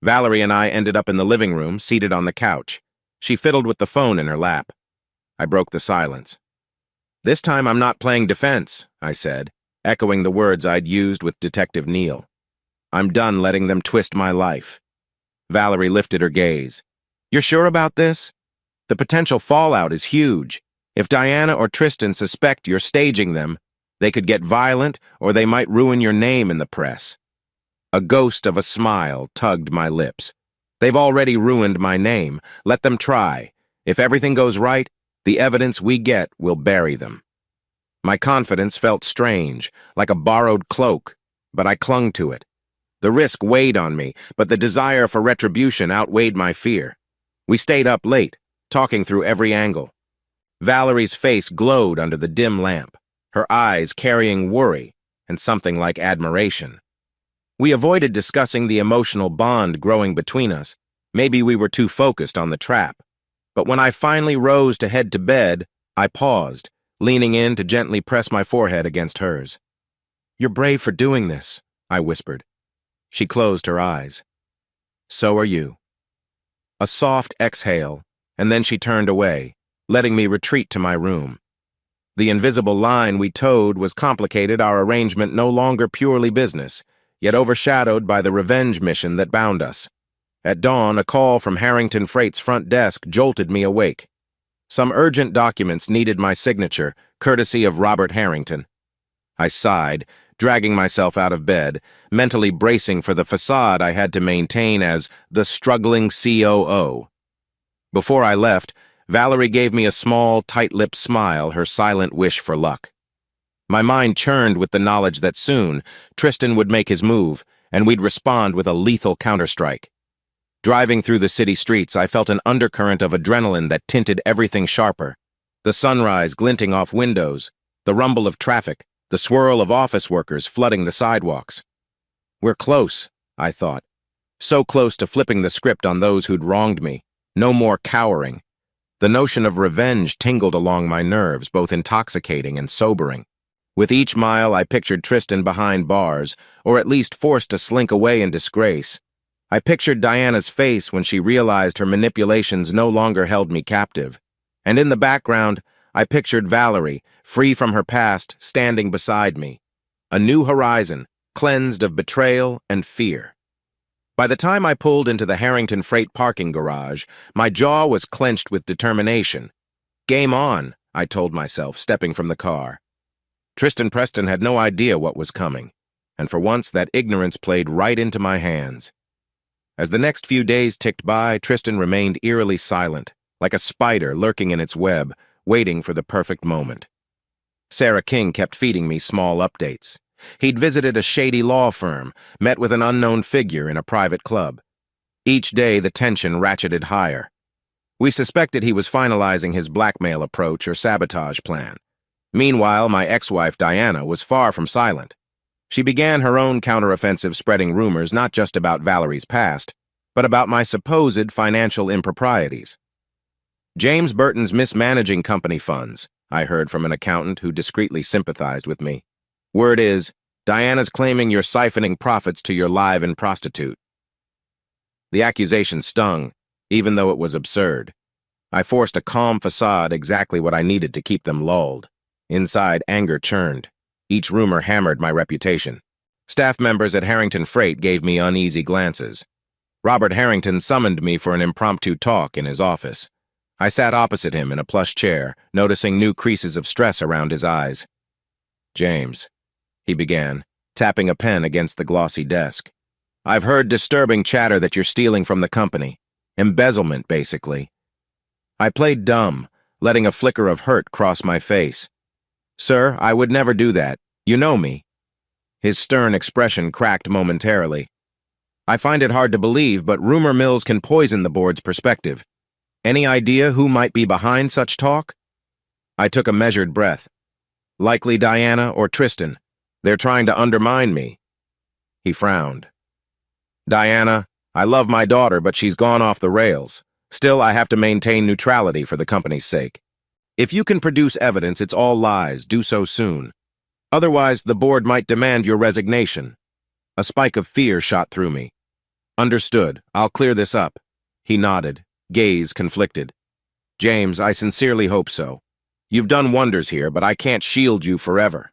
Valerie and I ended up in the living room, seated on the couch. She fiddled with the phone in her lap. I broke the silence. This time I'm not playing defense, I said, echoing the words I'd used with Detective Neal. I'm done letting them twist my life. Valerie lifted her gaze. You're sure about this? The potential fallout is huge. If Diana or Tristan suspect you're staging them, they could get violent or they might ruin your name in the press. A ghost of a smile tugged my lips. They've already ruined my name. Let them try. If everything goes right, the evidence we get will bury them. My confidence felt strange, like a borrowed cloak, but I clung to it. The risk weighed on me, but the desire for retribution outweighed my fear. We stayed up late, talking through every angle. Valerie's face glowed under the dim lamp, her eyes carrying worry and something like admiration. We avoided discussing the emotional bond growing between us. Maybe we were too focused on the trap. But when I finally rose to head to bed, I paused, leaning in to gently press my forehead against hers. You're brave for doing this, I whispered. She closed her eyes. So are you. A soft exhale, and then she turned away, letting me retreat to my room. The invisible line we towed was complicated, our arrangement no longer purely business, yet overshadowed by the revenge mission that bound us. At dawn, a call from Harrington Freight's front desk jolted me awake. Some urgent documents needed my signature, courtesy of Robert Harrington. I sighed, dragging myself out of bed, mentally bracing for the facade I had to maintain as the struggling COO. Before I left, Valerie gave me a small, tight-lipped smile, her silent wish for luck. My mind churned with the knowledge that soon, Tristan would make his move, and we'd respond with a lethal counterstrike. Driving through the city streets, I felt an undercurrent of adrenaline that tinted everything sharper. The sunrise glinting off windows, the rumble of traffic, the swirl of office workers flooding the sidewalks. We're close, I thought. So close to flipping the script on those who'd wronged me. No more cowering. The notion of revenge tingled along my nerves, both intoxicating and sobering. With each mile, I pictured Tristan behind bars, or at least forced to slink away in disgrace. I pictured Diana's face when she realized her manipulations no longer held me captive. And in the background, I pictured Valerie, free from her past, standing beside me. A new horizon, cleansed of betrayal and fear. By the time I pulled into the Harrington Freight parking garage, my jaw was clenched with determination. Game on, I told myself, stepping from the car. Tristan Preston had no idea what was coming, and for once that ignorance played right into my hands. As the next few days ticked by, Tristan remained eerily silent, like a spider lurking in its web, waiting for the perfect moment. Sarah King kept feeding me small updates. He'd visited a shady law firm, met with an unknown figure in a private club. Each day the tension ratcheted higher. We suspected he was finalizing his blackmail approach or sabotage plan. Meanwhile, my ex-wife Diana was far from silent. She began her own counteroffensive, spreading rumors not just about Valerie's past, but about my supposed financial improprieties. James Burton's mismanaging company funds, I heard from an accountant who discreetly sympathized with me. Word is, Diana's claiming you're siphoning profits to your live-in prostitute. The accusation stung, even though it was absurd. I forced a calm facade, exactly what I needed to keep them lulled. Inside, anger churned. Each rumor hammered my reputation. Staff members at Harrington Freight gave me uneasy glances. Robert Harrington summoned me for an impromptu talk in his office. I sat opposite him in a plush chair, noticing new creases of stress around his eyes. James, he began, tapping a pen against the glossy desk. I've heard disturbing chatter that you're stealing from the company. Embezzlement, basically. I played dumb, letting a flicker of hurt cross my face. "Sir, I would never do that. You know me." His stern expression cracked momentarily. "I find it hard to believe, but rumor mills can poison the board's perspective. Any idea who might be behind such talk?" I took a measured breath. "Likely Diana or Tristan. They're trying to undermine me." He frowned. "Diana, I love my daughter, but she's gone off the rails. Still, I have to maintain neutrality for the company's sake. If you can produce evidence it's all lies, do so soon. Otherwise, the board might demand your resignation." A spike of fear shot through me. "Understood. I'll clear this up." He nodded, gaze conflicted. "James, I sincerely hope so. You've done wonders here, but I can't shield you forever."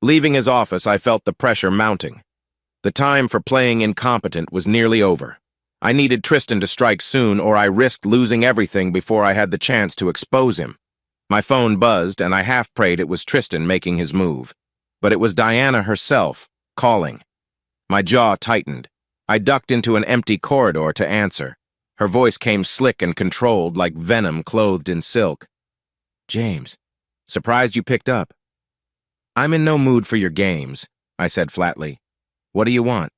Leaving his office, I felt the pressure mounting. The time for playing incompetent was nearly over. I needed Tristan to strike soon, or I risked losing everything before I had the chance to expose him. My phone buzzed, and I half prayed it was Tristan making his move. But it was Diana herself, calling. My jaw tightened. I ducked into an empty corridor to answer. Her voice came slick and controlled, like venom clothed in silk. "James, surprised you picked up." "I'm in no mood for your games," I said flatly. "What do you want?"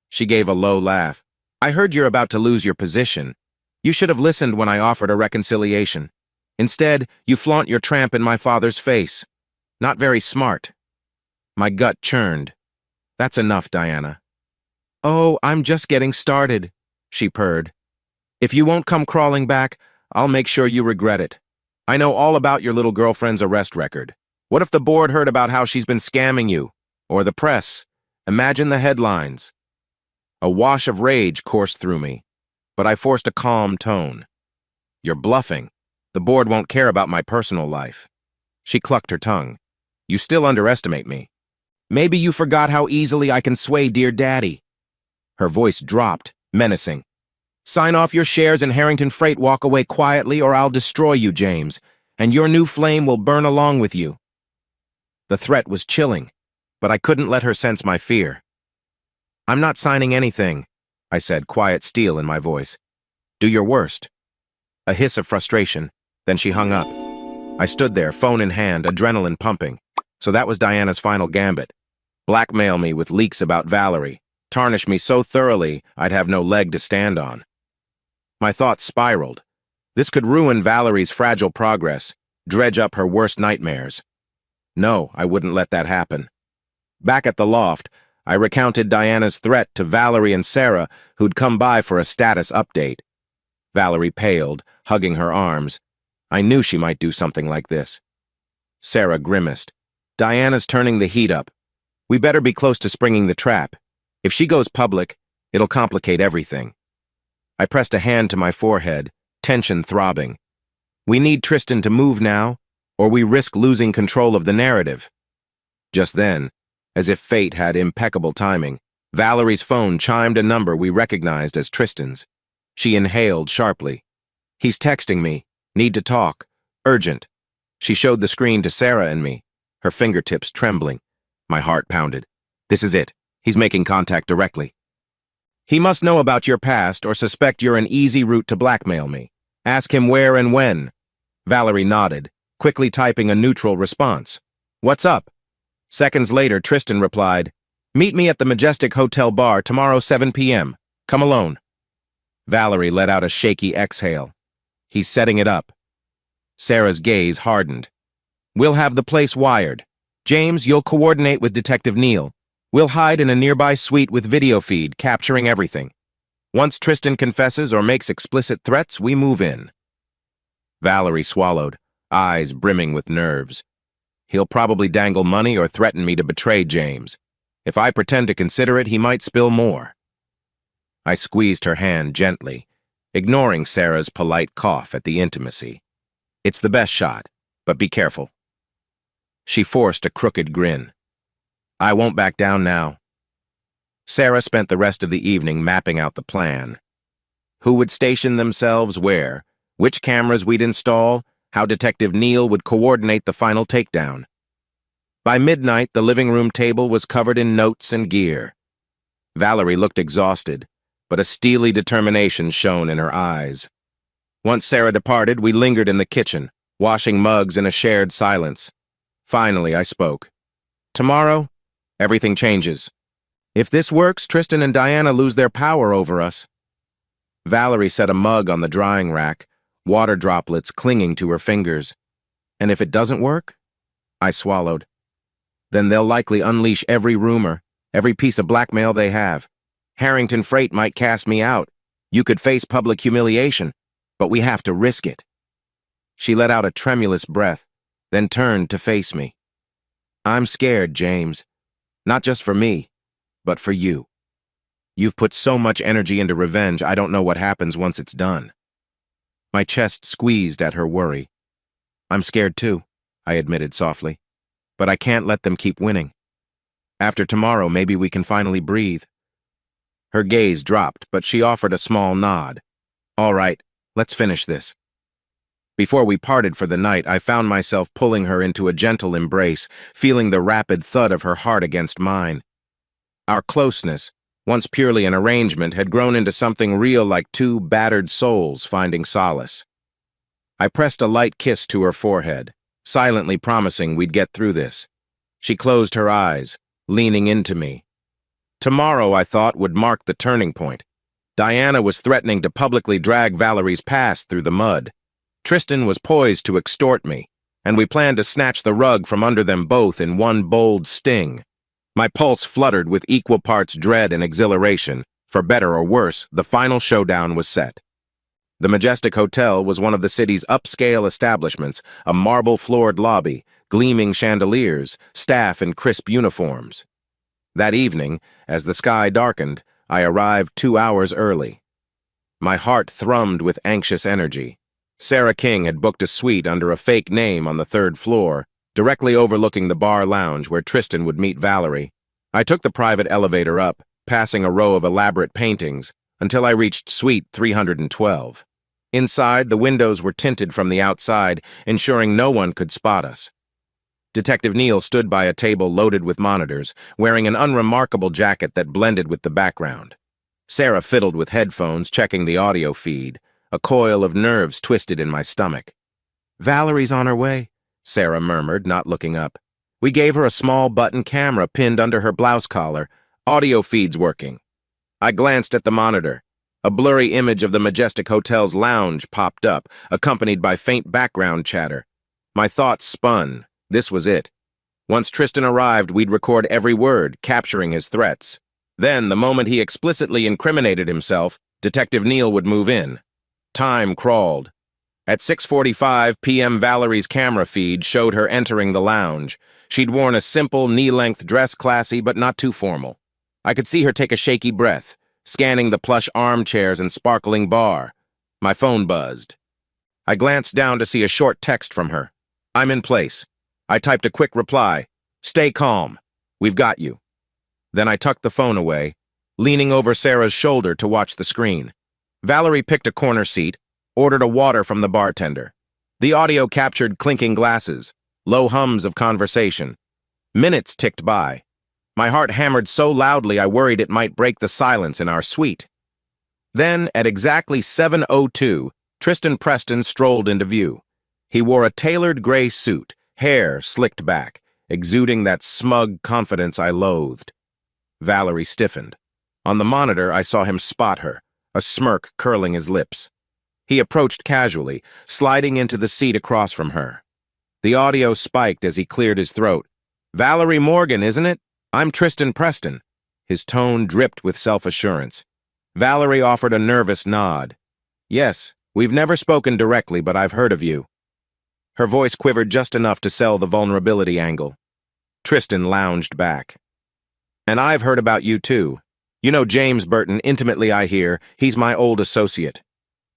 She gave a low laugh. "I heard you're about to lose your position. You should have listened when I offered a reconciliation. Instead, you flaunt your tramp in my father's face. Not very smart." My gut churned. "That's enough, Diana." "Oh, I'm just getting started," she purred. "If you won't come crawling back, I'll make sure you regret it. I know all about your little girlfriend's arrest record. What if the board heard about how she's been scamming you? Or the press? Imagine the headlines." A wash of rage coursed through me, but I forced a calm tone. "You're bluffing. The board won't care about my personal life." She clucked her tongue. "You still underestimate me. Maybe you forgot how easily I can sway dear Daddy." Her voice dropped, menacing. "Sign off your shares in Harrington Freight, walk away quietly, or I'll destroy you, James, and your new flame will burn along with you." The threat was chilling, but I couldn't let her sense my fear. "I'm not signing anything," I said, quiet steel in my voice. "Do your worst." A hiss of frustration, then she hung up. I stood there, phone in hand, adrenaline pumping. So that was Diana's final gambit. Blackmail me with leaks about Valerie, tarnish me so thoroughly I'd have no leg to stand on. My thoughts spiraled. This could ruin Valerie's fragile progress, dredge up her worst nightmares. No, I wouldn't let that happen. Back at the loft, I recounted Diana's threat to Valerie and Sarah, who'd come by for a status update. Valerie paled, hugging her arms. I knew she might do something like this. Sarah grimaced. "Diana's turning the heat up. We better be close to springing the trap. If she goes public, it'll complicate everything." I pressed a hand to my forehead, tension throbbing. We need Tristan to move now, or we risk losing control of the narrative. Just then, as if fate had impeccable timing, Valerie's phone chimed a number we recognized as Tristan's. She inhaled sharply. "He's texting me. Need to talk. Urgent." She showed the screen to Sarah and me, her fingertips trembling. My heart pounded. "This is it. He's making contact directly." "He must know about your past or suspect you're an easy route to blackmail me. Ask him where and when." Valerie nodded, quickly typing a neutral response. "What's up?" Seconds later, Tristan replied, "Meet me at the Majestic Hotel Bar tomorrow 7 p.m. Come alone." Valerie let out a shaky exhale. "He's setting it up." Sarah's gaze hardened. "We'll have the place wired. James, you'll coordinate with Detective Neal. We'll hide in a nearby suite with video feed, capturing everything. Once Tristan confesses or makes explicit threats, we move in." Valerie swallowed, eyes brimming with nerves. "He'll probably dangle money or threaten me to betray James. If I pretend to consider it, he might spill more." I squeezed her hand gently, ignoring Sarah's polite cough at the intimacy. "It's the best shot, but be careful." She forced a crooked grin. "I won't back down now." Sarah spent the rest of the evening mapping out the plan. Who would station themselves where, which cameras we'd install, how Detective Neal would coordinate the final takedown. By midnight, the living room table was covered in notes and gear. Valerie looked exhausted, but a steely determination shone in her eyes. Once Sarah departed, we lingered in the kitchen, washing mugs in a shared silence. Finally, I spoke. Tomorrow, everything changes. If this works, Tristan and Diana lose their power over us. Valerie set a mug on the drying rack, water droplets clinging to her fingers. And if it doesn't work? I swallowed. Then they'll likely unleash every rumor, every piece of blackmail they have. Harrington Freight might cast me out. You could face public humiliation, but we have to risk it. She let out a tremulous breath, then turned to face me. I'm scared, James. Not just for me, but for you. You've put so much energy into revenge, I don't know what happens once it's done. My chest squeezed at her worry. I'm scared too, I admitted softly. But I can't let them keep winning. After tomorrow, maybe we can finally breathe. Her gaze dropped, but she offered a small nod. All right, let's finish this. Before we parted for the night, I found myself pulling her into a gentle embrace, feeling the rapid thud of her heart against mine. Our closeness, once purely an arrangement, had grown into something real, like two battered souls finding solace. I pressed a light kiss to her forehead, silently promising we'd get through this. She closed her eyes, leaning into me. Tomorrow, I thought, would mark the turning point. Diana was threatening to publicly drag Valerie's past through the mud. Tristan was poised to extort me, and we planned to snatch the rug from under them both in one bold sting. My pulse fluttered with equal parts dread and exhilaration. For better or worse, the final showdown was set. The Majestic Hotel was one of the city's upscale establishments, a marble-floored lobby, gleaming chandeliers, staff in crisp uniforms. That evening, as the sky darkened, I arrived 2 hours early. My heart thrummed with anxious energy. Sarah King had booked a suite under a fake name on the 3rd floor, directly overlooking the bar lounge where Tristan would meet Valerie. I took the private elevator up, passing a row of elaborate paintings, until I reached suite 312. Inside, the windows were tinted from the outside, ensuring no one could spot us. Detective Neal stood by a table loaded with monitors, wearing an unremarkable jacket that blended with the background. Sarah fiddled with headphones, checking the audio feed. A coil of nerves twisted in my stomach. Valerie's on her way, Sarah murmured, not looking up. We gave her a small button camera pinned under her blouse collar. Audio feed's working. I glanced at the monitor. A blurry image of the Majestic Hotel's lounge popped up, accompanied by faint background chatter. My thoughts spun. This was it. Once Tristan arrived, we'd record every word, capturing his threats. Then, the moment he explicitly incriminated himself, Detective Neal would move in. Time crawled. At 6:45 p.m., Valerie's camera feed showed her entering the lounge. She'd worn a simple, knee-length dress, classy but not too formal. I could see her take a shaky breath, scanning the plush armchairs and sparkling bar. My phone buzzed. I glanced down to see a short text from her. I'm in place. I typed a quick reply. Stay calm. We've got you. Then I tucked the phone away, leaning over Sarah's shoulder to watch the screen. Valerie picked a corner seat, ordered a water from the bartender. The audio captured clinking glasses, low hums of conversation. Minutes ticked by. My heart hammered so loudly I worried it might break the silence in our suite. Then, at exactly 7:02, Tristan Preston strolled into view. He wore a tailored gray suit, hair slicked back, exuding that smug confidence I loathed. Valerie stiffened. On the monitor, I saw him spot her, a smirk curling his lips. He approached casually, sliding into the seat across from her. The audio spiked as he cleared his throat. Valerie Morgan, isn't it? I'm Tristan Preston. His tone dripped with self-assurance. Valerie offered a nervous nod. Yes, we've never spoken directly, but I've heard of you. Her voice quivered just enough to sell the vulnerability angle. Tristan lounged back. And I've heard about you too. You know James Burton intimately, I hear. He's my old associate.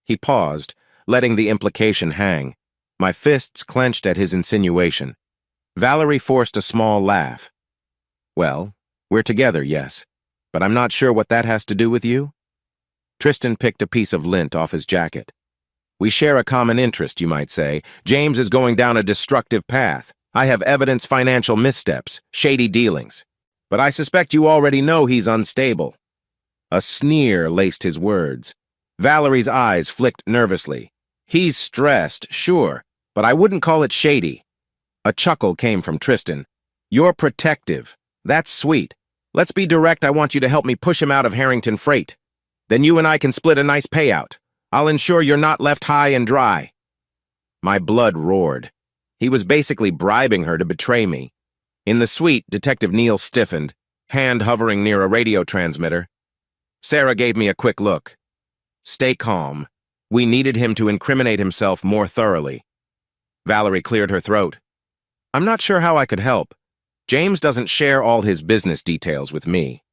He paused, letting the implication hang. My fists clenched at his insinuation. Valerie forced a small laugh. Well, we're together, yes, but I'm not sure what that has to do with you. Tristan picked a piece of lint off his jacket. We share a common interest, you might say. James is going down a destructive path. I have evidence financial missteps, shady dealings. But I suspect you already know he's unstable. A sneer laced his words. Valerie's eyes flicked nervously. He's stressed, sure, but I wouldn't call it shady. A chuckle came from Tristan. You're protective. That's sweet. Let's be direct. I want you to help me push him out of Harrington Freight. Then you and I can split a nice payout. I'll ensure you're not left high and dry. My blood roared. He was basically bribing her to betray me. In the suite, Detective Neal stiffened, hand hovering near a radio transmitter. Sarah gave me a quick look. Stay calm. We needed him to incriminate himself more thoroughly. Valerie cleared her throat. I'm not sure how I could help. James doesn't share all his business details with me.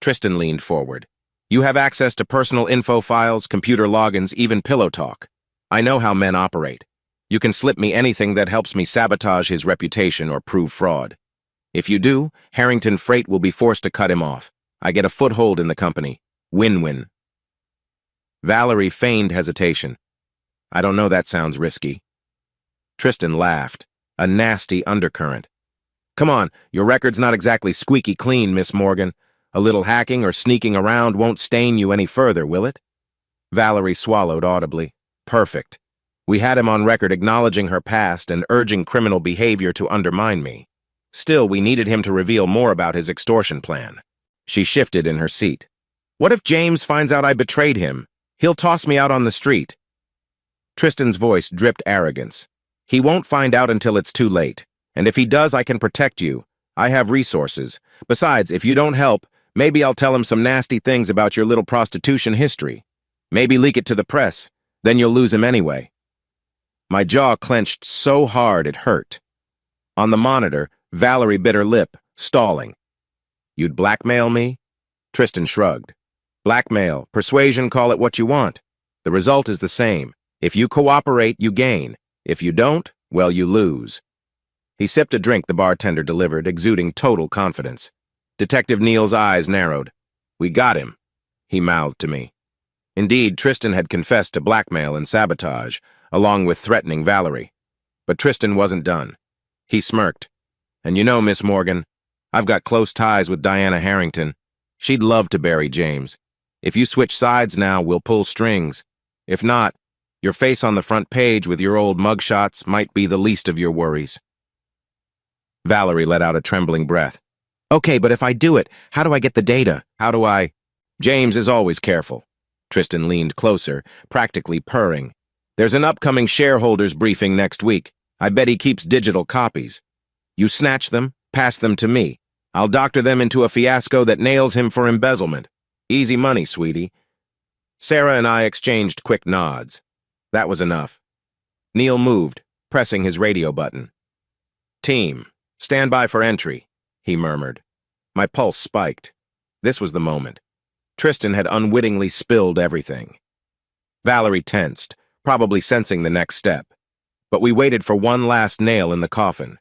Tristan leaned forward. You have access to personal info files, computer logins, even pillow talk. I know how men operate. You can slip me anything that helps me sabotage his reputation or prove fraud. If you do, Harrington Freight will be forced to cut him off. I get a foothold in the company. Win-win. Valerie feigned hesitation. I don't know, that sounds risky. Tristan laughed, a nasty undercurrent. Come on, your record's not exactly squeaky clean, Miss Morgan. A little hacking or sneaking around won't stain you any further, will it? Valerie swallowed audibly. Perfect. We had him on record acknowledging her past and urging criminal behavior to undermine me. Still, we needed him to reveal more about his extortion plan. She shifted in her seat. What if James finds out I betrayed him? He'll toss me out on the street. Tristan's voice dripped arrogance. He won't find out until it's too late. And if he does, I can protect you. I have resources. Besides, if you don't help, maybe I'll tell him some nasty things about your little prostitution history. Maybe leak it to the press. Then you'll lose him anyway. My jaw clenched so hard it hurt. On the monitor, Valerie bit her lip, stalling. You'd blackmail me? Tristan shrugged. Blackmail, persuasion, call it what you want. The result is the same. If you cooperate, you gain. If you don't, well, you lose. He sipped a drink the bartender delivered, exuding total confidence. Detective Neal's eyes narrowed. We got him, he mouthed to me. Indeed, Tristan had confessed to blackmail and sabotage, along with threatening Valerie. But Tristan wasn't done. He smirked. And you know, Miss Morgan, I've got close ties with Diana Harrington. She'd love to bury James. If you switch sides now, we'll pull strings. If not, your face on the front page with your old mugshots might be the least of your worries. Valerie let out a trembling breath. Okay, but if I do it, how do I get the data? How do I? James is always careful. Tristan leaned closer, practically purring. There's an upcoming shareholders briefing next week. I bet he keeps digital copies. You snatch them, pass them to me. I'll doctor them into a fiasco that nails him for embezzlement. Easy money, sweetie. Sarah and I exchanged quick nods. That was enough. Neal moved, pressing his radio button. Team, stand by for entry, he murmured. My pulse spiked. This was the moment. Tristan had unwittingly spilled everything. Valerie tensed, probably sensing the next step. But we waited for one last nail in the coffin.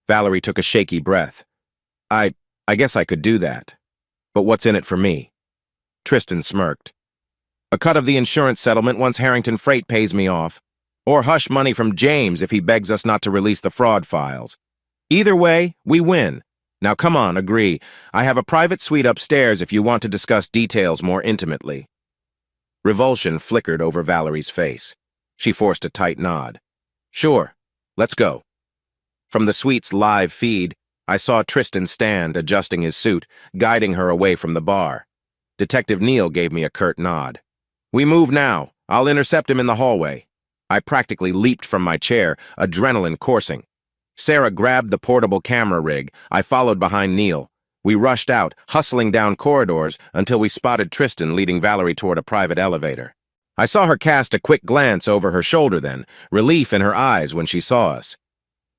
Valerie took a shaky breath. I guess I could do that. But what's in it for me? Tristan smirked. A cut of the insurance settlement once Harrington Freight pays me off. Or hush money from James if he begs us not to release the fraud files. Either way, we win. Now come on, agree. I have a private suite upstairs if you want to discuss details more intimately. Revulsion flickered over Valerie's face. She forced a tight nod. Sure, let's go. From the suite's live feed, I saw Tristan stand, adjusting his suit, guiding her away from the bar. Detective Neal gave me a curt nod. We move now. I'll intercept him in the hallway. I practically leaped from my chair, adrenaline coursing. Sarah grabbed the portable camera rig. I followed behind Neal. We rushed out, hustling down corridors until we spotted Tristan leading Valerie toward a private elevator. I saw her cast a quick glance over her shoulder then, relief in her eyes when she saw us.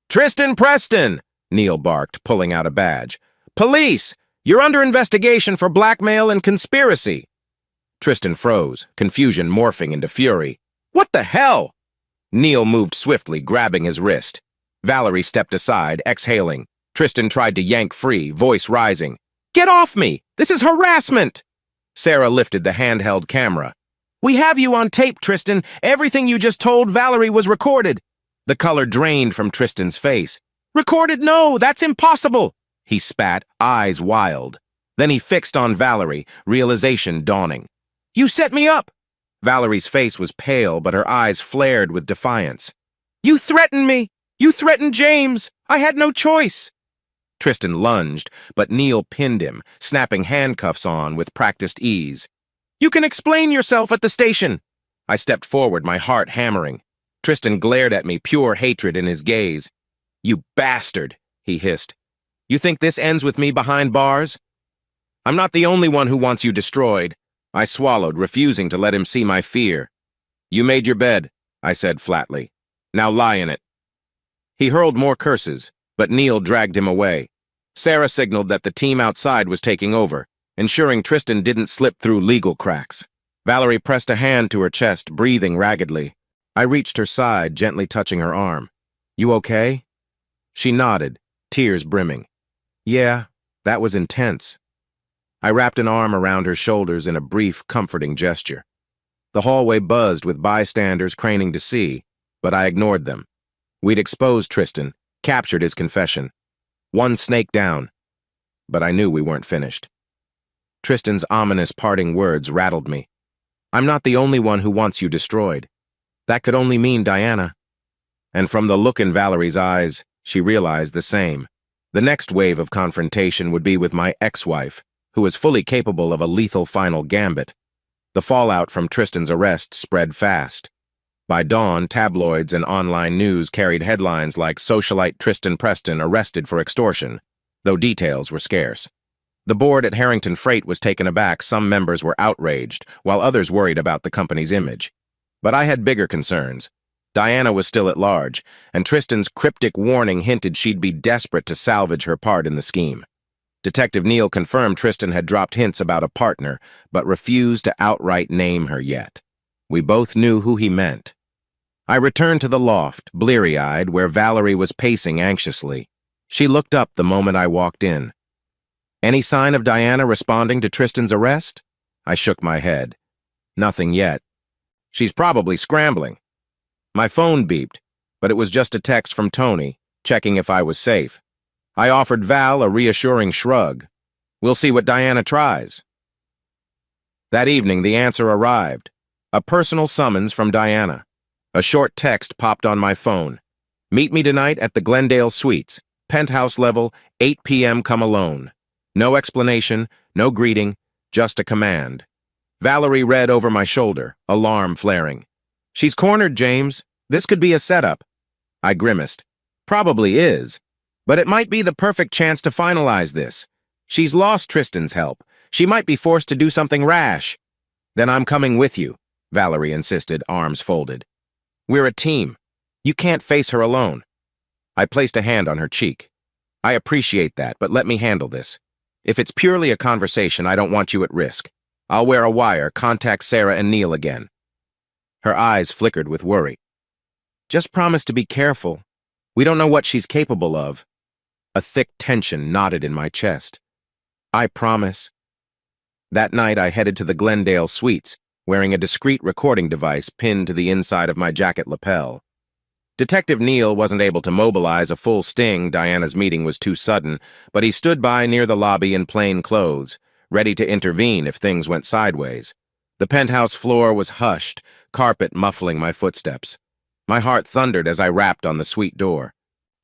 Tristan Preston! Neal barked, pulling out a badge. Police! You're under investigation for blackmail and conspiracy. Tristan froze, confusion morphing into fury. What the hell? Neal moved swiftly, grabbing his wrist. Valerie stepped aside, exhaling. Tristan tried to yank free, voice rising. Get off me! This is harassment! Sarah lifted the handheld camera. We have you on tape, Tristan. Everything you just told Valerie was recorded. The color drained from Tristan's face. Recorded? No, that's impossible! He spat, eyes wild. Then he fixed on Valerie, realization dawning. You set me up! Valerie's face was pale, but her eyes flared with defiance. "You threatened me! You threatened James! I had no choice!" Tristan lunged, but Neil pinned him, snapping handcuffs on with practiced ease. "You can explain yourself at the station!" I stepped forward, my heart hammering. Tristan glared at me, pure hatred in his gaze. "You bastard," he hissed. "You think this ends with me behind bars? I'm not the only one who wants you destroyed." I swallowed, refusing to let him see my fear. "You made your bed," I said flatly. "Now lie in it." He hurled more curses, but Neil dragged him away. Sarah signaled that the team outside was taking over, ensuring Tristan didn't slip through legal cracks. Valerie pressed a hand to her chest, breathing raggedly. I reached her side, gently touching her arm. "You okay?" She nodded, tears brimming. "Yeah, that was intense." I wrapped an arm around her shoulders in a brief, comforting gesture. The hallway buzzed with bystanders craning to see, but I ignored them. We'd exposed Tristan, captured his confession. One snake down, but I knew we weren't finished. Tristan's ominous parting words rattled me. "I'm not the only one who wants you destroyed." That could only mean Diana. And from the look in Valerie's eyes, she realized the same. The next wave of confrontation would be with my ex-wife, who was fully capable of a lethal final gambit. The fallout from Tristan's arrest spread fast. By dawn, tabloids and online news carried headlines like "Socialite Tristan Preston arrested for extortion," though details were scarce. The board at Harrington Freight was taken aback. Some members were outraged, while others worried about the company's image. But I had bigger concerns. Diana was still at large, and Tristan's cryptic warning hinted she'd be desperate to salvage her part in the scheme. Detective Neil confirmed Tristan had dropped hints about a partner, but refused to outright name her yet. We both knew who he meant. I returned to the loft, bleary-eyed, where Valerie was pacing anxiously. She looked up the moment I walked in. "Any sign of Diana responding to Tristan's arrest?" I shook my head. "Nothing yet. She's probably scrambling." My phone beeped, but it was just a text from Tony, checking if I was safe. I offered Val a reassuring shrug. "We'll see what Diana tries." That evening, the answer arrived. A personal summons from Diana. A short text popped on my phone. "Meet me tonight at the Glendale Suites. Penthouse level, 8 p.m. come alone." No explanation, no greeting, just a command. Valerie read over my shoulder, alarm flaring. "She's cornered, James. This could be a setup." I grimaced. "Probably is. But it might be the perfect chance to finalize this. She's lost Tristan's help. She might be forced to do something rash." "Then I'm coming with you," Valerie insisted, arms folded. "We're a team. You can't face her alone." I placed a hand on her cheek. "I appreciate that, but let me handle this. If it's purely a conversation, I don't want you at risk. I'll wear a wire, contact Sarah and Neil again." Her eyes flickered with worry. "Just promise to be careful. We don't know what she's capable of." A thick tension knotted in my chest. "I promise." That night, I headed to the Glendale Suites, wearing a discreet recording device pinned to the inside of my jacket lapel. Detective Neil wasn't able to mobilize a full sting. Diana's meeting was too sudden, but he stood by near the lobby in plain clothes, ready to intervene if things went sideways. The penthouse floor was hushed, carpet muffling my footsteps. My heart thundered as I rapped on the suite door.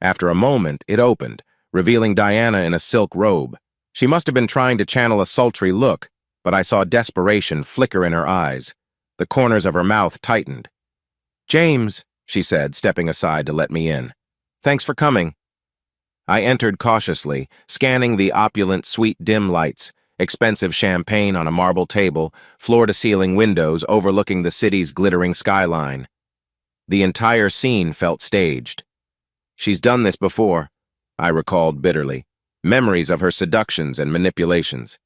After a moment, it opened, revealing Diana in a silk robe. She must have been trying to channel a sultry look, but I saw desperation flicker in her eyes. The corners of her mouth tightened. "James," she said, stepping aside to let me in. "Thanks for coming." I entered cautiously, scanning the opulent suite dim lights, expensive champagne on a marble table, floor-to-ceiling windows overlooking the city's glittering skyline. The entire scene felt staged. She's done this before, I recalled bitterly, memories of her seductions and manipulations.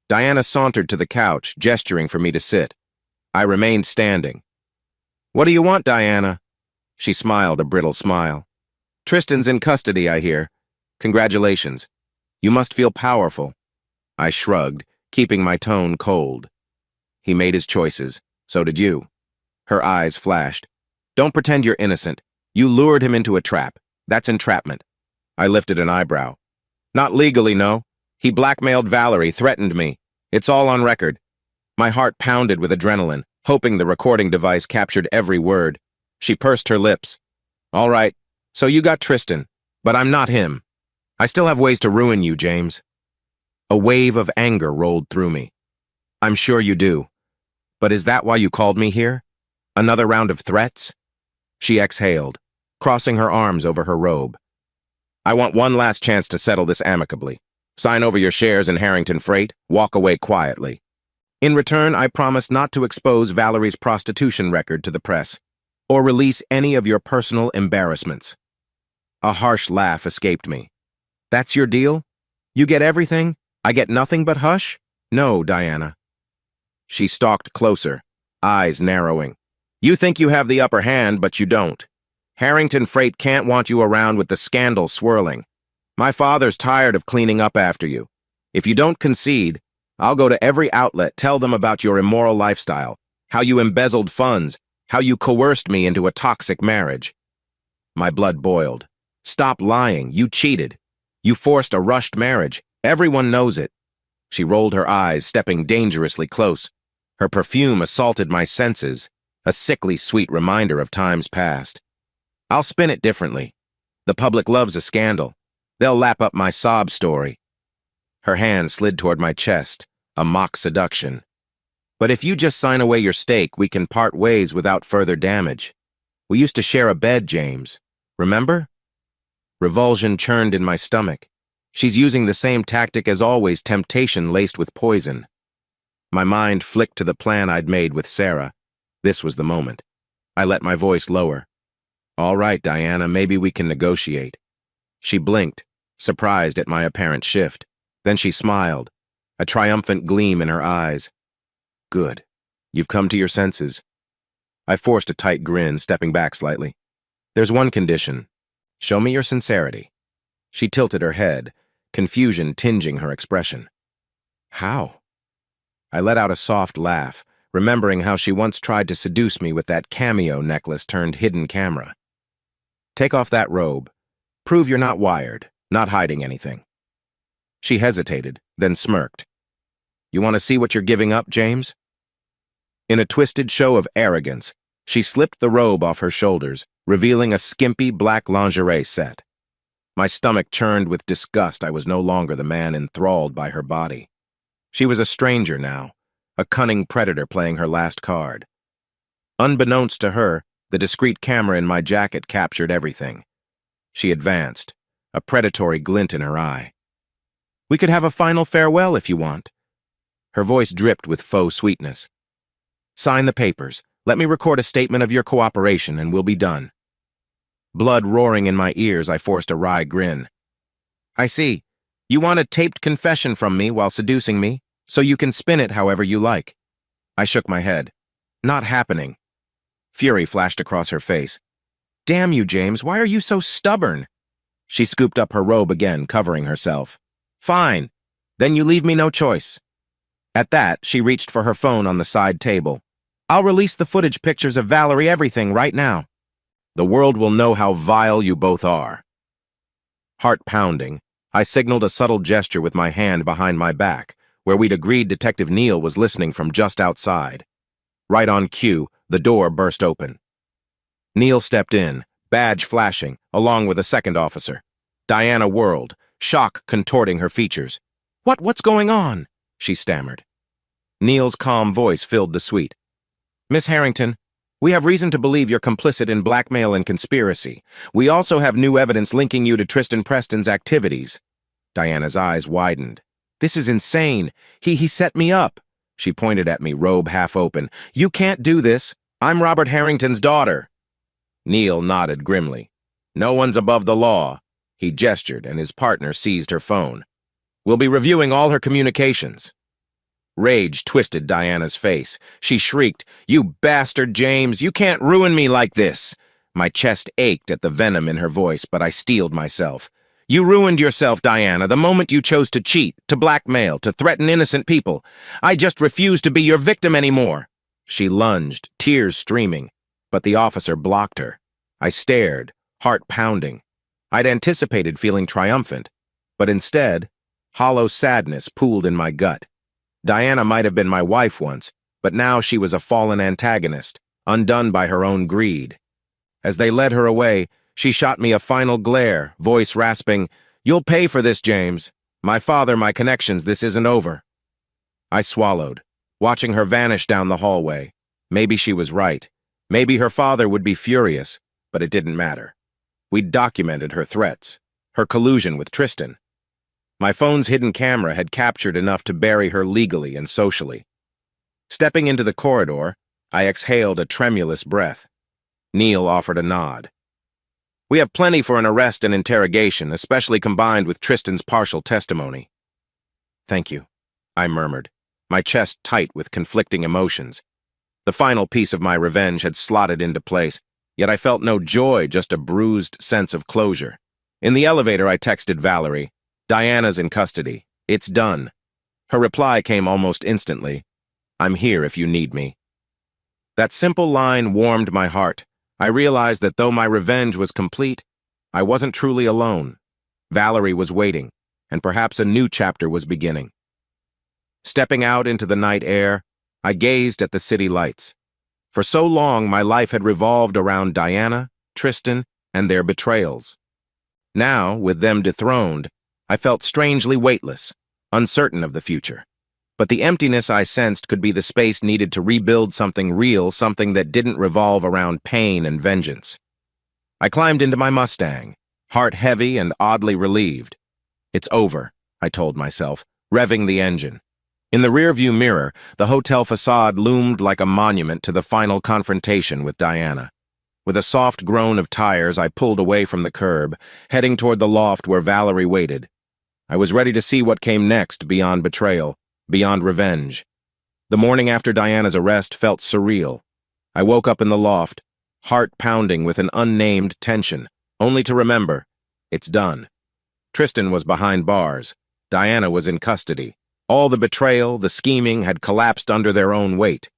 Diana sauntered to the couch, gesturing for me to sit. I remained standing. "What do you want, Diana?" She smiled a brittle smile. "Tristan's in custody, I hear. Congratulations. You must feel powerful." I shrugged, keeping my tone cold. "He made his choices. So did you." Her eyes flashed. "Don't pretend you're innocent. You lured him into a trap. That's entrapment." I lifted an eyebrow. "Not legally, no. He blackmailed Valerie, threatened me. It's all on record." My heart pounded with adrenaline. hoping the recording device captured every word. She pursed her lips. All right, so you got Tristan, but I'm not him. I still have ways to ruin you, James. A wave of anger rolled through me. I'm sure you do. But is that why you called me here? Another round of threats? She exhaled, crossing her arms over her robe. I want one last chance to settle this amicably. Sign over your shares in Harrington Freight, walk away quietly. In return, I promise not to expose Valerie's prostitution record to the press, or release any of your personal embarrassments. A harsh laugh escaped me. That's your deal? You get everything? I get nothing but hush? No, Diana. She stalked closer, eyes narrowing. You think you have the upper hand, but you don't. Harrington Freight can't want you around with the scandal swirling. My father's tired of cleaning up after you. If you don't concede, I'll go to every outlet, tell them about your immoral lifestyle, how you embezzled funds, how you coerced me into a toxic marriage. My blood boiled. Stop lying. You cheated. You forced a rushed marriage. Everyone knows it. She rolled her eyes, stepping dangerously close. Her perfume assaulted my senses, a sickly sweet reminder of times past. I'll spin it differently. The public loves a scandal. They'll lap up my sob story. Her hand slid toward my chest, a mock seduction. But if you just sign away your stake, we can part ways without further damage. We used to share a bed, James. Remember? Revulsion churned in my stomach. She's using the same tactic as always, temptation laced with poison. My mind flicked to the plan I'd made with Sarah. This was the moment. I let my voice lower. All right, Diana, maybe we can negotiate. She blinked, surprised at my apparent shift. Then she smiled, a triumphant gleam in her eyes. Good. You've come to your senses. I forced a tight grin, stepping back slightly. There's one condition. Show me your sincerity. She tilted her head, confusion tinging her expression. How? I let out a soft laugh, remembering how she once tried to seduce me with that cameo necklace turned hidden camera. Take off that robe. Prove you're not wired, not hiding anything. She hesitated, then smirked. You want to see what you're giving up, James? In a twisted show of arrogance, she slipped the robe off her shoulders, revealing a skimpy black lingerie set. My stomach churned with disgust. I was no longer the man enthralled by her body. She was a stranger now, a cunning predator playing her last card. Unbeknownst to her, the discreet camera in my jacket captured everything. She advanced, a predatory glint in her eye. We could have a final farewell if you want. Her voice dripped with faux sweetness. Sign the papers. Let me record a statement of your cooperation and we'll be done. Blood roaring in my ears, I forced a wry grin. I see. You want a taped confession from me while seducing me, so you can spin it however you like. I shook my head. Not happening. Fury flashed across her face. Damn you, James, why are you so stubborn? She scooped up her robe again, covering herself. Fine. Then you leave me no choice. At that, she reached for her phone on the side table. I'll release the footage pictures of Valerie everything right now. The world will know how vile you both are. Heart pounding, I signaled a subtle gesture with my hand behind my back, where we'd agreed Detective Neal was listening from just outside. Right on cue, the door burst open. Neal stepped in, badge flashing, along with a second officer. Diana whirled, shock contorting her features. What's going on? She stammered. Neal's calm voice filled the suite. Miss Harrington, we have reason to believe you're complicit in blackmail and conspiracy. We also have new evidence linking you to Tristan Preston's activities. Diana's eyes widened. This is insane. He set me up. She pointed at me, robe half open. You can't do this. I'm Robert Harrington's daughter. Neal nodded grimly. No one's above the law. He gestured, and his partner seized her phone. We'll be reviewing all her communications. Rage twisted Diana's face. She shrieked, You bastard, James! You can't ruin me like this! My chest ached at the venom in her voice, but I steeled myself. You ruined yourself, Diana, the moment you chose to cheat, to blackmail, to threaten innocent people. I just refuse to be your victim anymore. She lunged, tears streaming, but the officer blocked her. I stared, heart pounding. I'd anticipated feeling triumphant, but instead, hollow sadness pooled in my gut. Diana might have been my wife once, But now she was a fallen antagonist, undone by her own greed. As they led her away, she shot me a final glare, voice rasping, "You'll pay for this, James. My father, my connections, this isn't over." I swallowed, watching her vanish down the hallway. Maybe she was right. Maybe her father would be furious, but it didn't matter. We'd documented her threats, her collusion with Tristan. My phone's hidden camera had captured enough to bury her legally and socially. Stepping into the corridor, I exhaled a tremulous breath. Neil offered a nod. "We have plenty for an arrest and interrogation, especially combined with Tristan's partial testimony." "Thank you," I murmured, my chest tight with conflicting emotions. The final piece of my revenge had slotted into place, yet I felt no joy, just a bruised sense of closure. In the elevator, I texted Valerie, "Diana's in custody. It's done." Her reply came almost instantly, "I'm here if you need me." That simple line warmed my heart. I realized that though my revenge was complete, I wasn't truly alone. Valerie was waiting, and perhaps a new chapter was beginning. Stepping out into the night air, I gazed at the city lights. For so long, my life had revolved around Diana, Tristan, and their betrayals. Now, with them dethroned, I felt strangely weightless, uncertain of the future. But the emptiness I sensed could be the space needed to rebuild something real, something that didn't revolve around pain and vengeance. I climbed into my Mustang, heart heavy and oddly relieved. "It's over," I told myself, revving the engine. In the rearview mirror, the hotel facade loomed like a monument to the final confrontation with Diana. With a soft groan of tires, I pulled away from the curb, heading toward the loft where Valerie waited. I was ready to see what came next beyond betrayal, beyond revenge. The morning after Diana's arrest felt surreal. I woke up in the loft, heart pounding with an unnamed tension, only to remember, it's done. Tristan was behind bars. Diana was in custody. All the betrayal, the scheming had collapsed under their own weight.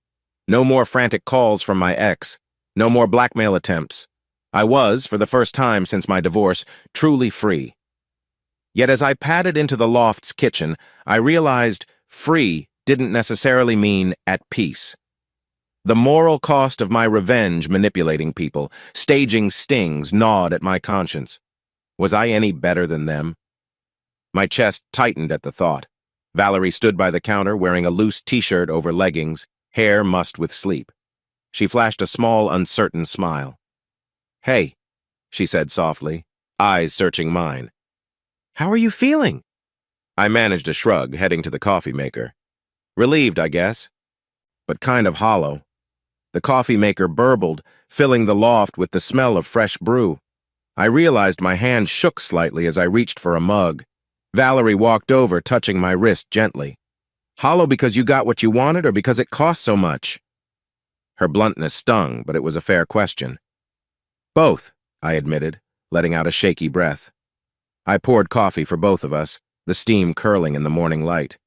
No more frantic calls from my ex. No more blackmail attempts. I was, for the first time since my divorce, truly free. Yet as I padded into the loft's kitchen, I realized free didn't necessarily mean at peace. The moral cost of my revenge manipulating people, staging stings, gnawed at my conscience. Was I any better than them? My chest tightened at the thought. Valerie stood by the counter wearing a loose t-shirt over leggings, hair mussed with sleep. She flashed a small, uncertain smile. "Hey," she said softly, eyes searching mine. "How are you feeling?" I managed a shrug, heading to the coffee maker. Relieved, I guess, but kind of hollow. The coffee maker burbled, filling the loft with the smell of fresh brew. I realized my hand shook slightly as I reached for a mug. Valerie walked over, touching my wrist gently. "Hollow because you got what you wanted or because it cost so much?" Her bluntness stung, but it was a fair question. "Both," I admitted, letting out a shaky breath. I poured coffee for both of us, the steam curling in the morning light.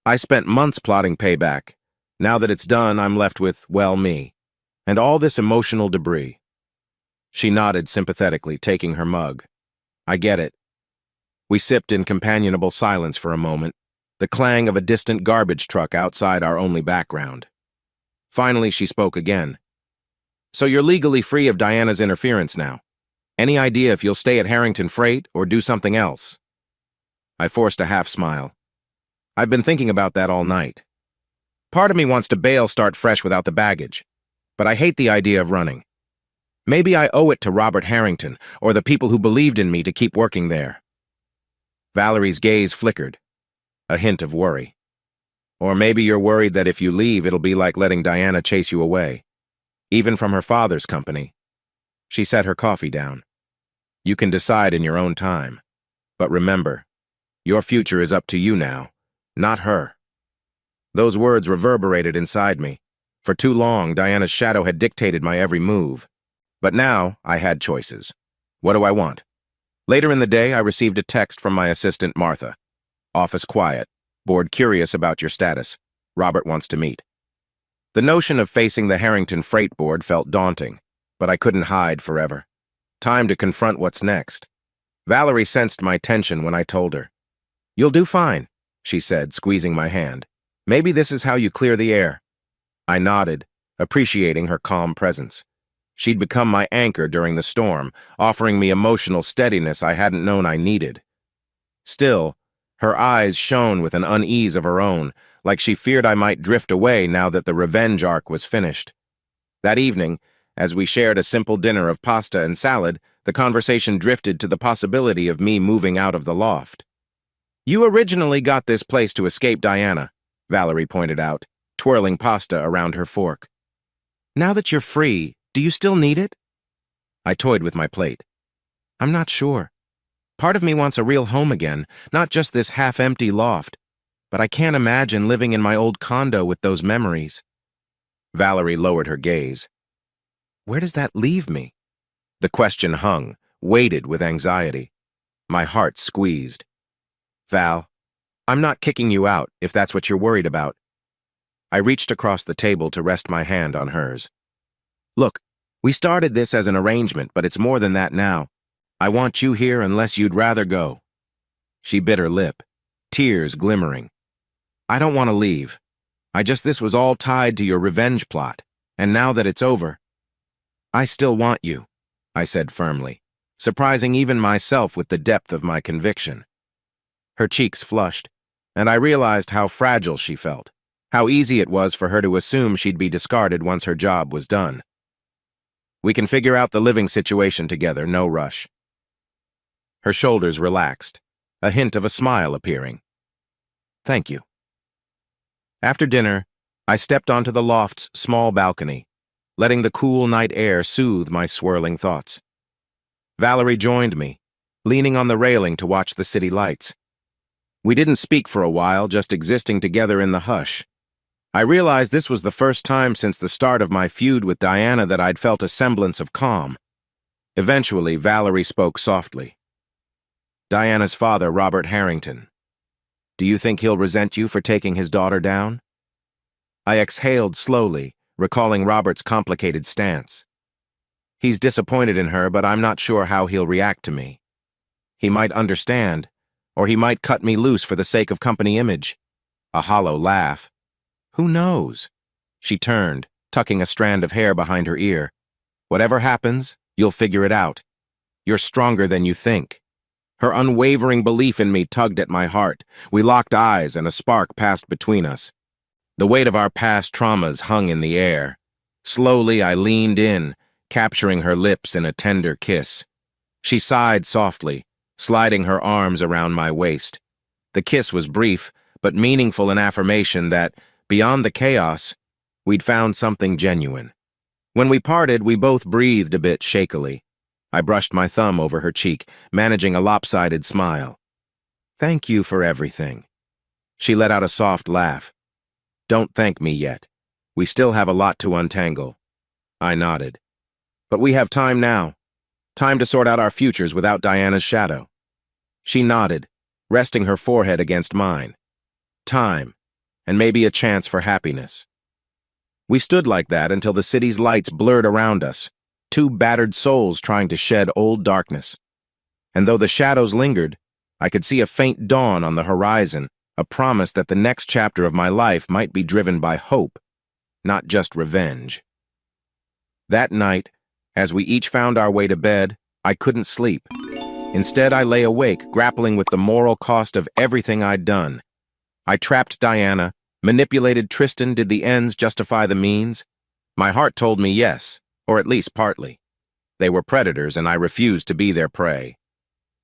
I spent months plotting payback. Now that it's done, I'm left with, well, me. And all this emotional debris. She nodded sympathetically, taking her mug. "I get it." We sipped in companionable silence for a moment, the clang of a distant garbage truck outside our only background. Finally, she spoke again. "So you're legally free of Diana's interference now. Any idea if you'll stay at Harrington Freight or do something else?" I forced a half-smile. "I've been thinking about that all night. Part of me wants to bail, start fresh without the baggage, but I hate the idea of running. Maybe I owe it to Robert Harrington or the people who believed in me to keep working there." Valerie's gaze flickered, a hint of worry. "Or maybe you're worried that if you leave, it'll be like letting Diana chase you away, even from her father's company." She set her coffee down. "You can decide in your own time. But remember, your future is up to you now, not her." Those words reverberated inside me. For too long, Diana's shadow had dictated my every move. But now, I had choices. What do I want? Later in the day, I received a text from my assistant, Martha. "Office quiet. Board curious about your status. Robert wants to meet." The notion of facing the Harrington Freight Board felt daunting, but I couldn't hide forever. Time to confront what's next. Valerie sensed my tension when I told her. "You'll do fine," she said, squeezing my hand. "Maybe this is how you clear the air." I nodded, appreciating her calm presence. She'd become my anchor during the storm, offering me emotional steadiness I hadn't known I needed. Still, her eyes shone with an unease of her own, like she feared I might drift away now that the revenge arc was finished. That evening, as we shared a simple dinner of pasta and salad, the conversation drifted to the possibility of me moving out of the loft. "You originally got this place to escape Diana," Valerie pointed out, twirling pasta around her fork. "Now that you're free, do you still need it?" I toyed with my plate. "I'm not sure. Part of me wants a real home again, not just this half-empty loft. But I can't imagine living in my old condo with those memories." Valerie lowered her gaze. "Where does that leave me?" The question hung, weighted with anxiety. My heart squeezed. "Val, I'm not kicking you out, if that's what you're worried about." I reached across the table to rest my hand on hers. "Look, we started this as an arrangement, but it's more than that now. I want you here unless you'd rather go." She bit her lip, tears glimmering. "I don't want to leave. This was all tied to your revenge plot, and now that it's over, I still want you," I said firmly, surprising even myself with the depth of my conviction. Her cheeks flushed, and I realized how fragile she felt, how easy it was for her to assume she'd be discarded once her job was done. "We can figure out the living situation together, no rush." Her shoulders relaxed, a hint of a smile appearing. "Thank you." After dinner, I stepped onto the loft's small balcony, letting the cool night air soothe my swirling thoughts. Valerie joined me, leaning on the railing to watch the city lights. We didn't speak for a while, just existing together in the hush. I realized this was the first time since the start of my feud with Diana that I'd felt a semblance of calm. Eventually, Valerie spoke softly. "Diana's father, Robert Harrington. Do you think he'll resent you for taking his daughter down?" I exhaled slowly, recalling Robert's complicated stance. "He's disappointed in her, but I'm not sure how he'll react to me. He might understand, or he might cut me loose for the sake of company image." A hollow laugh. "Who knows?" She turned, tucking a strand of hair behind her ear. "Whatever happens, you'll figure it out. You're stronger than you think." Her unwavering belief in me tugged at my heart. We locked eyes and a spark passed between us. The weight of our past traumas hung in the air. Slowly, I leaned in, capturing her lips in a tender kiss. She sighed softly, sliding her arms around my waist. The kiss was brief, but meaningful in affirmation that, beyond the chaos, we'd found something genuine. When we parted, we both breathed a bit shakily. I brushed my thumb over her cheek, managing a lopsided smile. "Thank you for everything." She let out a soft laugh. "Don't thank me yet. We still have a lot to untangle." I nodded. "But we have time now. Time to sort out our futures without Diana's shadow." She nodded, resting her forehead against mine. Time, and maybe a chance for happiness. We stood like that until the city's lights blurred around us, two battered souls trying to shed old darkness. And though the shadows lingered, I could see a faint dawn on the horizon, a promise that the next chapter of my life might be driven by hope, not just revenge. That night, as we each found our way to bed, I couldn't sleep. Instead, I lay awake, grappling with the moral cost of everything I'd done. I trapped Diana, manipulated Tristan. Did the ends justify the means? My heart told me yes, or at least partly. They were predators, and I refused to be their prey.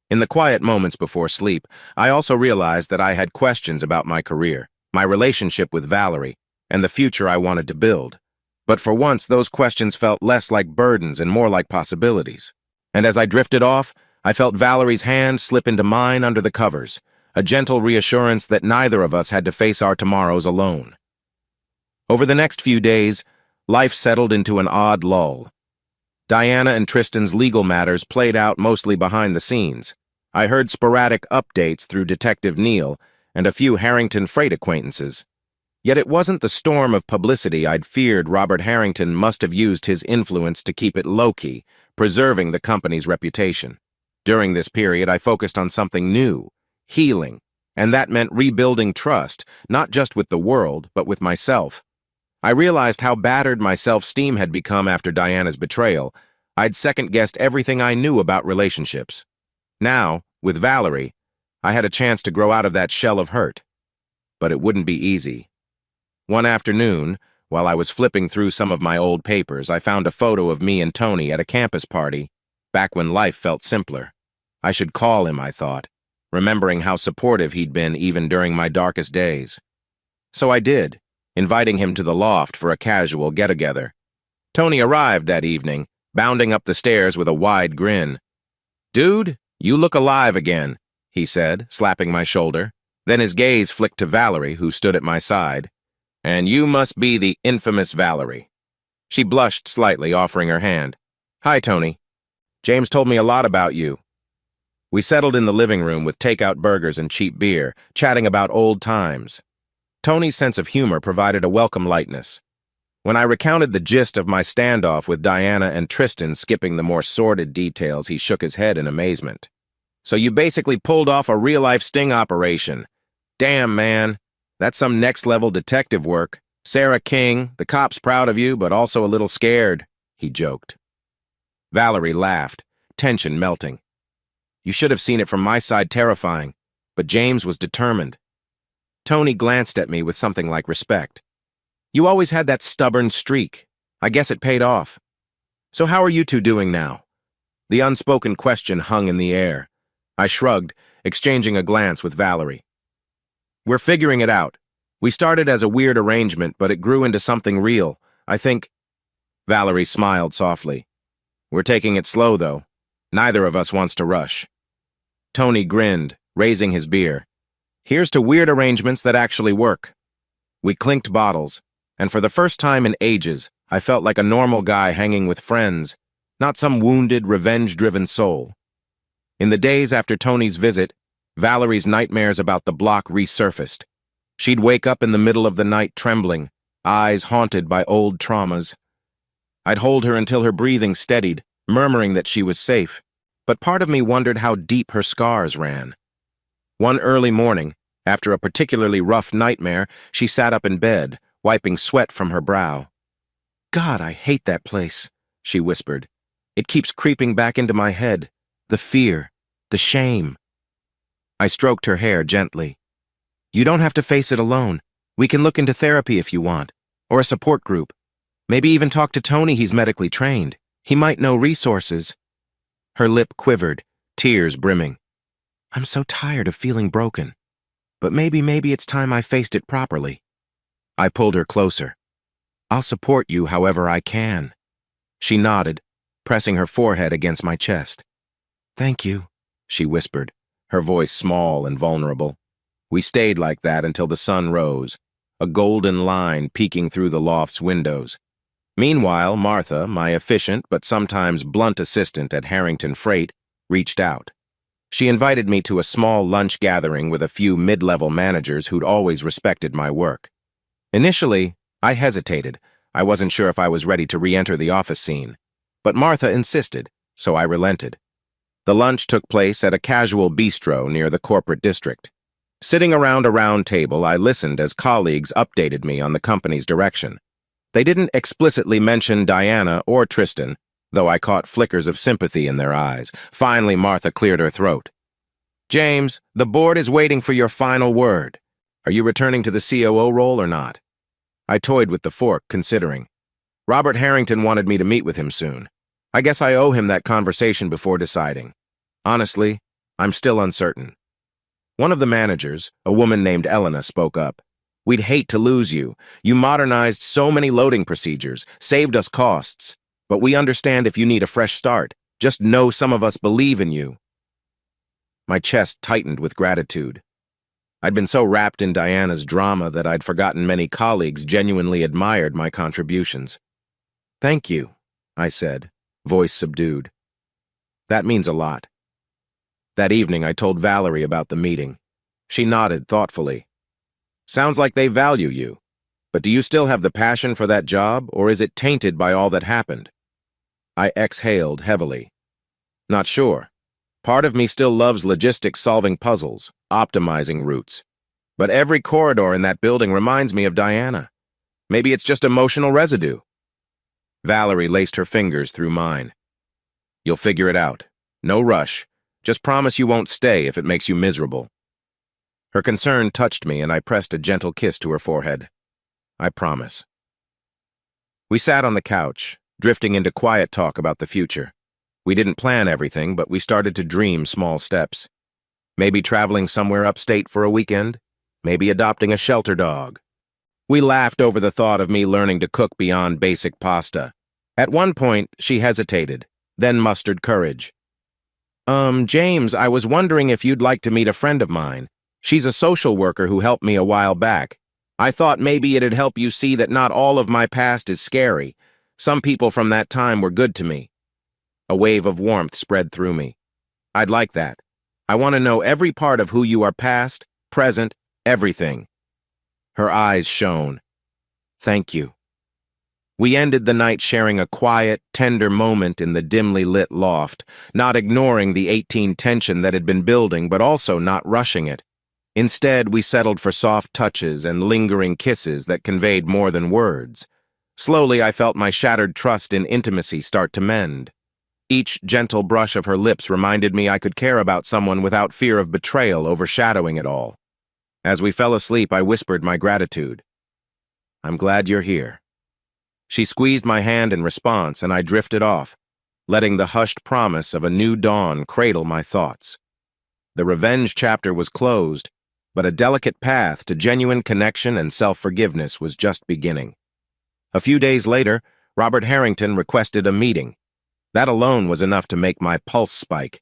In the quiet moments before sleep, I also realized that I had questions about my career, my relationship with Valerie, and the future I wanted to build. But for once, those questions felt less like burdens and more like possibilities. And as I drifted off, I felt Valerie's hand slip into mine under the covers, a gentle reassurance that neither of us had to face our tomorrows alone. Over the next few days, life settled into an odd lull. Diana and Tristan's legal matters played out mostly behind the scenes. I heard sporadic updates through Detective Neal and a few Harrington freight acquaintances. Yet it wasn't the storm of publicity I'd feared. Robert Harrington must have used his influence to keep it low-key, preserving the company's reputation. During this period, I focused on something new, healing, and that meant rebuilding trust, not just with the world, but with myself. I realized how battered my self-esteem had become after Diana's betrayal. I'd second-guessed everything I knew about relationships. Now, with Valerie, I had a chance to grow out of that shell of hurt. But it wouldn't be easy. One afternoon, while I was flipping through some of my old papers, I found a photo of me and Tony at a campus party, back when life felt simpler. I should call him, I thought, remembering how supportive he'd been even during my darkest days. So I did, inviting him to the loft for a casual get-together. Tony arrived that evening, bounding up the stairs with a wide grin. "Dude, you look alive again," he said, slapping my shoulder. Then his gaze flicked to Valerie, who stood at my side. "And you must be the infamous Valerie." She blushed slightly, offering her hand. "Hi, Tony. James told me a lot about you." We settled in the living room with takeout burgers and cheap beer, chatting about old times. Tony's sense of humor provided a welcome lightness. When I recounted the gist of my standoff with Diana and Tristan, skipping the more sordid details, he shook his head in amazement. "So you basically pulled off a real-life sting operation. Damn, man. That's some next-level detective work. Sarah King, the cop's proud of you, but also a little scared," he joked. Valerie laughed, tension melting. "You should have seen it from my side, terrifying, but James was determined." Tony glanced at me with something like respect. "You always had that stubborn streak. I guess it paid off. So how are you two doing now?" The unspoken question hung in the air. I shrugged, exchanging a glance with Valerie. "We're figuring it out. We started as a weird arrangement, but it grew into something real. I think—" Valerie smiled softly. "We're taking it slow, though. Neither of us wants to rush." Tony grinned, raising his beer. "Here's to weird arrangements that actually work." We clinked bottles, and for the first time in ages, I felt like a normal guy hanging with friends, not some wounded, revenge-driven soul. In the days after Tony's visit, Valerie's nightmares about the block resurfaced. She'd wake up in the middle of the night trembling, eyes haunted by old traumas. I'd hold her until her breathing steadied, murmuring that she was safe, but part of me wondered how deep her scars ran. One early morning, after a particularly rough nightmare, she sat up in bed, wiping sweat from her brow. "God, I hate that place," she whispered. "It keeps creeping back into my head. The fear, the shame." I stroked her hair gently. "You don't have to face it alone. We can look into therapy if you want, or a support group. Maybe even talk to Tony, he's medically trained. He might know resources." Her lip quivered, tears brimming. "I'm so tired of feeling broken. But maybe it's time I faced it properly." I pulled her closer. "I'll support you however I can." She nodded, pressing her forehead against my chest. "Thank you," she whispered, her voice small and vulnerable. We stayed like that until the sun rose, a golden line peeking through the loft's windows. Meanwhile, Martha, my efficient but sometimes blunt assistant at Harrington Freight, reached out. She invited me to a small lunch gathering with a few mid-level managers who'd always respected my work. Initially, I hesitated. I wasn't sure if I was ready to re-enter the office scene. But Martha insisted, so I relented. The lunch took place at a casual bistro near the corporate district. Sitting around a round table, I listened as colleagues updated me on the company's direction. They didn't explicitly mention Diana or Tristan, though I caught flickers of sympathy in their eyes. Finally, Martha cleared her throat. "James, the board is waiting for your final word. Are you returning to the COO role or not?" I toyed with the fork, considering. Robert Harrington wanted me to meet with him soon. I guess I owe him that conversation before deciding. Honestly, I'm still uncertain. One of the managers, a woman named Elena, spoke up. "We'd hate to lose you. You modernized so many loading procedures, saved us costs. But we understand if you need a fresh start. Just know some of us believe in you." My chest tightened with gratitude. I'd been so wrapped in Diana's drama that I'd forgotten many colleagues genuinely admired my contributions. "Thank you," I said, voice subdued. "That means a lot." That evening, I told Valerie about the meeting. She nodded thoughtfully. "Sounds like they value you. But do you still have the passion for that job, or is it tainted by all that happened?" I exhaled heavily. "Not sure. Part of me still loves logistics, solving puzzles, optimizing routes. But every corridor in that building reminds me of Diana. Maybe it's just emotional residue. Valerie laced her fingers through mine. You'll figure it out. No rush. Just promise you won't stay if it makes you miserable. Her concern touched me, and I pressed a gentle kiss to her forehead. I promise. We sat on the couch, drifting into quiet talk about the future. We didn't plan everything, but we started to dream small steps. Maybe traveling somewhere upstate for a weekend. Maybe adopting a shelter dog. We laughed over the thought of me learning to cook beyond basic pasta. At one point, she hesitated, then mustered courage. James, I was wondering if you'd like to meet a friend of mine. She's a social worker who helped me a while back. I thought maybe it'd help you see that not all of my past is scary. Some people from that time were good to me. A wave of warmth spread through me. I'd like that. I want to know every part of who you are, past, present, everything. Her eyes shone. Thank you. We ended the night sharing a quiet, tender moment in the dimly lit loft, not ignoring the 18 tension that had been building, but also not rushing it. Instead, we settled for soft touches and lingering kisses that conveyed more than words. Slowly, I felt my shattered trust in intimacy start to mend. Each gentle brush of her lips reminded me I could care about someone without fear of betrayal overshadowing it all. As we fell asleep, I whispered my gratitude. I'm glad you're here. She squeezed my hand in response, and I drifted off, letting the hushed promise of a new dawn cradle my thoughts. The revenge chapter was closed, but a delicate path to genuine connection and self-forgiveness was just beginning. A few days later, Robert Harrington requested a meeting. That alone was enough to make my pulse spike.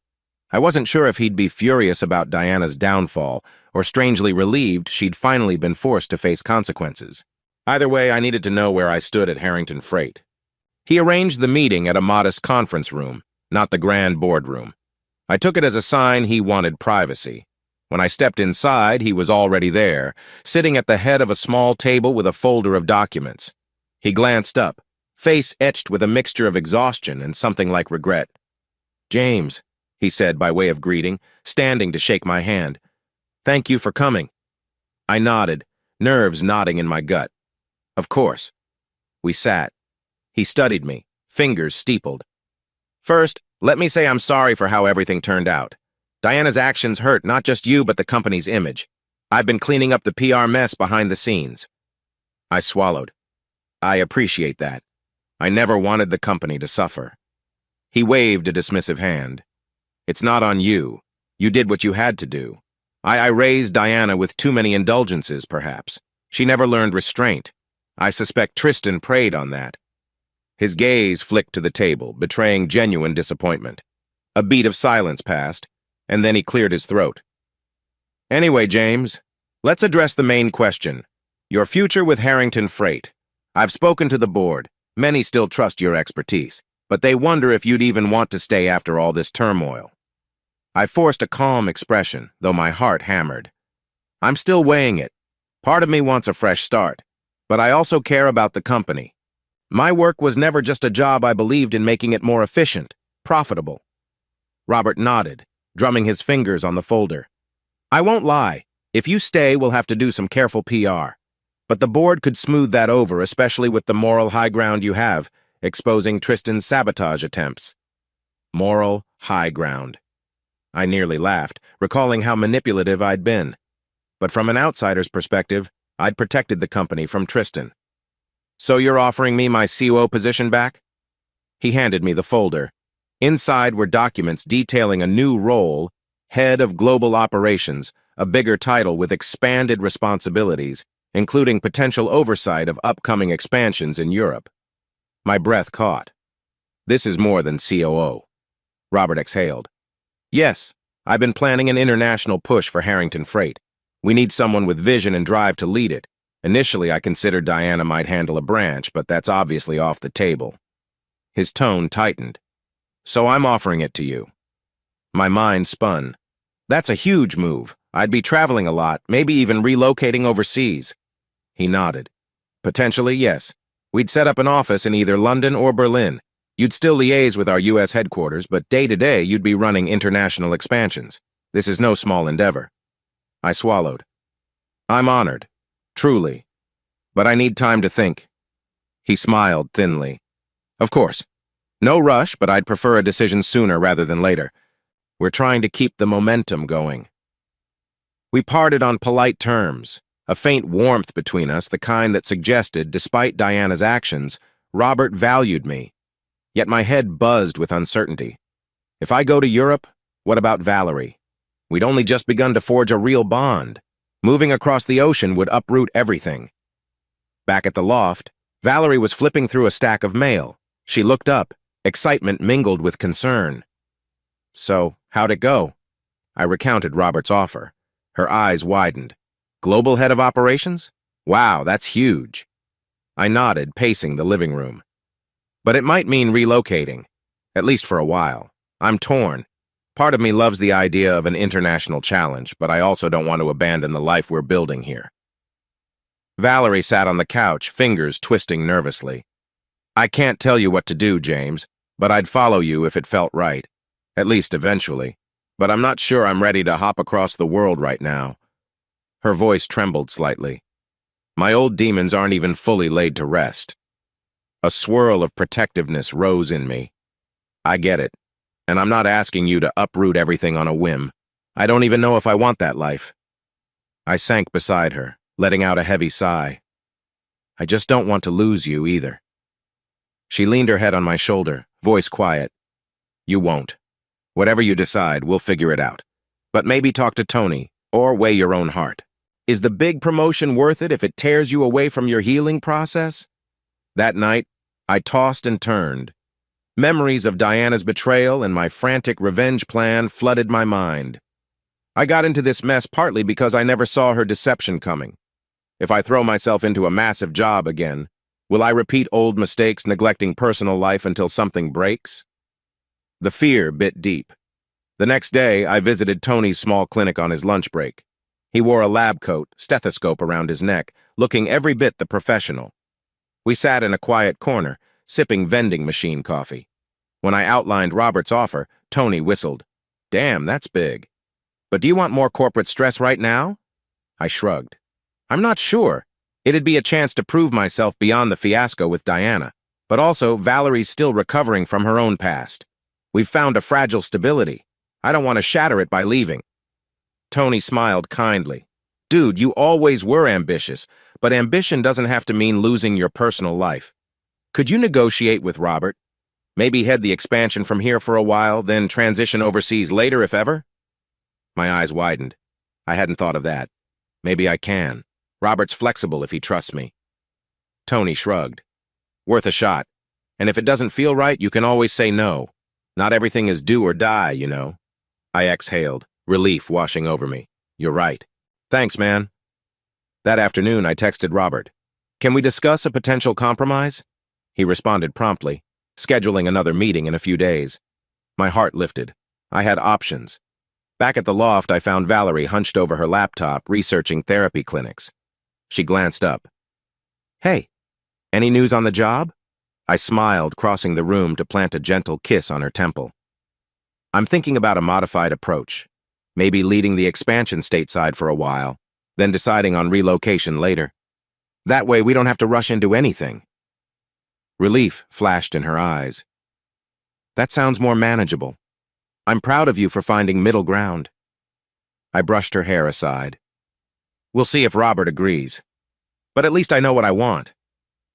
I wasn't sure if he'd be furious about Diana's downfall, or strangely relieved she'd finally been forced to face consequences. Either way, I needed to know where I stood at Harrington Freight. He arranged the meeting at a modest conference room, not the grand boardroom. I took it as a sign he wanted privacy. When I stepped inside, he was already there, sitting at the head of a small table with a folder of documents. He glanced up, face etched with a mixture of exhaustion and something like regret. James, he said by way of greeting, standing to shake my hand. Thank you for coming. I nodded, nerves knotting in my gut. Of course. We sat. He studied me, fingers steepled. First, let me say I'm sorry for how everything turned out. Diana's actions hurt not just you but the company's image. I've been cleaning up the PR mess behind the scenes. I swallowed. I appreciate that. I never wanted the company to suffer. He waved a dismissive hand. It's not on you. You did what you had to do. I raised Diana with too many indulgences, perhaps. She never learned restraint. I suspect Tristan preyed on that. His gaze flicked to the table, betraying genuine disappointment. A beat of silence passed, and then he cleared his throat. Anyway, James, let's address the main question. Your future with Harrington Freight. I've spoken to the board. Many still trust your expertise, but they wonder if you'd even want to stay after all this turmoil. I forced a calm expression, though my heart hammered. I'm still weighing it. Part of me wants a fresh start, but I also care about the company. My work was never just a job. I believed in making it more efficient, profitable. Robert nodded, drumming his fingers on the folder. I won't lie. If you stay, we'll have to do some careful PR. But the board could smooth that over, especially with the moral high ground you have, exposing Tristan's sabotage attempts. Moral high ground. I nearly laughed, recalling how manipulative I'd been. But from an outsider's perspective, I'd protected the company from Tristan. So you're offering me my COO position back? He handed me the folder. Inside were documents detailing a new role, Head of Global Operations, a bigger title with expanded responsibilities, including potential oversight of upcoming expansions in Europe. My breath caught. This is more than COO. Robert exhaled. Yes, I've been planning an international push for Harrington Freight. We need someone with vision and drive to lead it. Initially, I considered Diana might handle a branch, but that's obviously off the table. His tone tightened. So I'm offering it to you. My mind spun. That's a huge move. I'd be traveling a lot, maybe even relocating overseas. He nodded. Potentially, yes. We'd set up an office in either London or Berlin. You'd still liaise with our U.S. headquarters, but day-to-day you'd be running international expansions. This is no small endeavor. I swallowed. I'm honored. Truly. but I need time to think." He smiled thinly. "Of course. No rush, but I'd prefer a decision sooner rather than later. We're trying to keep the momentum going." We parted on polite terms, a faint warmth between us, the kind that suggested, despite Diana's actions, Robert valued me. Yet my head buzzed with uncertainty. If I go to Europe, what about Valerie? We'd only just begun to forge a real bond. Moving across the ocean would uproot everything. Back at the loft, Valerie was flipping through a stack of mail. She looked up, excitement mingled with concern. "So, how'd it go?" I recounted Robert's offer. Her eyes widened. "Global head of operations? Wow, that's huge." I nodded, pacing the living room. "But it might mean relocating, at least for a while. I'm torn. Part of me loves the idea of an international challenge, but I also don't want to abandon the life we're building here." Valerie sat on the couch, fingers twisting nervously. "I can't tell you what to do, James, but I'd follow you if it felt right. At least eventually. But I'm not sure I'm ready to hop across the world right now." Her voice trembled slightly. "My old demons aren't even fully laid to rest." A swirl of protectiveness rose in me. "I get it. And I'm not asking you to uproot everything on a whim. I don't even know if I want that life." I sank beside her, letting out a heavy sigh. "I just don't want to lose you either." She leaned her head on my shoulder, voice quiet. "You won't. Whatever you decide, we'll figure it out. But maybe talk to Tony, or weigh your own heart. Is the big promotion worth it if it tears you away from your healing process?" That night, I tossed and turned. Memories of Diana's betrayal and my frantic revenge plan flooded my mind. I got into this mess partly because I never saw her deception coming. If I throw myself into a massive job again, will I repeat old mistakes, neglecting personal life until something breaks? The fear bit deep. The next day, I visited Tony's small clinic on his lunch break. He wore a lab coat, stethoscope around his neck, looking every bit the professional. We sat in a quiet corner, sipping vending machine coffee. When I outlined Robert's offer, Tony whistled. "Damn, that's big. But do you want more corporate stress right now?" I shrugged. "I'm not sure. It'd be a chance to prove myself beyond the fiasco with Diana. But also, Valerie's still recovering from her own past. We've found a fragile stability. I don't want to shatter it by leaving." Tony smiled kindly. "Dude, you always were ambitious, but ambition doesn't have to mean losing your personal life. Could you negotiate with Robert? Maybe head the expansion from here for a while, then transition overseas later if ever?" My eyes widened. I hadn't thought of that. Maybe I can. Robert's flexible if he trusts me. Tony shrugged. "Worth a shot. And if it doesn't feel right, you can always say no. Not everything is do or die, you know." I exhaled, relief washing over me. "You're right. Thanks, man." That afternoon, I texted Robert. "Can we discuss a potential compromise?" He responded promptly, scheduling another meeting in a few days. My heart lifted. I had options. Back at the loft, I found Valerie hunched over her laptop, researching therapy clinics. She glanced up. "Hey, any news on the job?" I smiled, crossing the room to plant a gentle kiss on her temple. "I'm thinking about a modified approach. Maybe leading the expansion stateside for a while, then deciding on relocation later. That way we don't have to rush into anything." Relief flashed in her eyes. "That sounds more manageable. I'm proud of you for finding middle ground." I brushed her hair aside. "We'll see if Robert agrees. But at least I know what I want.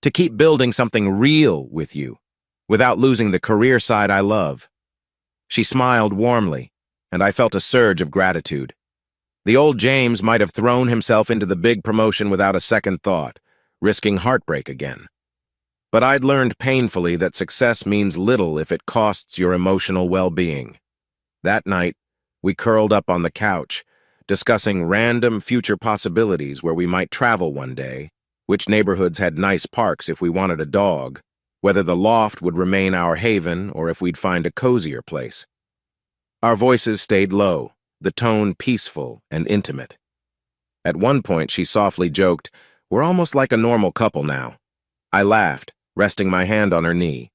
To keep building something real with you, without losing the career side I love." She smiled warmly, and I felt a surge of gratitude. The old James might have thrown himself into the big promotion without a second thought, risking heartbreak again. But I'd learned painfully that success means little if it costs your emotional well-being. That night, we curled up on the couch, discussing random future possibilities where we might travel one day, which neighborhoods had nice parks if we wanted a dog, whether the loft would remain our haven or if we'd find a cozier place. Our voices stayed low, the tone peaceful and intimate. At one point, she softly joked, "We're almost like a normal couple now." I laughed, resting my hand on her knee.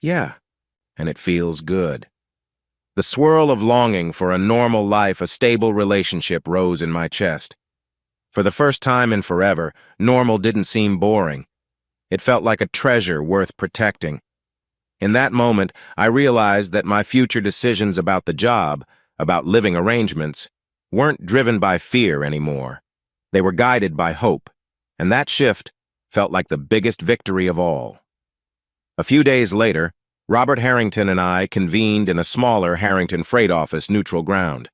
"Yeah, and it feels good." The swirl of longing for a normal life, a stable relationship rose in my chest. For the first time in forever, normal didn't seem boring. It felt like a treasure worth protecting. In that moment, I realized that my future decisions about the job, about living arrangements, weren't driven by fear anymore. They were guided by hope, and that shift felt like the biggest victory of all. A few days later, Robert Harrington and I convened in a smaller Harrington freight office neutral ground.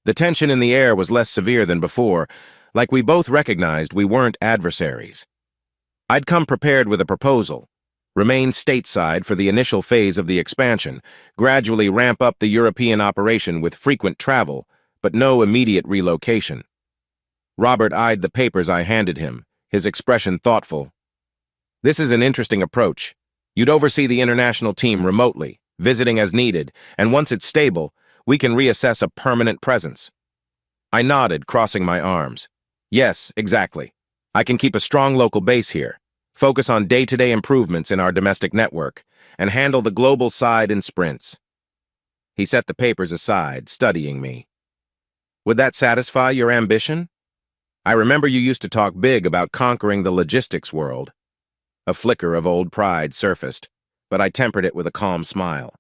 The tension in the air was less severe than before, like we both recognized we weren't adversaries. I'd come prepared with a proposal: remain stateside for the initial phase of the expansion, gradually ramp up the European operation with frequent travel, but no immediate relocation. Robert eyed the papers I handed him, his expression thoughtful. "This is an interesting approach. You'd oversee the international team remotely, visiting as needed, and once it's stable, we can reassess a permanent presence." I nodded, crossing my arms. "Yes, exactly. I can keep a strong local base here, focus on day-to-day improvements in our domestic network, and handle the global side in sprints." He set the papers aside, studying me. "Would that satisfy your ambition? I remember you used to talk big about conquering the logistics world." A flicker of old pride surfaced, but I tempered it with a calm smile.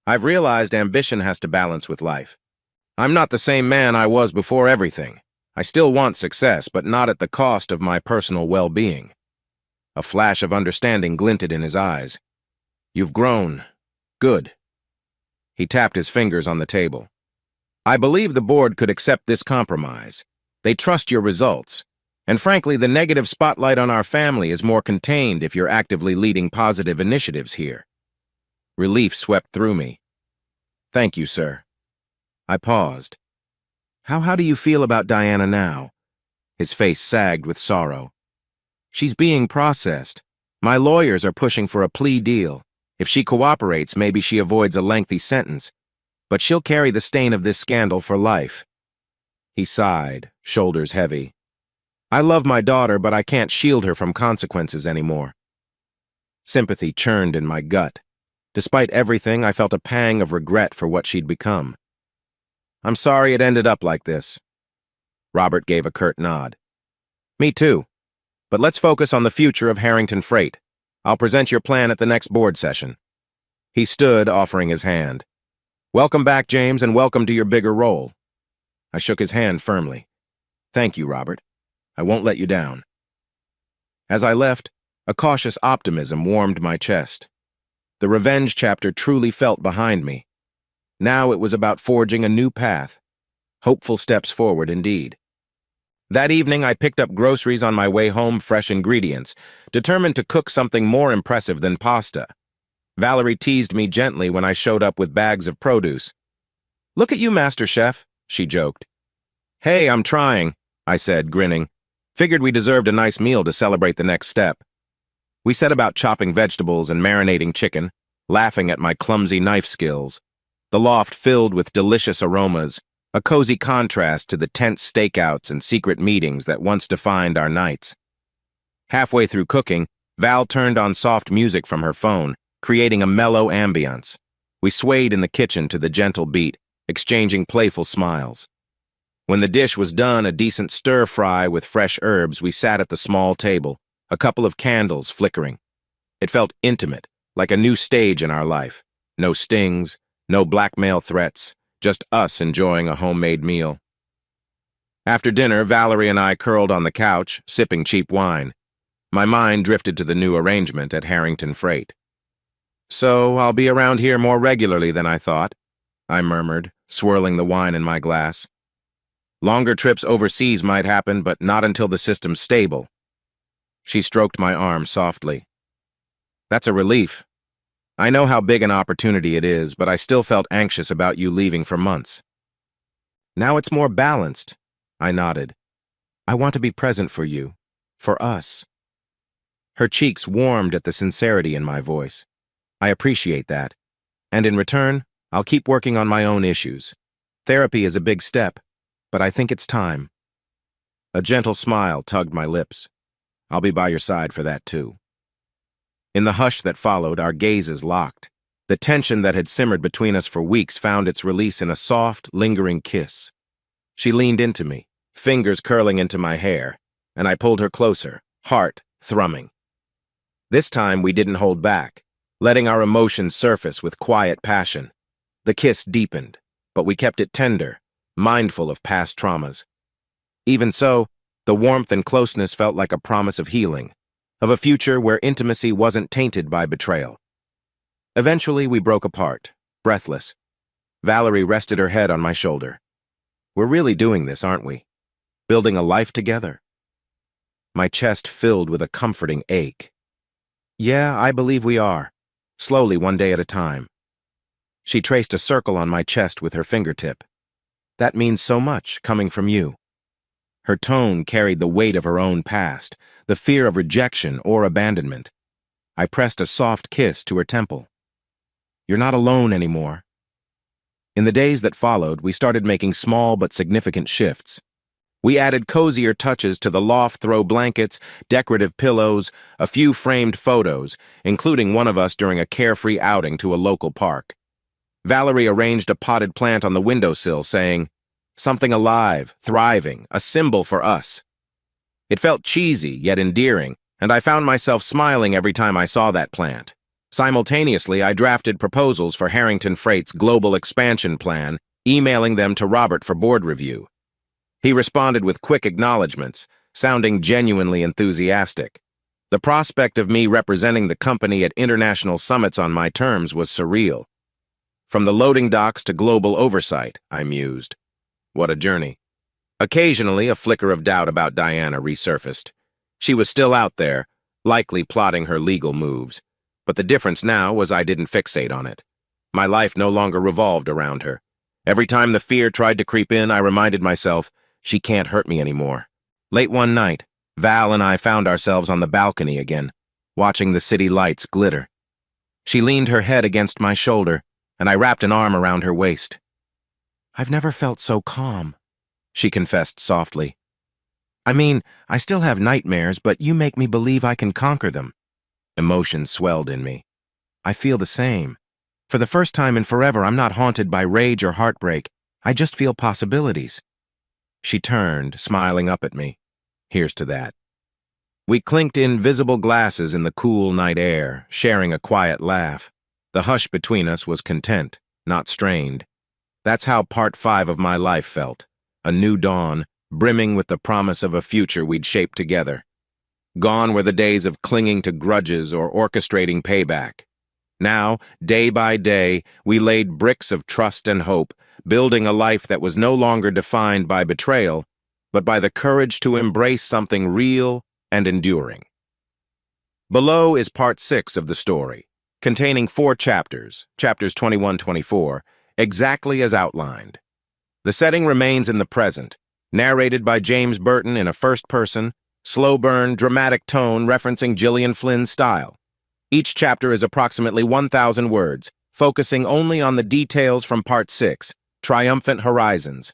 "I've realized ambition has to balance with life. I'm not the same man I was before everything. I still want success, but not at the cost of my personal well-being." A flash of understanding glinted in his eyes. "You've grown. Good." He tapped his fingers on the table. "I believe the board could accept this compromise. They trust your results. And frankly, the negative spotlight on our family is more contained if you're actively leading positive initiatives here." Relief swept through me. "Thank you, sir." I paused. How do you feel about Diana now?" His face sagged with sorrow. "She's being processed. My lawyers are pushing for a plea deal. If she cooperates, maybe she avoids a lengthy sentence. But she'll carry the stain of this scandal for life." He sighed, shoulders heavy. "I love my daughter, but I can't shield her from consequences anymore." Sympathy churned in my gut. Despite everything, I felt a pang of regret for what she'd become. "I'm sorry it ended up like this." Robert gave a curt nod. "Me too. But let's focus on the future of Harrington Freight. I'll present your plan at the next board session." He stood, offering his hand. "Welcome back, James, and welcome to your bigger role." I shook his hand firmly. "Thank you, Robert. I won't let you down." As I left, a cautious optimism warmed my chest. The revenge chapter truly felt behind me. Now it was about forging a new path. Hopeful steps forward indeed. That evening, I picked up groceries on my way home, fresh ingredients, determined to cook something more impressive than pasta. Valerie teased me gently when I showed up with bags of produce. "Look at you, Master Chef," she joked. "Hey, I'm trying," I said, grinning. Figured we deserved a nice meal to celebrate the next step. We set about chopping vegetables and marinating chicken, laughing at my clumsy knife skills. The loft filled with delicious aromas, a cozy contrast to the tense stakeouts and secret meetings that once defined our nights. Halfway through cooking, Val turned on soft music from her phone, creating a mellow ambience. We swayed in the kitchen to the gentle beat, exchanging playful smiles. When the dish was done, a decent stir-fry with fresh herbs, we sat at the small table, a couple of candles flickering. It felt intimate, like a new stage in our life. No stings, no blackmail threats, just us enjoying a homemade meal. After dinner, Valerie and I curled on the couch, sipping cheap wine. My mind drifted to the new arrangement at Harrington Freight. "So I'll be around here more regularly than I thought," I murmured, swirling the wine in my glass. "Longer trips overseas might happen, but not until the system's stable." She stroked my arm softly. "That's a relief. I know how big an opportunity it is, but I still felt anxious about you leaving for months." "Now it's more balanced," I nodded. "I want to be present for you, for us." Her cheeks warmed at the sincerity in my voice. "I appreciate that. And in return, I'll keep working on my own issues. Therapy is a big step, but I think it's time." A gentle smile tugged my lips. "I'll be by your side for that too." In the hush that followed, our gazes locked. The tension that had simmered between us for weeks found its release in a soft, lingering kiss. She leaned into me, fingers curling into my hair, and I pulled her closer, heart thrumming. This time we didn't hold back, letting our emotions surface with quiet passion. The kiss deepened, but we kept it tender, mindful of past traumas. Even so, the warmth and closeness felt like a promise of healing, of a future where intimacy wasn't tainted by betrayal. Eventually, we broke apart, breathless. Valerie rested her head on my shoulder. We're really doing this, aren't we? Building a life together? My chest filled with a comforting ache. Yeah, I believe we are, slowly one day at a time. She traced a circle on my chest with her fingertip. That means so much, coming from you. Her tone carried the weight of her own past, the fear of rejection or abandonment. I pressed a soft kiss to her temple. You're not alone anymore. In the days that followed, we started making small but significant shifts. We added cozier touches to the loft throw blankets, decorative pillows, a few framed photos, including one of us during a carefree outing to a local park. Valerie arranged a potted plant on the windowsill, saying, "Something alive, thriving, a symbol for us." It felt cheesy, yet endearing, and I found myself smiling every time I saw that plant. Simultaneously, I drafted proposals for Harrington Freight's global expansion plan, emailing them to Robert for board review. He responded with quick acknowledgments, sounding genuinely enthusiastic. The prospect of me representing the company at international summits on my terms was surreal. From the loading docks to global oversight, I mused. What a journey. Occasionally, a flicker of doubt about Diana resurfaced. She was still out there, likely plotting her legal moves. But the difference now was I didn't fixate on it. My life no longer revolved around her. Every time the fear tried to creep in, I reminded myself, she can't hurt me anymore. Late one night, Val and I found ourselves on the balcony again, watching the city lights glitter. She leaned her head against my shoulder, and I wrapped an arm around her waist. I've never felt so calm, she confessed softly. I mean, I still have nightmares, but you make me believe I can conquer them. Emotions swelled in me. I feel the same. For the first time in forever, I'm not haunted by rage or heartbreak. I just feel possibilities. She turned, smiling up at me. Here's to that. We clinked invisible glasses in the cool night air, sharing a quiet laugh. The hush between us was content, not strained. That's how part 5 of my life felt. A new dawn, brimming with the promise of a future we'd shape together. Gone were the days of clinging to grudges or orchestrating payback. Now, day by day, we laid bricks of trust and hope, building a life that was no longer defined by betrayal, but by the courage to embrace something real and enduring. Below is part 6 of the story, containing 4 chapters, chapters 21-24, exactly as outlined. The setting remains in the present, narrated by James Burton in a first-person, slow-burn, dramatic tone referencing Gillian Flynn's style. Each chapter is approximately 1,000 words, focusing only on the details from Part 6, Triumphant Horizons.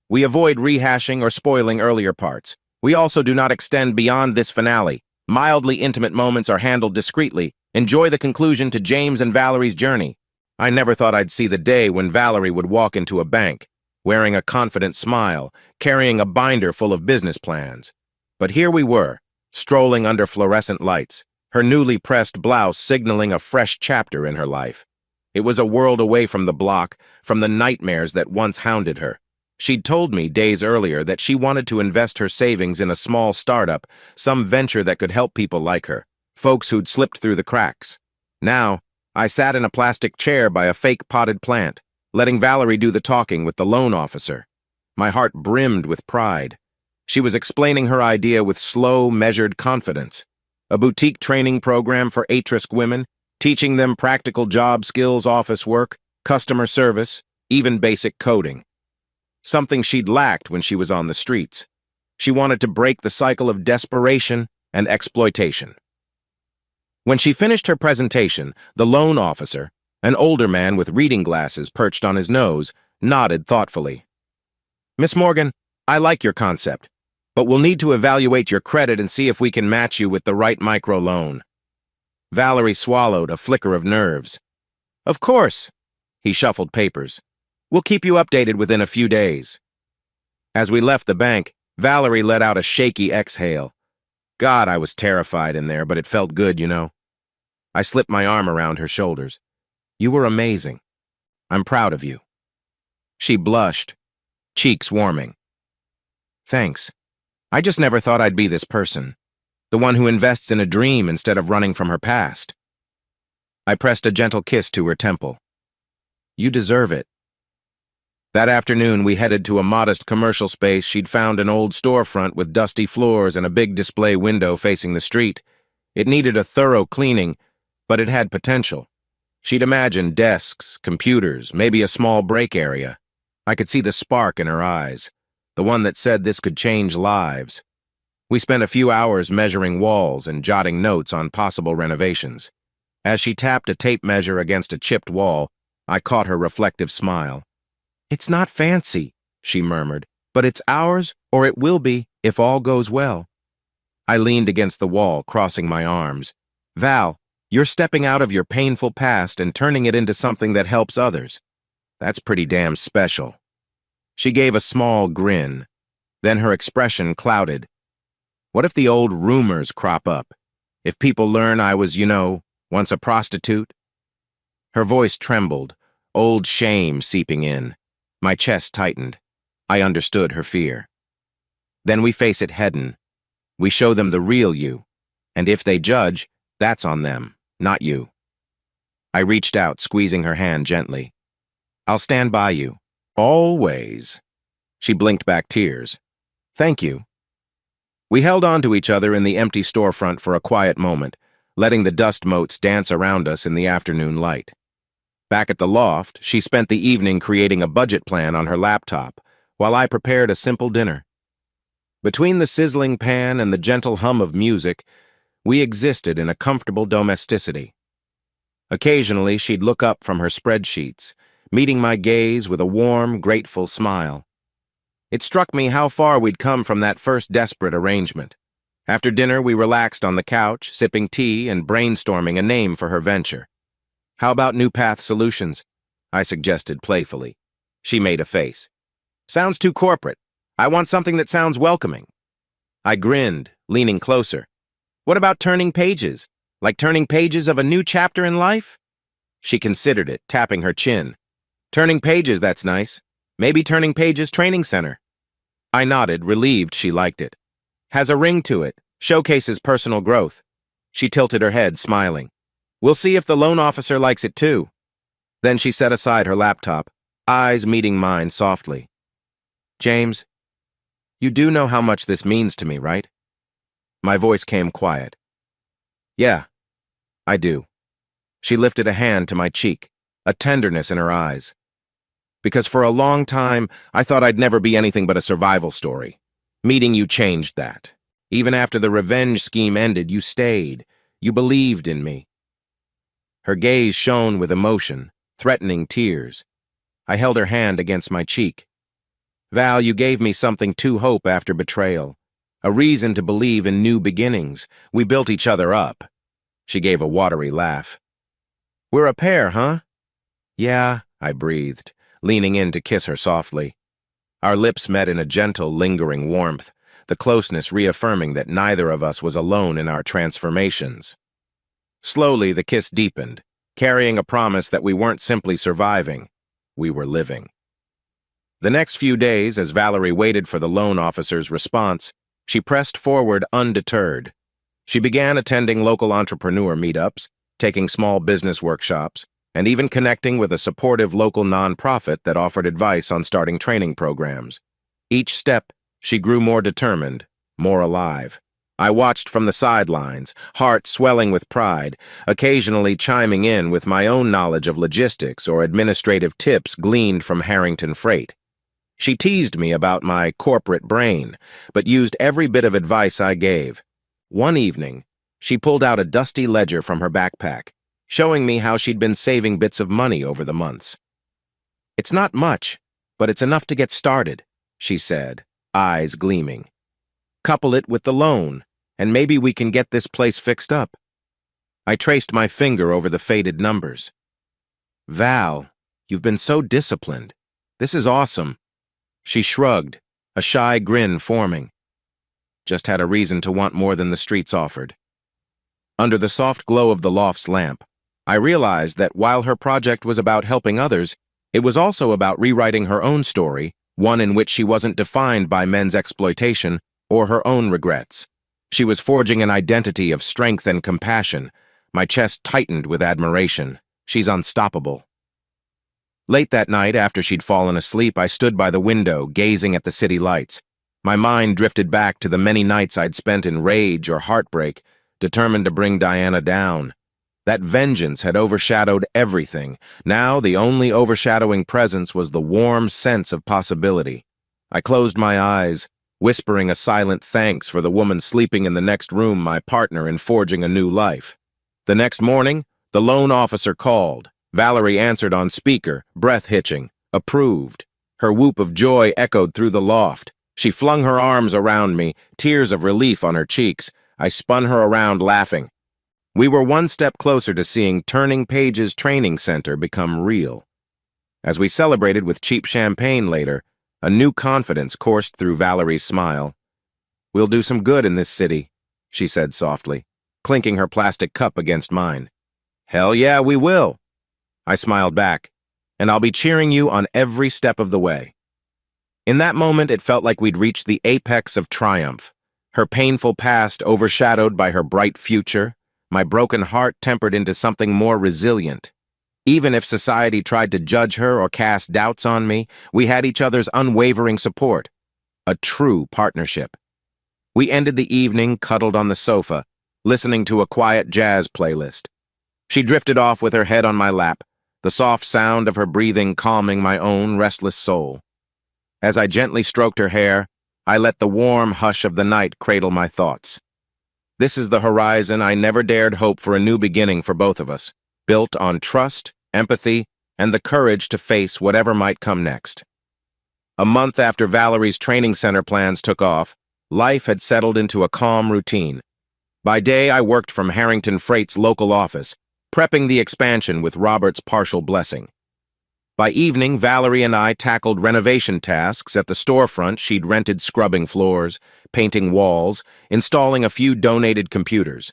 We avoid rehashing or spoiling earlier parts. We also do not extend beyond this finale. Mildly intimate moments are handled discreetly. Enjoy the conclusion to James and Valerie's journey. I never thought I'd see the day when Valerie would walk into a bank, wearing a confident smile, carrying a binder full of business plans. But here we were, strolling under fluorescent lights, her newly pressed blouse signaling a fresh chapter in her life. It was a world away from the block, from the nightmares that once hounded her. She'd told me days earlier that she wanted to invest her savings in a small startup, some venture that could help people like her, folks who'd slipped through the cracks. Now, I sat in a plastic chair by a fake potted plant, letting Valerie do the talking with the loan officer. My heart brimmed with pride. She was explaining her idea with slow, measured confidence. A boutique training program for at-risk women, teaching them practical job skills, office work, customer service, even basic coding. Something she'd lacked when she was on the streets. She wanted to break the cycle of desperation and exploitation. When she finished her presentation, the loan officer, an older man with reading glasses perched on his nose, nodded thoughtfully. Miss Morgan, I like your concept, but we'll need to evaluate your credit and see if we can match you with the right microloan. Valerie swallowed, a flicker of nerves. Of course. He shuffled papers. We'll keep you updated within a few days. As we left the bank, Valerie let out a shaky exhale. God, I was terrified in there, but it felt good, you know. I slipped my arm around her shoulders. You were amazing. I'm proud of you. She blushed, cheeks warming. Thanks. I just never thought I'd be this person, the one who invests in a dream instead of running from her past. I pressed a gentle kiss to her temple. You deserve it. That afternoon, we headed to a modest commercial space she'd found an old storefront with dusty floors and a big display window facing the street. It needed a thorough cleaning, but it had potential. She'd imagined desks, computers, maybe a small break area. I could see the spark in her eyes, the one that said this could change lives. We spent a few hours measuring walls and jotting notes on possible renovations. As she tapped a tape measure against a chipped wall, I caught her reflective smile. It's not fancy, she murmured, but it's ours, or it will be, if all goes well. I leaned against the wall, crossing my arms. Val, you're stepping out of your painful past and turning it into something that helps others. That's pretty damn special. She gave a small grin. Then her expression clouded. What if the old rumors crop up? If people learn I was, once a prostitute? Her voice trembled, old shame seeping in. My chest tightened. I understood her fear. Then we face it head-on. We show them the real you. And if they judge, that's on them, not you. I reached out, squeezing her hand gently. I'll stand by you. Always. She blinked back tears. Thank you. We held on to each other in the empty storefront for a quiet moment, letting the dust motes dance around us in the afternoon light. Back at the loft, she spent the evening creating a budget plan on her laptop, while I prepared a simple dinner. Between the sizzling pan and the gentle hum of music, we existed in a comfortable domesticity. Occasionally, she'd look up from her spreadsheets, meeting my gaze with a warm, grateful smile. It struck me how far we'd come from that first desperate arrangement. After dinner, we relaxed on the couch, sipping tea and brainstorming a name for her venture. How about New Path Solutions? I suggested playfully. She made a face. Sounds too corporate. I want something that sounds welcoming. I grinned, leaning closer. What about Turning Pages? Like turning pages of a new chapter in life? She considered it, tapping her chin. Turning Pages, that's nice. Maybe Turning Pages Training Center. I nodded, relieved she liked it. Has a ring to it, showcases personal growth. She tilted her head, smiling. We'll see if the loan officer likes it too. Then she set aside her laptop, eyes meeting mine softly. James, you do know how much this means to me, right? My voice came quiet. Yeah, I do. She lifted a hand to my cheek, a tenderness in her eyes. Because for a long time, I thought I'd never be anything but a survival story. Meeting you changed that. Even after the revenge scheme ended, you stayed. You believed in me. Her gaze shone with emotion, threatening tears. I held her hand against my cheek. Val, you gave me something to hope after betrayal. A reason to believe in new beginnings. We built each other up. She gave a watery laugh. We're a pair, huh? Yeah, I breathed, leaning in to kiss her softly. Our lips met in a gentle, lingering warmth, the closeness reaffirming that neither of us was alone in our transformations. Slowly, the kiss deepened, carrying a promise that we weren't simply surviving, we were living. The next few days, as Valerie waited for the loan officer's response, she pressed forward undeterred. She began attending local entrepreneur meetups, taking small business workshops, and even connecting with a supportive local nonprofit that offered advice on starting training programs. Each step, she grew more determined, more alive. I watched from the sidelines, heart swelling with pride, occasionally chiming in with my own knowledge of logistics or administrative tips gleaned from Harrington Freight. She teased me about my corporate brain, but used every bit of advice I gave. One evening, she pulled out a dusty ledger from her backpack, showing me how she'd been saving bits of money over the months. It's not much, but it's enough to get started, she said, eyes gleaming. Couple it with the loan, and maybe we can get this place fixed up. I traced my finger over the faded numbers. Val, you've been so disciplined. This is awesome. She shrugged, a shy grin forming. Just had a reason to want more than the streets offered. Under the soft glow of the loft's lamp, I realized that while her project was about helping others, it was also about rewriting her own story, one in which she wasn't defined by men's exploitation or her own regrets. She was forging an identity of strength and compassion. My chest tightened with admiration. She's unstoppable. Late that night, after she'd fallen asleep, I stood by the window, gazing at the city lights. My mind drifted back to the many nights I'd spent in rage or heartbreak, determined to bring Diana down. That vengeance had overshadowed everything. Now, the only overshadowing presence was the warm sense of possibility. I closed my eyes, whispering a silent thanks for the woman sleeping in the next room, my partner in forging a new life. The next morning, the loan officer called. Valerie answered on speaker, breath hitching. Approved. Her whoop of joy echoed through the loft. She flung her arms around me, tears of relief on her cheeks. I spun her around, laughing. We were one step closer to seeing Turning Page's training center become real. As we celebrated with cheap champagne later, a new confidence coursed through Valerie's smile. "We'll do some good in this city," she said softly, clinking her plastic cup against mine. "Hell yeah, we will," I smiled back, "and I'll be cheering you on every step of the way." In that moment, it felt like we'd reached the apex of triumph, her painful past overshadowed by her bright future, my broken heart tempered into something more resilient. Even if society tried to judge her or cast doubts on me, we had each other's unwavering support. A true partnership. We ended the evening cuddled on the sofa, listening to a quiet jazz playlist. She drifted off with her head on my lap, the soft sound of her breathing calming my own restless soul. As I gently stroked her hair, I let the warm hush of the night cradle my thoughts. This is the horizon I never dared hope for, a new beginning for both of us, built on trust, empathy, and the courage to face whatever might come next. A month after Valerie's training center plans took off, life had settled into a calm routine. By day, I worked from Harrington Freight's local office, prepping the expansion with Robert's partial blessing. By evening, Valerie and I tackled renovation tasks at the storefront she'd rented, scrubbing floors, painting walls, installing a few donated computers.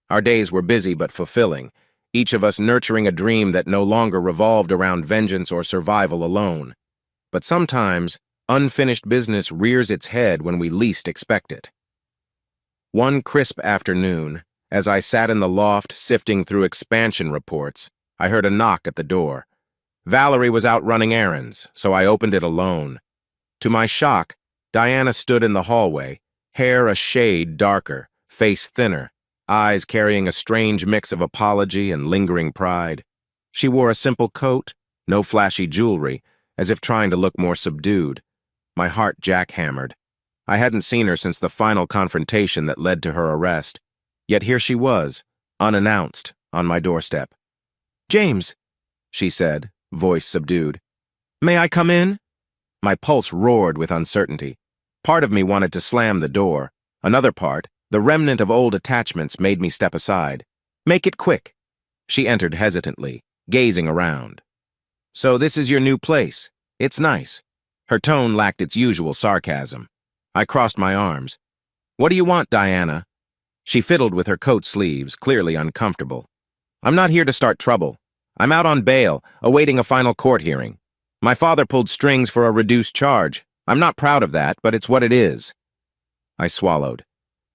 Our days were busy but fulfilling, each of us nurturing a dream that no longer revolved around vengeance or survival alone. But sometimes, unfinished business rears its head when we least expect it. One crisp afternoon, as I sat in the loft sifting through expansion reports, I heard a knock at the door. Valerie was out running errands, so I opened it alone. To my shock, Diana stood in the hallway, hair a shade darker, face thinner, eyes carrying a strange mix of apology and lingering pride. She wore a simple coat, no flashy jewelry, as if trying to look more subdued. My heart jackhammered. I hadn't seen her since the final confrontation that led to her arrest. Yet here she was, unannounced, on my doorstep. "James," she said, voice subdued. "May I come in?" My pulse roared with uncertainty. Part of me wanted to slam the door. Another part, the remnant of old attachments, made me step aside. "Make it quick." She entered hesitantly, gazing around. "So this is your new place. It's nice." Her tone lacked its usual sarcasm. I crossed my arms. "What do you want, Diana?" She fiddled with her coat sleeves, clearly uncomfortable. "I'm not here to start trouble. I'm out on bail, awaiting a final court hearing. My father pulled strings for a reduced charge. I'm not proud of that, but it's what it is." I swallowed,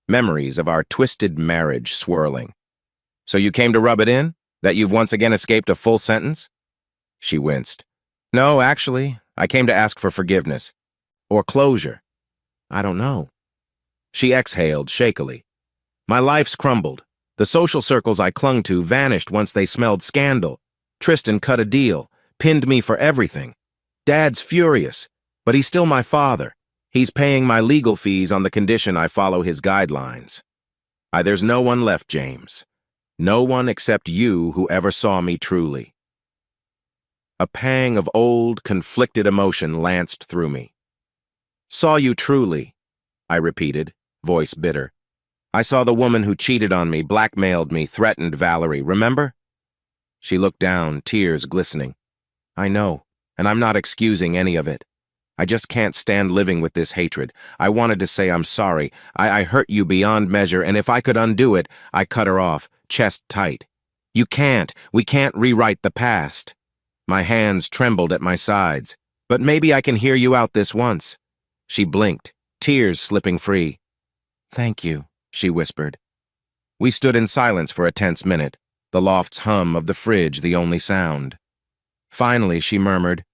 memories of our twisted marriage swirling. "So you came to rub it in? That you've once again escaped a full sentence?" She winced. "No, actually, I came to ask for forgiveness. Or closure. I don't know." She exhaled shakily. "My life's crumbled. The social circles I clung to vanished once they smelled scandal. Tristan cut a deal, pinned me for everything. Dad's furious, but he's still my father. He's paying my legal fees on the condition I follow his guidelines. There's no one left, James. No one except you who ever saw me truly." A pang of old, conflicted emotion lanced through me. "Saw you truly," I repeated, voice bitter. "I saw the woman who cheated on me, blackmailed me, threatened Valerie, remember?" She looked down, tears glistening. "I know, and I'm not excusing any of it. I just can't stand living with this hatred. I wanted to say I'm sorry. I hurt you beyond measure, and if I could undo it, I cut her off, chest tight. You can't. We can't rewrite the past. My hands trembled at my sides. But maybe I can hear you out this once. She blinked, tears slipping free. Thank you, she whispered. We stood in silence for a tense minute, the loft's hum of the fridge the only sound. Finally, she murmured,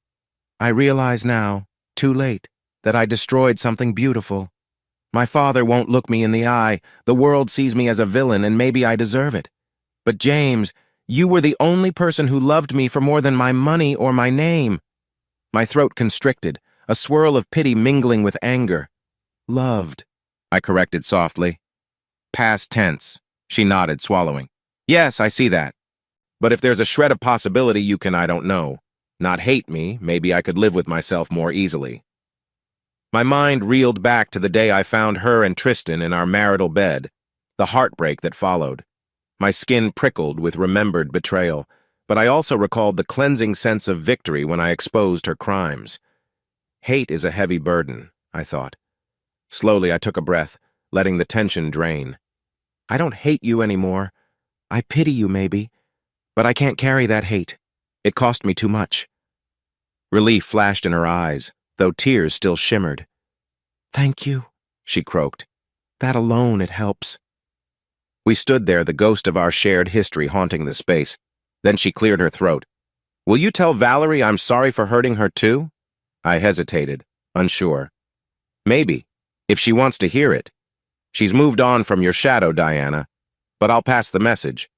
I realize now, too late, that I destroyed something beautiful. My father won't look me in the eye. The world sees me as a villain, and maybe I deserve it. But James, you were the only person who loved me for more than my money or my name. My throat constricted, a swirl of pity mingling with anger. Loved, I corrected softly. Past tense, she nodded, swallowing. Yes, I see that. But if there's a shred of possibility you can, I don't know. Not hate me, maybe I could live with myself more easily. My mind reeled back to the day I found her and Tristan in our marital bed, the heartbreak that followed. My skin prickled with remembered betrayal, but I also recalled the cleansing sense of victory when I exposed her crimes. Hate is a heavy burden, I thought. Slowly I took a breath, letting the tension drain. I don't hate you anymore. I pity you, maybe, but I can't carry that hate. It cost me too much. Relief flashed in her eyes, though tears still shimmered. Thank you, she croaked. That alone, it helps. We stood there, the ghost of our shared history haunting the space. Then she cleared her throat. Will you tell Valerie I'm sorry for hurting her too? I hesitated, unsure. Maybe, if she wants to hear it. She's moved on from your shadow, Diana, but I'll pass the message.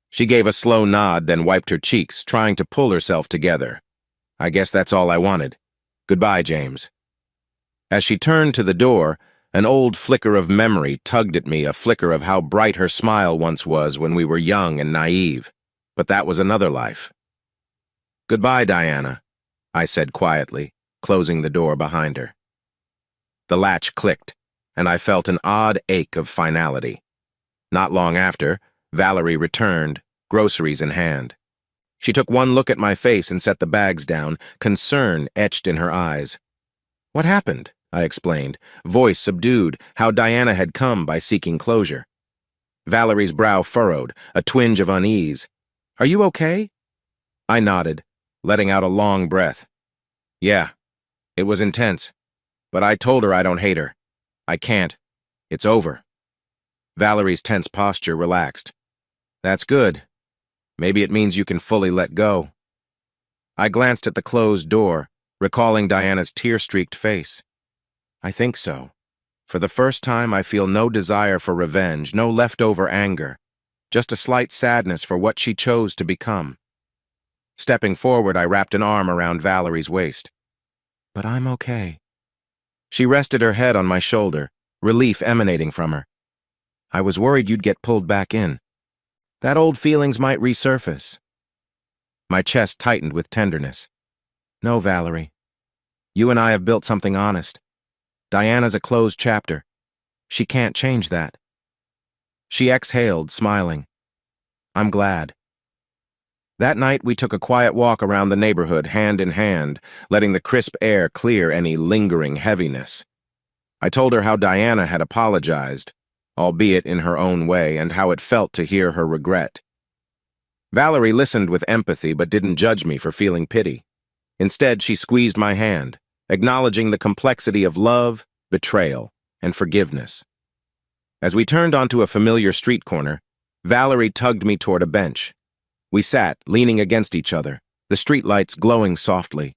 She gave a slow nod, then wiped her cheeks, trying to pull herself together. I guess that's all I wanted. Goodbye, James. As she turned to the door, an old flicker of memory tugged at me, a flicker of how bright her smile once was when we were young and naive. But that was another life. Goodbye, Diana, I said quietly, closing the door behind her. The latch clicked, and I felt an odd ache of finality. Not long after, Valerie returned, groceries in hand. She took one look at my face and set the bags down, concern etched in her eyes. What happened? I explained, voice subdued, how Diana had come by seeking closure. Valerie's brow furrowed, a twinge of unease. Are you okay? I nodded, letting out a long breath. Yeah, it was intense, but I told her I don't hate her. I can't. It's over. Valerie's tense posture relaxed. That's good. Maybe it means you can fully let go. I glanced at the closed door, recalling Diana's tear-streaked face. I think so. For the first time, I feel no desire for revenge, no leftover anger, just a slight sadness for what she chose to become. Stepping forward, I wrapped an arm around Valerie's waist. But I'm okay. She rested her head on my shoulder, relief emanating from her. I was worried you'd get pulled back in. That old feelings might resurface. My chest tightened with tenderness. No, Valerie. You and I have built something honest. Diana's a closed chapter. She can't change that. She exhaled, smiling. I'm glad. That night, we took a quiet walk around the neighborhood, hand in hand, letting the crisp air clear any lingering heaviness. I told her how Diana had apologized, albeit in her own way, and how it felt to hear her regret. Valerie listened with empathy but didn't judge me for feeling pity. Instead, she squeezed my hand, acknowledging the complexity of love, betrayal, and forgiveness. As we turned onto a familiar street corner, Valerie tugged me toward a bench. We sat, leaning against each other, the streetlights glowing softly.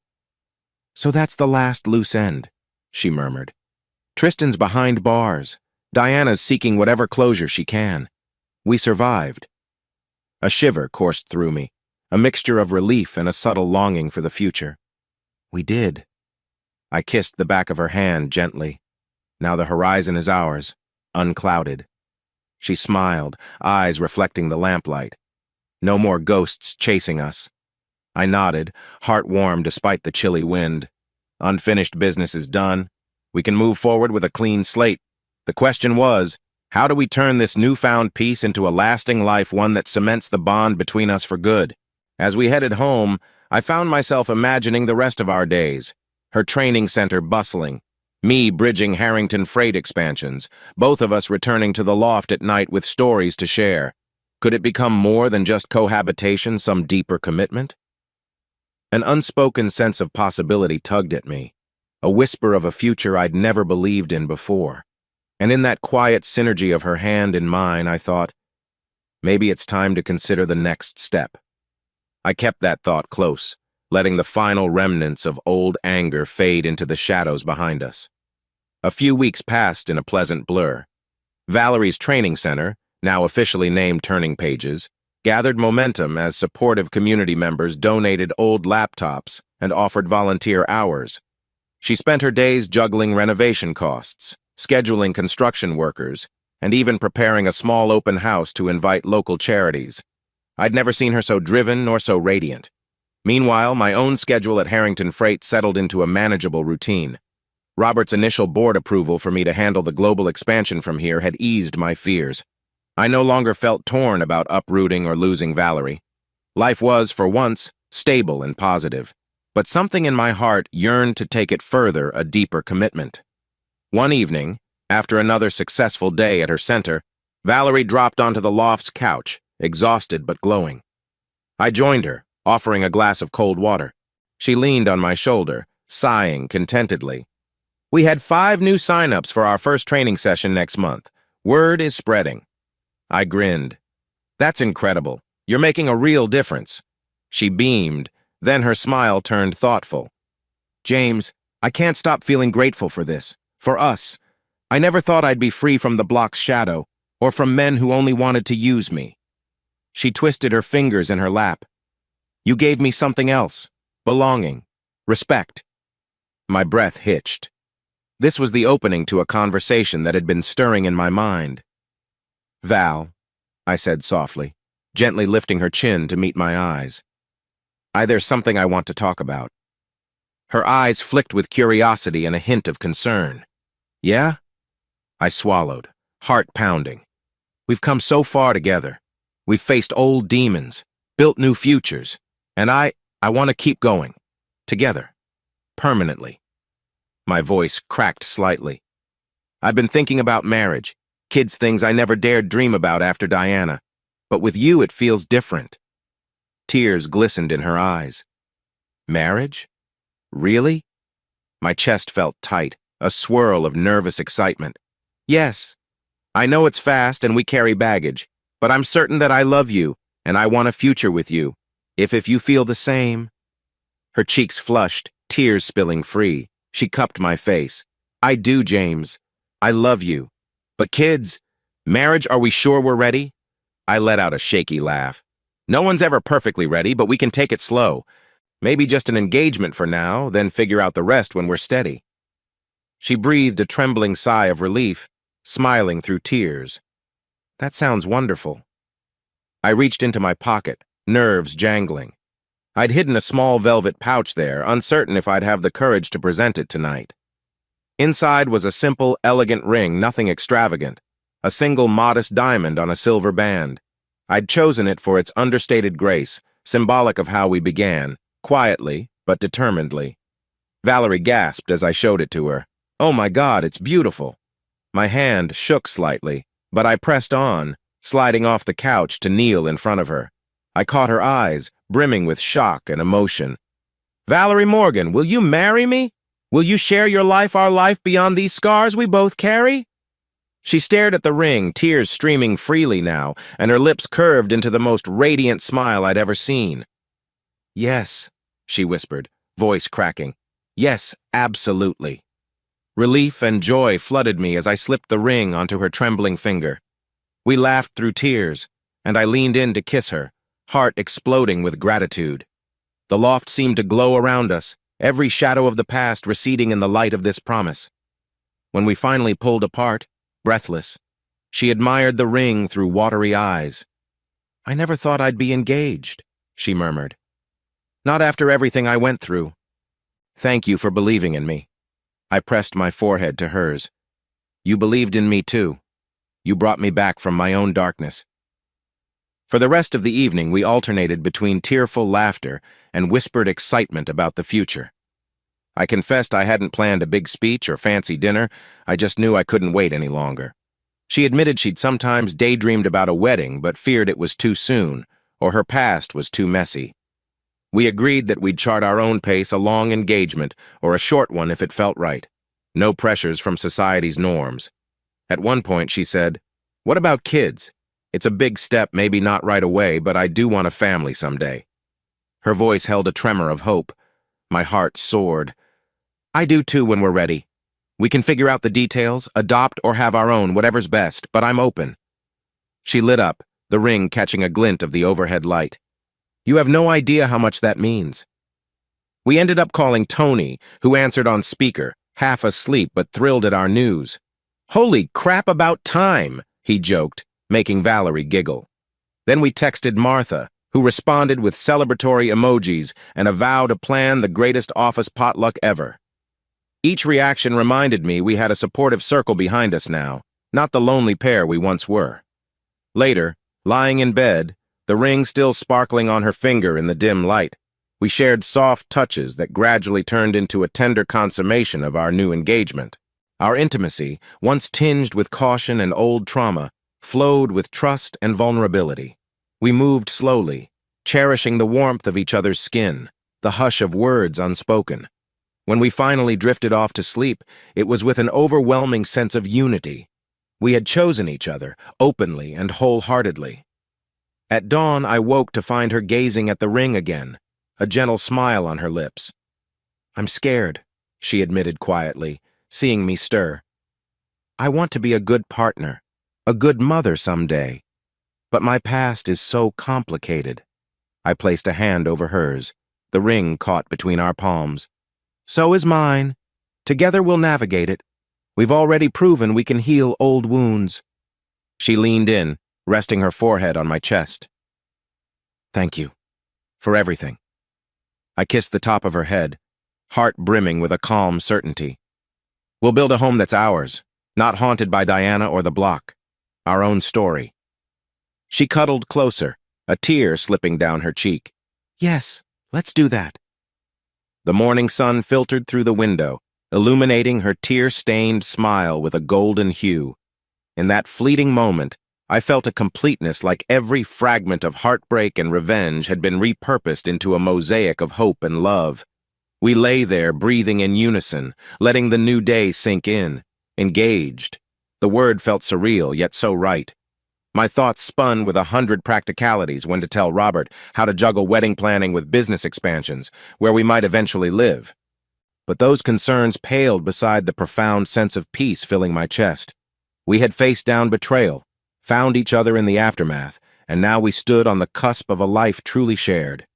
So that's the last loose end, she murmured. Tristan's behind bars. Diana's seeking whatever closure she can. We survived. A shiver coursed through me, a mixture of relief and a subtle longing for the future. We did. I kissed the back of her hand gently. Now the horizon is ours, unclouded. She smiled, eyes reflecting the lamplight. No more ghosts chasing us. I nodded, heart warm despite the chilly wind. Unfinished business is done. We can move forward with a clean slate. The question was, how do we turn this newfound peace into a lasting life, one that cements the bond between us for good? As we headed home, I found myself imagining the rest of our days. her training center bustling, me bridging Harrington freight expansions, both of us returning to the loft at night with stories to share. Could it become more than just cohabitation, some deeper commitment? An unspoken sense of possibility tugged at me, a whisper of a future I'd never believed in before. And in that quiet synergy of her hand in mine, I thought, maybe it's time to consider the next step. I kept that thought close, letting the final remnants of old anger fade into the shadows behind us. A few weeks passed in a pleasant blur. Valerie's training center, now officially named Turning Pages, gathered momentum as supportive community members donated old laptops and offered volunteer hours. She spent her days juggling renovation costs, scheduling construction workers, and even preparing a small open house to invite local charities. I'd never seen her so driven nor so radiant. Meanwhile, my own schedule at Harrington Freight settled into a manageable routine. Robert's initial board approval for me to handle the global expansion from here had eased my fears. I no longer felt torn about uprooting or losing Valerie. Life was, for once, stable and positive, but something in my heart yearned to take it further, a deeper commitment. One evening, after another successful day at her center, Valerie dropped onto the loft's couch, exhausted but glowing. I joined her, offering a glass of cold water. She leaned on my shoulder, sighing contentedly. We had 5 new sign-ups for our first training session next month. Word is spreading. I grinned. That's incredible. You're making a real difference. She beamed, then her smile turned thoughtful. James, I can't stop feeling grateful for this. For us. I never thought I'd be free from the block's shadow, or from men who only wanted to use me. She twisted her fingers in her lap. You gave me something else. Belonging. Respect. My breath hitched. This was the opening to a conversation that had been stirring in my mind. Val, I said softly, gently lifting her chin to meet my eyes. There's something I want to talk about. Her eyes flicked with curiosity and a hint of concern. Yeah? I swallowed, heart pounding. We've come so far together. We've faced old demons, built new futures, and I want to keep going. Together. Permanently. My voice cracked slightly. I've been thinking about marriage, kids' things I never dared dream about after Diana, but with you it feels different. Tears glistened in her eyes. Marriage? Really? My chest felt tight, a swirl of nervous excitement. Yes, I know it's fast and we carry baggage, but I'm certain that I love you and I want a future with you, if you feel the same. Her cheeks flushed, tears spilling free. She cupped my face. I do, James. I love you. But kids, marriage, are we sure we're ready? I let out a shaky laugh. No one's ever perfectly ready, but we can take it slow. Maybe just an engagement for now, then figure out the rest when we're steady. She breathed a trembling sigh of relief, smiling through tears. That sounds wonderful. I reached into my pocket, nerves jangling. I'd hidden a small velvet pouch there, uncertain if I'd have the courage to present it tonight. Inside was a simple, elegant ring, nothing extravagant, a single modest diamond on a silver band. I'd chosen it for its understated grace, symbolic of how we began, quietly but determinedly. Valerie gasped as I showed it to her. Oh my God, it's beautiful. My hand shook slightly, but I pressed on, sliding off the couch to kneel in front of her. I caught her eyes, brimming with shock and emotion. Valerie Morgan, will you marry me? Will you share your life, our life, beyond these scars we both carry? She stared at the ring, tears streaming freely now, and her lips curved into the most radiant smile I'd ever seen. Yes, she whispered, voice cracking. Yes, absolutely. Relief and joy flooded me as I slipped the ring onto her trembling finger. We laughed through tears, and I leaned in to kiss her, heart exploding with gratitude. The loft seemed to glow around us, every shadow of the past receding in the light of this promise. When we finally pulled apart, breathless, she admired the ring through watery eyes. I never thought I'd be engaged, she murmured. Not after everything I went through. Thank you for believing in me. I pressed my forehead to hers. You believed in me too. You brought me back from my own darkness. For the rest of the evening, we alternated between tearful laughter and whispered excitement about the future. I confessed I hadn't planned a big speech or fancy dinner. I just knew I couldn't wait any longer. She admitted she'd sometimes daydreamed about a wedding, but feared it was too soon, or her past was too messy. We agreed that we'd chart our own pace, a long engagement, or a short one if it felt right. No pressures from society's norms. At one point, she said, "What about kids? It's a big step, maybe not right away, but I do want a family someday." Her voice held a tremor of hope. My heart soared. "I do too when we're ready. We can figure out the details, adopt or have our own, whatever's best, but I'm open." She lit up, the ring catching a glint of the overhead light. "You have no idea how much that means." We ended up calling Tony, who answered on speaker, half asleep but thrilled at our news. "Holy crap, about time," he joked, making Valerie giggle. Then we texted Martha, who responded with celebratory emojis and a vow to plan the greatest office potluck ever. Each reaction reminded me we had a supportive circle behind us now, not the lonely pair we once were. Later, lying in bed, the ring still sparkling on her finger in the dim light, we shared soft touches that gradually turned into a tender consummation of our new engagement. Our intimacy, once tinged with caution and old trauma, flowed with trust and vulnerability. We moved slowly, cherishing the warmth of each other's skin, the hush of words unspoken. When we finally drifted off to sleep, it was with an overwhelming sense of unity. We had chosen each other, openly and wholeheartedly. At dawn, I woke to find her gazing at the ring again, a gentle smile on her lips. "I'm scared," she admitted quietly, seeing me stir. "I want to be a good partner, a good mother someday. But my past is so complicated." I placed a hand over hers, the ring caught between our palms. "So is mine. Together we'll navigate it. We've already proven we can heal old wounds." She leaned in, resting her forehead on my chest. "Thank you. For everything." I kissed the top of her head, heart brimming with a calm certainty. "We'll build a home that's ours, not haunted by Diana or the block. Our own story." She cuddled closer, a tear slipping down her cheek. "Yes, let's do that." The morning sun filtered through the window, illuminating her tear-stained smile with a golden hue. In that fleeting moment, I felt a completeness like every fragment of heartbreak and revenge had been repurposed into a mosaic of hope and love. We lay there, breathing in unison, letting the new day sink in, engaged. The word felt surreal, yet so right. My thoughts spun with 100 practicalities when to tell Robert how to juggle wedding planning with business expansions, where we might eventually live. But those concerns paled beside the profound sense of peace filling my chest. We had faced down betrayal, found each other in the aftermath, and now we stood on the cusp of a life truly shared.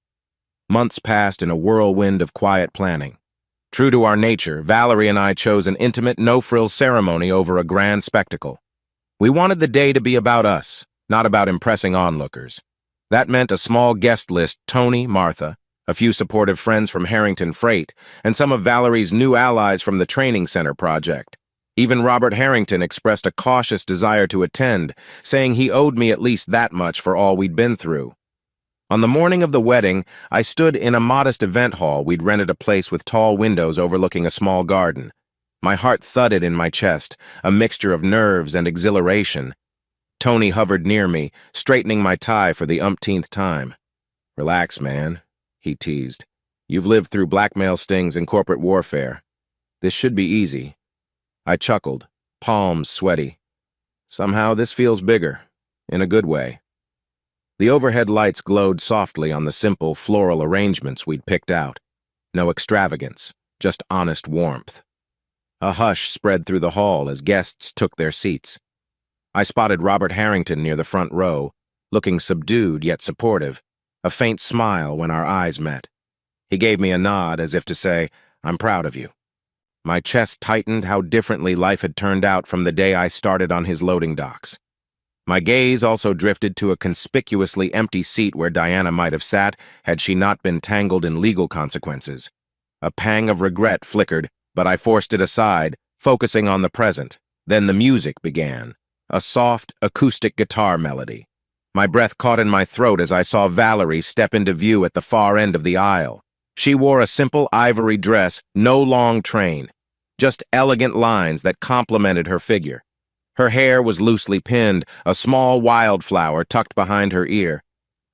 Months passed in a whirlwind of quiet planning. True to our nature, Valerie and I chose an intimate, no-frills ceremony over a grand spectacle. We wanted the day to be about us, not about impressing onlookers. That meant a small guest list: Tony, Martha, a few supportive friends from Harrington Freight, and some of Valerie's new allies from the training center project. Even Robert Harrington expressed a cautious desire to attend, saying he owed me at least that much for all we'd been through. On the morning of the wedding, I stood in a modest event hall we'd rented, a place with tall windows overlooking a small garden. My heart thudded in my chest, a mixture of nerves and exhilaration. Tony hovered near me, straightening my tie for the umpteenth time. "Relax, man," he teased. "You've lived through blackmail stings and corporate warfare. This should be easy." I chuckled, palms sweaty. Somehow this feels bigger, in a good way. The overhead lights glowed softly on the simple floral arrangements we'd picked out. No extravagance, just honest warmth. A hush spread through the hall as guests took their seats. I spotted Robert Harrington near the front row, looking subdued yet supportive, a faint smile when our eyes met. He gave me a nod as if to say, "I'm proud of you." My chest tightened how differently life had turned out from the day I started on his loading docks. My gaze also drifted to a conspicuously empty seat where Diana might have sat had she not been tangled in legal consequences. A pang of regret flickered, but I forced it aside, focusing on the present. Then the music began, a soft, acoustic guitar melody. My breath caught in my throat as I saw Valerie step into view at the far end of the aisle. She wore a simple ivory dress, no long train, just elegant lines that complemented her figure. Her hair was loosely pinned, a small wildflower tucked behind her ear,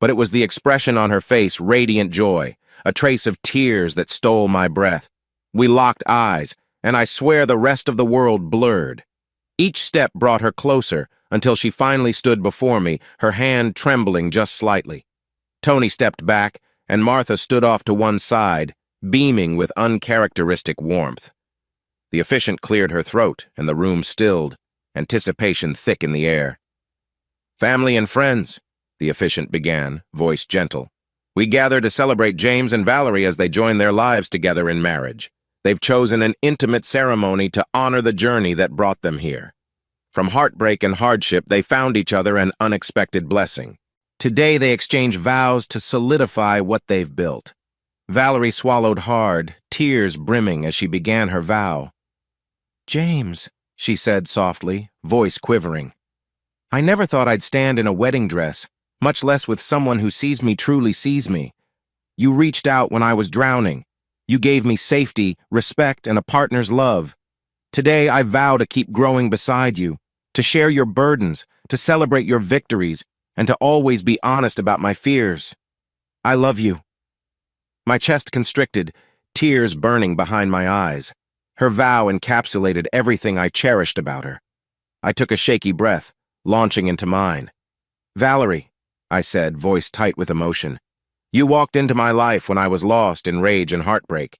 but it was the expression on her face, radiant joy, a trace of tears that stole my breath. We locked eyes, and I swear the rest of the world blurred. Each step brought her closer until she finally stood before me, her hand trembling just slightly. Tony stepped back, and Martha stood off to one side, beaming with uncharacteristic warmth. The officiant cleared her throat, and the room stilled, anticipation thick in the air. "Family and friends," the officiant began, voice gentle. "We gather to celebrate James and Valerie as they join their lives together in marriage. They've chosen an intimate ceremony to honor the journey that brought them here. From heartbreak and hardship, they found each other an unexpected blessing. Today they exchange vows to solidify what they've built." Valerie swallowed hard, tears brimming as she began her vow. "James," she said softly, voice quivering, "I never thought I'd stand in a wedding dress, much less with someone who sees me truly sees me. You reached out when I was drowning. You gave me safety, respect, and a partner's love. Today I vow to keep growing beside you, to share your burdens, to celebrate your victories, and to always be honest about my fears. I love you." My chest constricted, tears burning behind my eyes. Her vow encapsulated everything I cherished about her. I took a shaky breath, launching into mine. "Valerie," I said, voice tight with emotion, "you walked into my life when I was lost in rage and heartbreak.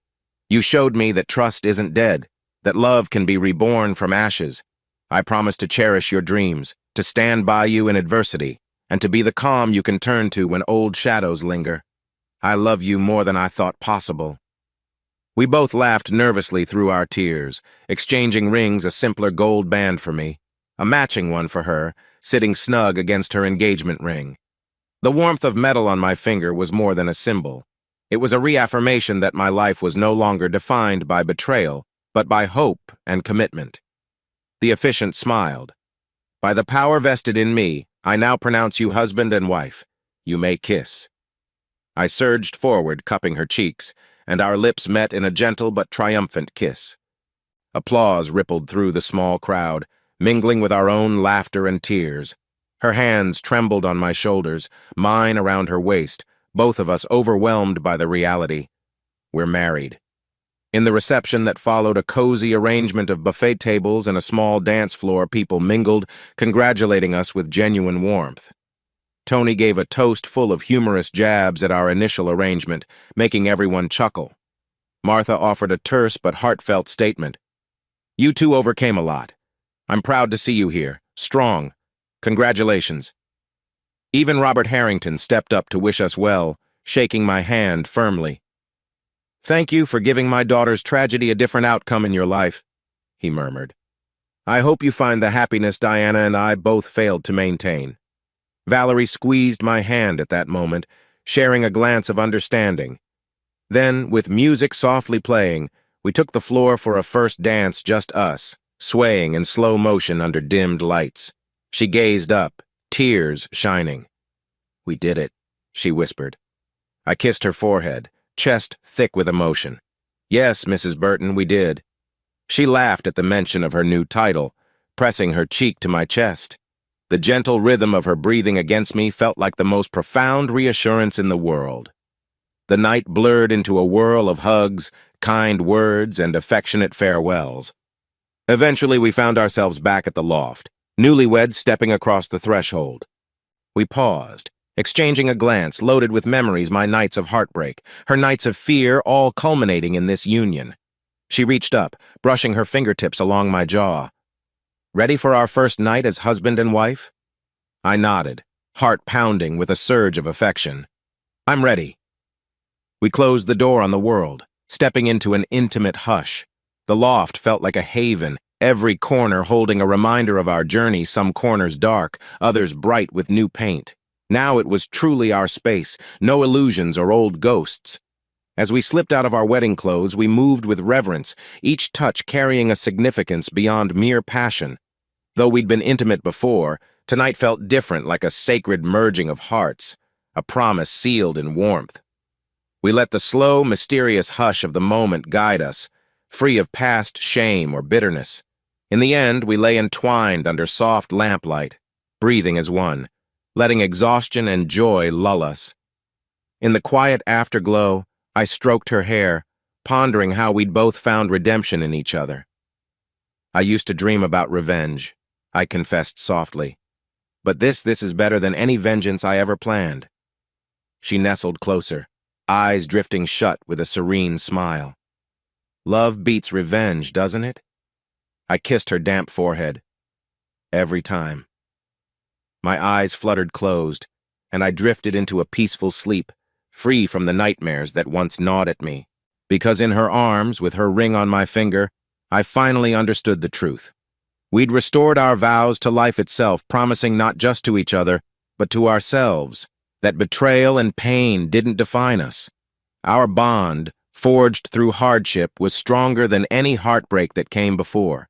You showed me that trust isn't dead, that love can be reborn from ashes. I promise to cherish your dreams, to stand by you in adversity, and to be the calm you can turn to when old shadows linger. I love you more than I thought possible." We both laughed nervously through our tears, exchanging rings, a simpler gold band for me, a matching one for her, sitting snug against her engagement ring. The warmth of metal on my finger was more than a symbol. It was a reaffirmation that my life was no longer defined by betrayal, but by hope and commitment. The officiant smiled. "By the power vested in me, I now pronounce you husband and wife. You may kiss." I surged forward, cupping her cheeks, and our lips met in a gentle but triumphant kiss. Applause rippled through the small crowd, mingling with our own laughter and tears. Her hands trembled on my shoulders, mine around her waist, both of us overwhelmed by the reality. We're married. In the reception that followed, a cozy arrangement of buffet tables and a small dance floor, people mingled, congratulating us with genuine warmth. Tony gave a toast full of humorous jabs at our initial arrangement, making everyone chuckle. Martha offered a terse but heartfelt statement. "You two overcame a lot. I'm proud to see you here, strong. Congratulations." Even Robert Harrington stepped up to wish us well, shaking my hand firmly. "Thank you for giving my daughter's tragedy a different outcome in your life," he murmured. "I hope you find the happiness Diana and I both failed to maintain." Valerie squeezed my hand at that moment, sharing a glance of understanding. Then, with music softly playing, we took the floor for a first dance, just us, swaying in slow motion under dimmed lights. She gazed up, tears shining. "We did it," she whispered. I kissed her forehead, chest thick with emotion. "Yes, Mrs. Burton, we did." She laughed at the mention of her new title, pressing her cheek to my chest. The gentle rhythm of her breathing against me felt like the most profound reassurance in the world. The night blurred into a whirl of hugs, kind words, and affectionate farewells. Eventually, we found ourselves back at the loft, newlyweds stepping across the threshold. We paused, exchanging a glance loaded with memories, my nights of heartbreak, her nights of fear, all culminating in this union. She reached up, brushing her fingertips along my jaw. "Ready for our first night as husband and wife?" I nodded, heart pounding with a surge of affection. "I'm ready." We closed the door on the world, stepping into an intimate hush. The loft felt like a haven, every corner holding a reminder of our journey, some corners dark, others bright with new paint. Now it was truly our space, no illusions or old ghosts. As we slipped out of our wedding clothes, we moved with reverence, each touch carrying a significance beyond mere passion. Though we'd been intimate before, tonight felt different, like a sacred merging of hearts, a promise sealed in warmth. We let the slow, mysterious hush of the moment guide us, free of past shame or bitterness. In the end, we lay entwined under soft lamplight, breathing as one, letting exhaustion and joy lull us. In the quiet afterglow, I stroked her hair, pondering how we'd both found redemption in each other. I used to dream about revenge, I confessed softly. But this is better than any vengeance I ever planned. She nestled closer, eyes drifting shut with a serene smile. Love beats revenge, doesn't it? I kissed her damp forehead. Every time. My eyes fluttered closed, and I drifted into a peaceful sleep, free from the nightmares that once gnawed at me. Because in her arms, with her ring on my finger, I finally understood the truth. We'd restored our vows to life itself, promising not just to each other, but to ourselves, that betrayal and pain didn't define us. Our bond, forged through hardship, was stronger than any heartbreak that came before.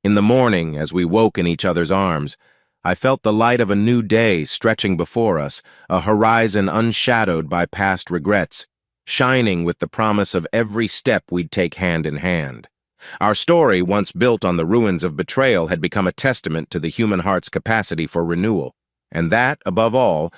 In the morning, as we woke in each other's arms, I felt the light of a new day stretching before us, a horizon unshadowed by past regrets, shining with the promise of every step we'd take hand in hand. Our story, once built on the ruins of betrayal, had become a testament to the human heart's capacity for renewal, and that, above all,